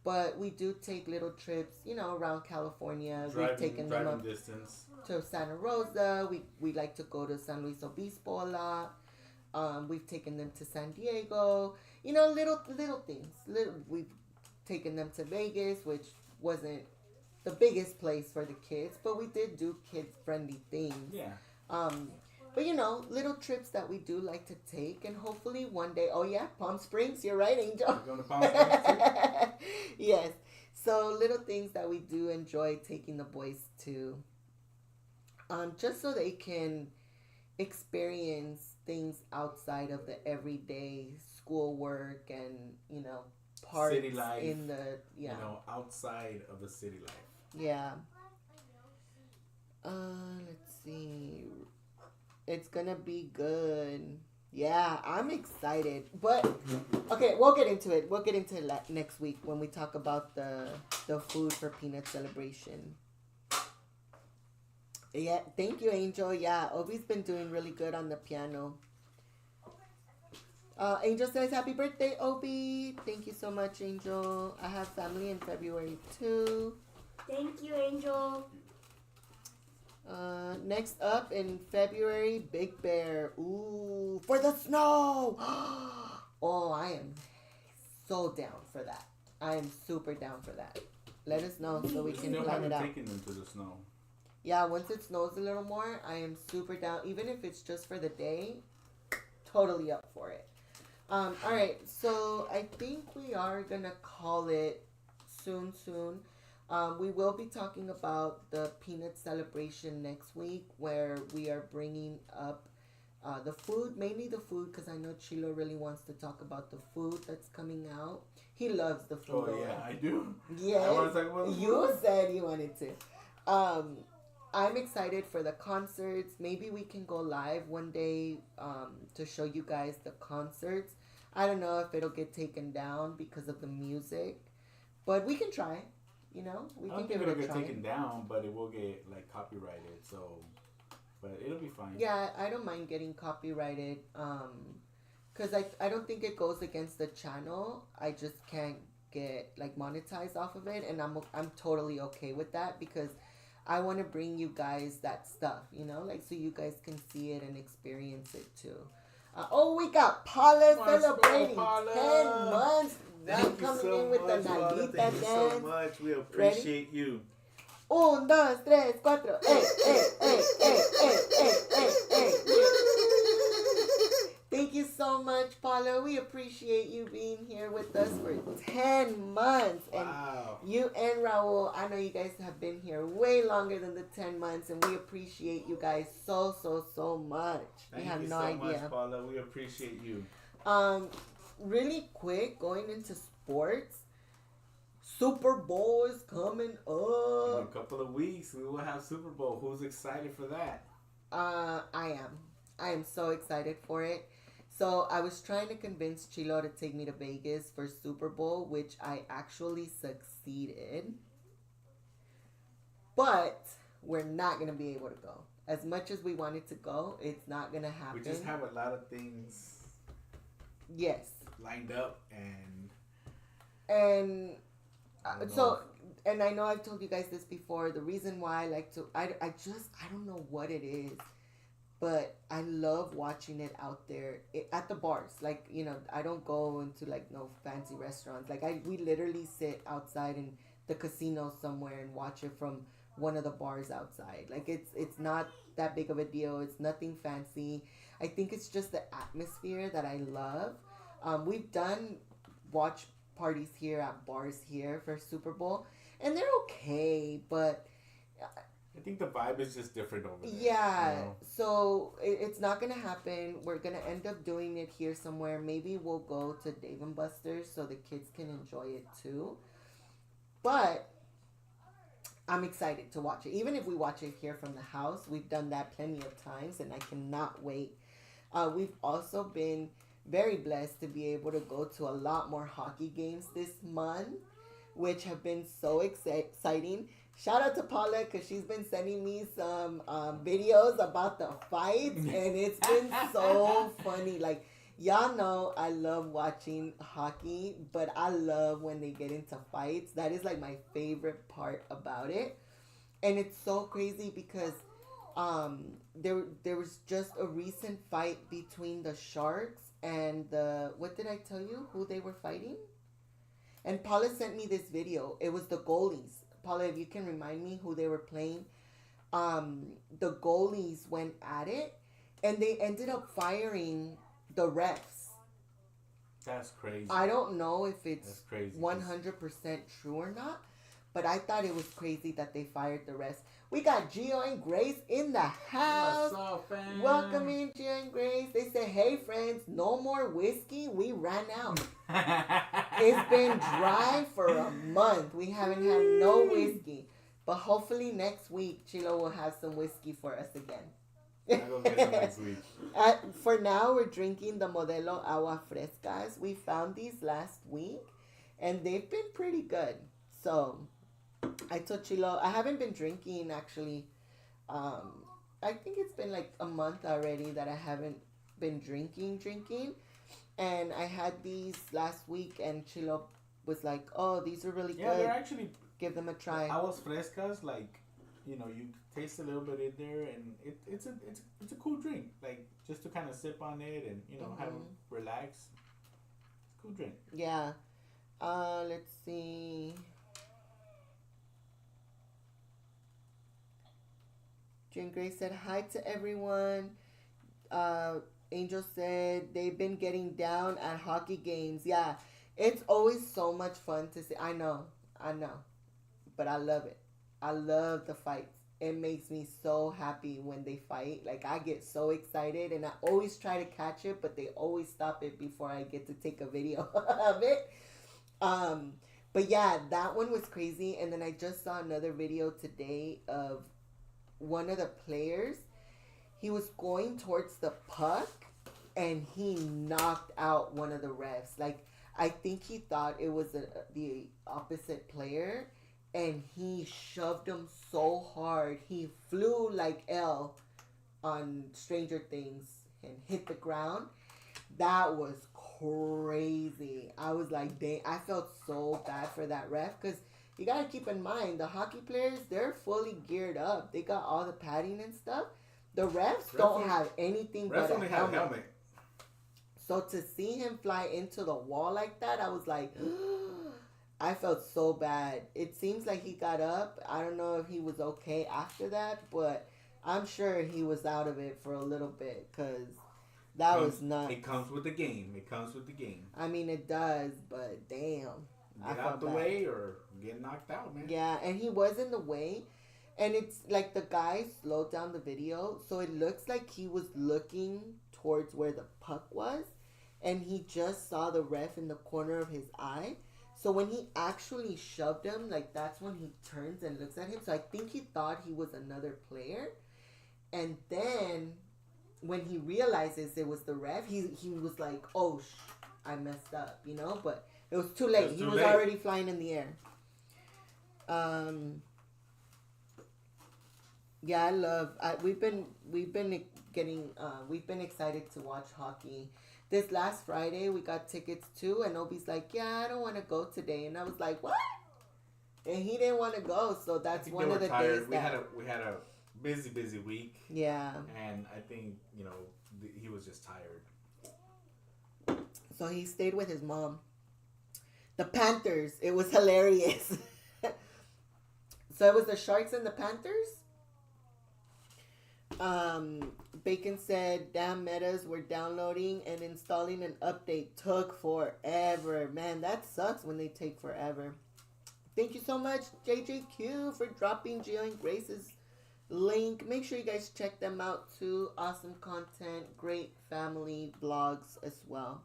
Speaker 3: but we do take little trips, around California. We've taken them up
Speaker 2: distance.
Speaker 3: to Santa Rosa. We like to go to San Luis Obispo a lot. We've taken them to San Diego. Little things. We've taken them to Vegas, which wasn't the biggest place for the kids, but we did do kid-friendly things.
Speaker 2: Yeah.
Speaker 3: But little trips that we do like to take, and hopefully one day. Oh yeah, Palm Springs. You're right, Angel.
Speaker 2: We're going to Palm Springs too?
Speaker 3: Yes. So little things that we do enjoy taking the boys to, just so they can experience things outside of the everyday schoolwork and parts
Speaker 2: City life,
Speaker 3: in the
Speaker 2: outside of the city life.
Speaker 3: Yeah. Let's see. It's gonna be good. Yeah, I'm excited. But okay, we'll get into it. We'll get into it next week when we talk about the food for Peanut Celebration. Yeah, thank you, Angel. Yeah, Obi's been doing really good on the piano. Angel says, happy birthday, Obi. Thank you so much, Angel. I have family in February, too.
Speaker 1: Thank you, Angel.
Speaker 3: Next up in February, Big Bear. Ooh, for the snow. Oh, I am so down for that. I am super down for that. Let us know so we can plan it out.
Speaker 2: Taking them to the snow.
Speaker 3: Yeah, once it snows a little more, I am super down. Even if it's just for the day, totally up for it. All right, so I think we are going to call it soon. We will be talking about the peanut celebration next week, where we are bringing up the food, mainly the food, because I know Chilo really wants to talk about the food that's coming out. He loves the food.
Speaker 2: Oh, yeah, I do.
Speaker 3: Yes,
Speaker 2: I want to talk about the food.
Speaker 3: You said you wanted to. I'm excited for the concerts. Maybe we can go live one day to show you guys the concerts. I don't know if it'll get taken down because of the music, but we can try. We can give it a try.
Speaker 2: It'll get taken down, but it will get copyrighted. So, but it'll be fine.
Speaker 3: Yeah, I don't mind getting copyrighted. Cause I don't think it goes against the channel. I just can't get monetized off of it, and I'm totally okay with that because I want to bring you guys that stuff, so you guys can see it and experience it too. We got Paula celebrating 10 months.
Speaker 2: Thank you so
Speaker 3: in with
Speaker 2: much,
Speaker 3: the
Speaker 2: Paula.
Speaker 3: Nalita
Speaker 2: Thank you
Speaker 3: dance.
Speaker 2: so much. We appreciate you.
Speaker 3: 1, 2, 3, 4. Thank you so much, Paula. We appreciate you being here with us for 10 months. And
Speaker 2: wow.
Speaker 3: You and Raul, I know you guys have been here way longer than the 10 months, and we appreciate you guys so much.
Speaker 2: Thank
Speaker 3: you have
Speaker 2: you
Speaker 3: no
Speaker 2: so
Speaker 3: idea.
Speaker 2: much, Paula. We appreciate you.
Speaker 3: Really quick, going into sports, Super Bowl is coming up.
Speaker 2: In a couple of weeks, we will have Super Bowl. Who's excited for that?
Speaker 3: I am so excited for it. So I was trying to convince Chilo to take me to Vegas for Super Bowl, which I actually succeeded. But we're not going to be able to go. As much as we wanted to go, it's not going to happen.
Speaker 2: We just have a lot of things lined up
Speaker 3: and and I know I've told you guys this before. The reason why I like to, I don't know what it is, but I love watching it out there at the bars. I don't go into no fancy restaurants. We literally sit outside in the casino somewhere and watch it from one of the bars outside. It's not that big of a deal. It's nothing fancy. I think it's just the atmosphere that I love. We've done watch parties here at bars here for Super Bowl, and they're okay, but
Speaker 2: I think the vibe is just different over there.
Speaker 3: Yeah, so it's not going to happen. We're going to end up doing it here somewhere. Maybe we'll go to Dave & Buster's so the kids can enjoy it too. But I'm excited to watch it. Even if we watch it here from the house, we've done that plenty of times, and I cannot wait. We've also been very blessed to be able to go to a lot more hockey games this month, which have been so exciting. Shout out to Paula because she's been sending me some videos about the fights, and it's been so funny. Y'all know I love watching hockey, but I love when they get into fights. That is my favorite part about it. And it's so crazy because there was just a recent fight between the Sharks and what did I tell you? Who they were fighting? And Paula sent me this video. It was the goalies. Paula, if you can remind me who they were playing. The goalies went at it, and they ended up firing the refs.
Speaker 2: That's crazy.
Speaker 3: I don't know if it's
Speaker 2: crazy,
Speaker 3: 100% true or not, but I thought it was crazy that they fired the refs. We got Gio and Grace in the house.
Speaker 2: What's up, fam?
Speaker 3: Welcome in, Gio and Grace. They said, hey, friends, no more whiskey. We ran out. It's been dry for a month. We haven't had no whiskey. But hopefully next week, Chilo will have some whiskey for us again.
Speaker 2: I'll go get some next week.
Speaker 3: For now, we're drinking the Modelo Agua Frescas. We found these last week, and they've been pretty good. So, I told Chilo, I haven't been drinking, actually. I think it's been like a month already that I haven't been drinking. And I had these last week, and Chilo was like, oh, these are really good.
Speaker 2: Yeah, they're actually...
Speaker 3: Give them a try.
Speaker 2: Aguas frescas, like, you know, you taste a little bit in there, and it's a cool drink. Like, just to kind of sip on it and, you know, have relax. It's a cool drink.
Speaker 3: Yeah. Let's see. Jane Grace said hi to everyone. Angel said they've been getting down at hockey games. Yeah, it's always so much fun to see. I know. But I love it. I love the fights. It makes me so happy when they fight. Like, I get so excited, and I always try to catch it, but they always stop it before I get to take a video of it. But yeah, that one was crazy. And then I just saw another video today of one of the players. He was going towards the puck, and he knocked out one of the refs. Like, I think he thought it was the opposite player, and he shoved him so hard. He flew like L on Stranger Things and hit the ground. That was crazy. I was like, dang, I felt so bad for that ref, because you got to keep in mind, the hockey players, they're fully geared up. They got all the padding and stuff. The refs don't have anything but a helmet. So to see him fly into the wall like that, I was like, I felt so bad. It seems like he got up. I don't know if he was okay after that, but I'm sure he was out of it for a little bit, because that was nuts.
Speaker 2: It comes with the game.
Speaker 3: I mean, it does, but damn.
Speaker 2: Get out the way or get knocked out, man.
Speaker 3: Yeah, and he was in the way. And it's like the guy slowed down the video, so it looks like he was looking towards where the puck was, and he just saw the ref in the corner of his eye. So when he actually shoved him, like, that's when he turns and looks at him. So I think he thought he was another player. And then when he realizes it was the ref, he was like, oh, I messed up, you know? But it was too late. He was already flying in the air. Yeah, we've been excited to watch hockey. This last Friday, we got tickets too, and Obi's like, yeah, I don't want to go today. And I was like, what? And he didn't want to go, so that's one of the days
Speaker 2: we had a busy week.
Speaker 3: Yeah.
Speaker 2: And I think, you know, he was just tired.
Speaker 3: So he stayed with his mom. The Panthers. It was hilarious. So it was the Sharks and the Panthers. Bacon said, damn, metas were downloading and installing an update took forever. Man, that sucks when they take forever. Thank you so much, JJQ, for dropping Gio and Grace's link. Make sure you guys check them out too. Awesome content, great family vlogs as well.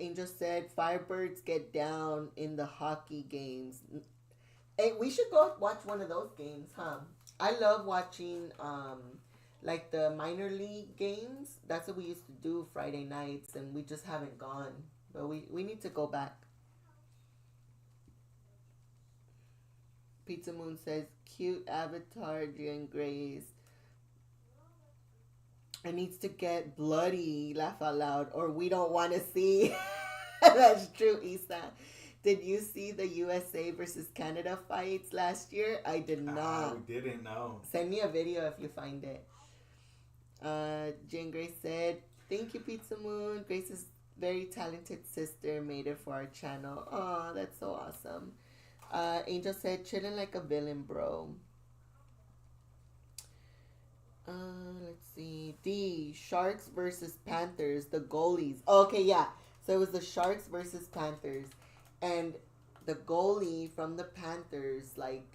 Speaker 3: Angel said, Firebirds get down in the hockey games. Hey, we should go watch one of those games, huh? I love watching like the minor league games. That's what we used to do Friday nights, and we just haven't gone. But we need to go back. Pizza Moon says, cute avatar, Gian Grace. It needs to get bloody, laugh out loud, or we don't want to see. That's true, Isa. Did you see the USA versus Canada fights last year? I did not.
Speaker 2: We didn't know.
Speaker 3: Send me a video if you find it. Jane Grace said, thank you, Pizza Moon. Grace's very talented sister made it for our channel. Oh, that's so awesome. Angel said, chilling like a villain, bro. Let's see. D, Sharks versus Panthers, the goalies. Okay, yeah. So it was the Sharks versus Panthers. And the goalie from the Panthers, like,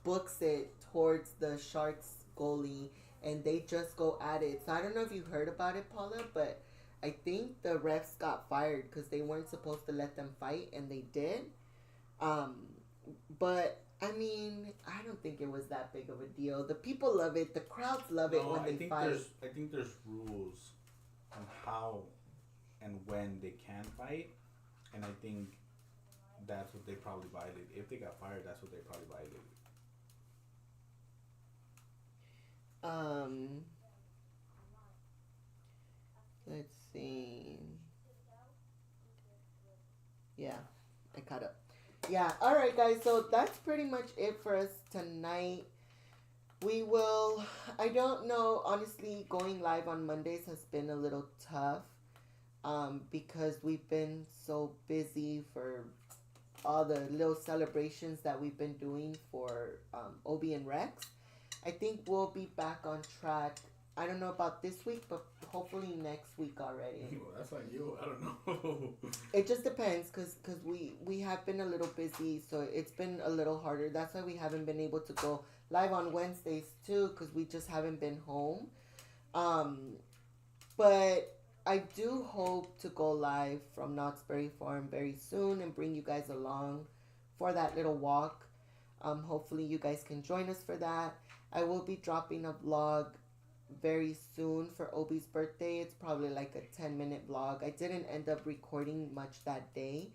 Speaker 3: books it towards the Sharks goalie. And they just go at it. So I don't know if you heard about it, Paula, but I think the refs got fired because they weren't supposed to let them fight, and they did. But I mean, I don't think it was that big of a deal. The people love it. The crowds love it when they fight.
Speaker 2: I think there's rules on how and when they can fight, and I think that's what they probably violated. If they got fired, that's what they probably violated.
Speaker 3: Let's see. Yeah, I caught up. Yeah, all right, guys. So that's pretty much it for us tonight. We will, I don't know, honestly, going live on Mondays has been a little tough because we've been so busy for all the little celebrations that we've been doing for Obi and Rex. I think we'll be back on track. I don't know about this week, but hopefully next week already.
Speaker 2: Well, that's on you. I don't know.
Speaker 3: It just depends because we have been a little busy, so it's been a little harder. That's why we haven't been able to go live on Wednesdays too, because we just haven't been home. But I do hope to go live from Knott's Berry Farm very soon and bring you guys along for that little walk. Hopefully you guys can join us for that. I will be dropping a vlog very soon for Obi's birthday. It's probably like a 10-minute vlog. I didn't end up recording much that day.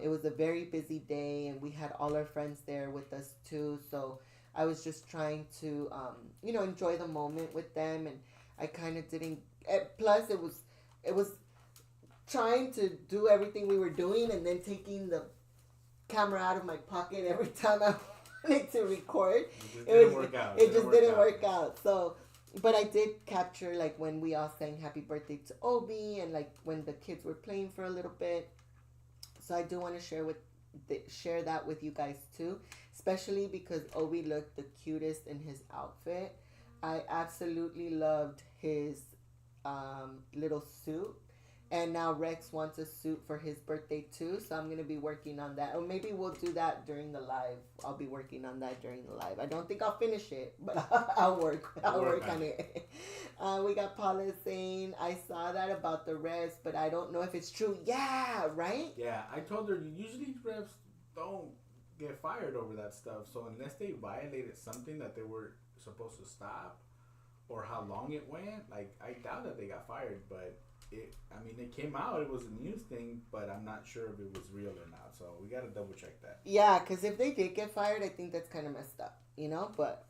Speaker 3: It was a very busy day, and we had all our friends there with us too. So I was just trying to, enjoy the moment with them, and I kind of didn't. Plus, it was trying to do everything we were doing, and then taking the camera out of my pocket every time I wanted to record. It just didn't work out. So, but I did capture like when we all sang happy birthday to Obi, and like when the kids were playing for a little bit. So I do want to share that with you guys too, especially because Obi looked the cutest in his outfit. I absolutely loved his little suit. And now Rex wants a suit for his birthday too, so I'm going to be working on that. Or maybe we'll do that during the live. I'll be working on that during the live. I don't think I'll finish it, but I'll work on it. We got Paula saying, I saw that about the refs, but I don't know if it's true. Yeah, right?
Speaker 2: Yeah, I told her, usually refs don't get fired over that stuff. So unless they violated something that they were supposed to stop, or how long it went, like, I doubt that they got fired, but... It came out. It was a news thing, but I'm not sure if it was real or not. So we got to double check that.
Speaker 3: Yeah, because if they did get fired, I think that's kind of messed up, But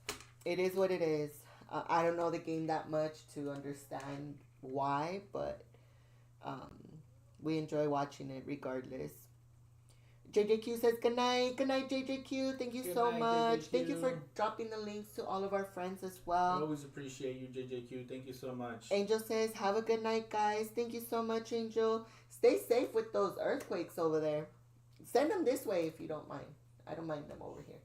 Speaker 3: it is what it is. I don't know the game that much to understand why, but we enjoy watching it regardless. JJQ says good night. Good night, JJQ. Thank you so much. JJQ. Thank you for dropping the links to all of our friends as well.
Speaker 2: I always appreciate you, JJQ. Thank you so much.
Speaker 3: Angel says, have a good night, guys. Thank you so much, Angel. Stay safe with those earthquakes over there. Send them this way if you don't mind. I don't mind them over here.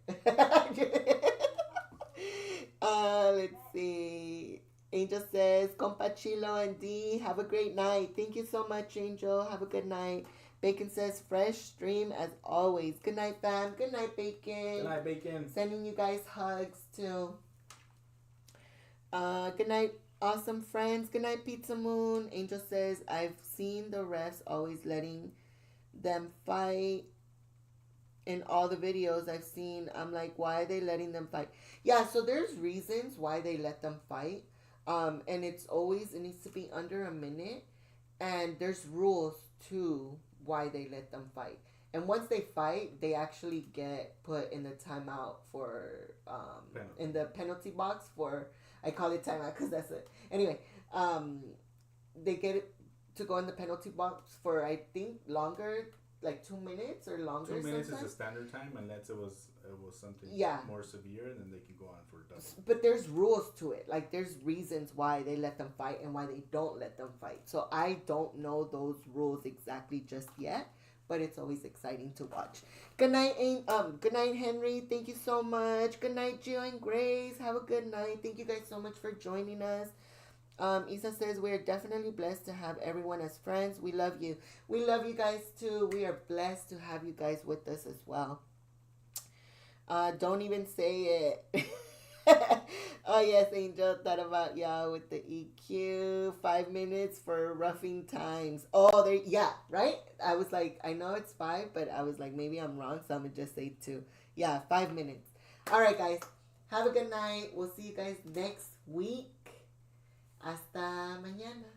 Speaker 3: Let's see. Angel says, Compa Chilo and D, have a great night. Thank you so much, Angel. Have a good night. Bacon says, fresh stream as always. Good night, fam. Good night, Bacon.
Speaker 2: Good night, Bacon.
Speaker 3: Sending you guys hugs, too. Good night, awesome friends. Good night, Pizza Moon. Angel says, I've seen the refs always letting them fight in all the videos I've seen. I'm like, why are they letting them fight? Yeah, so there's reasons why they let them fight. And it needs to be under a minute. And there's rules, too, why they let them fight. And once they fight, they actually get put in the timeout for in the penalty box for, I call it timeout because that's it. Anyway, they get to go in the penalty box for, I think, longer like 2 minutes or longer.
Speaker 2: 2 minutes
Speaker 3: sometimes.
Speaker 2: is the standard time, unless it was something more severe, then they can go on for double.
Speaker 3: But there's rules to it. Like there's reasons why they let them fight and why they don't let them fight. So I don't know those rules exactly just yet, but it's always exciting to watch. Good night, Henry. Thank you so much. Good night, Gio and Grace. Have a good night. Thank you guys so much for joining us. Isa says, we are definitely blessed to have everyone as friends. We love you. We love you guys too. We are blessed to have you guys with us as well. Don't even say it. Oh yes, Angel, thought about y'all with the EQ. 5 minutes for roughing times. Oh, there, yeah, right? I was like, I know it's 5, but I was like, maybe I'm wrong, so I'm gonna just say 2. Yeah, 5 minutes. All right, guys. Have a good night. We'll see you guys next week. Hasta mañana.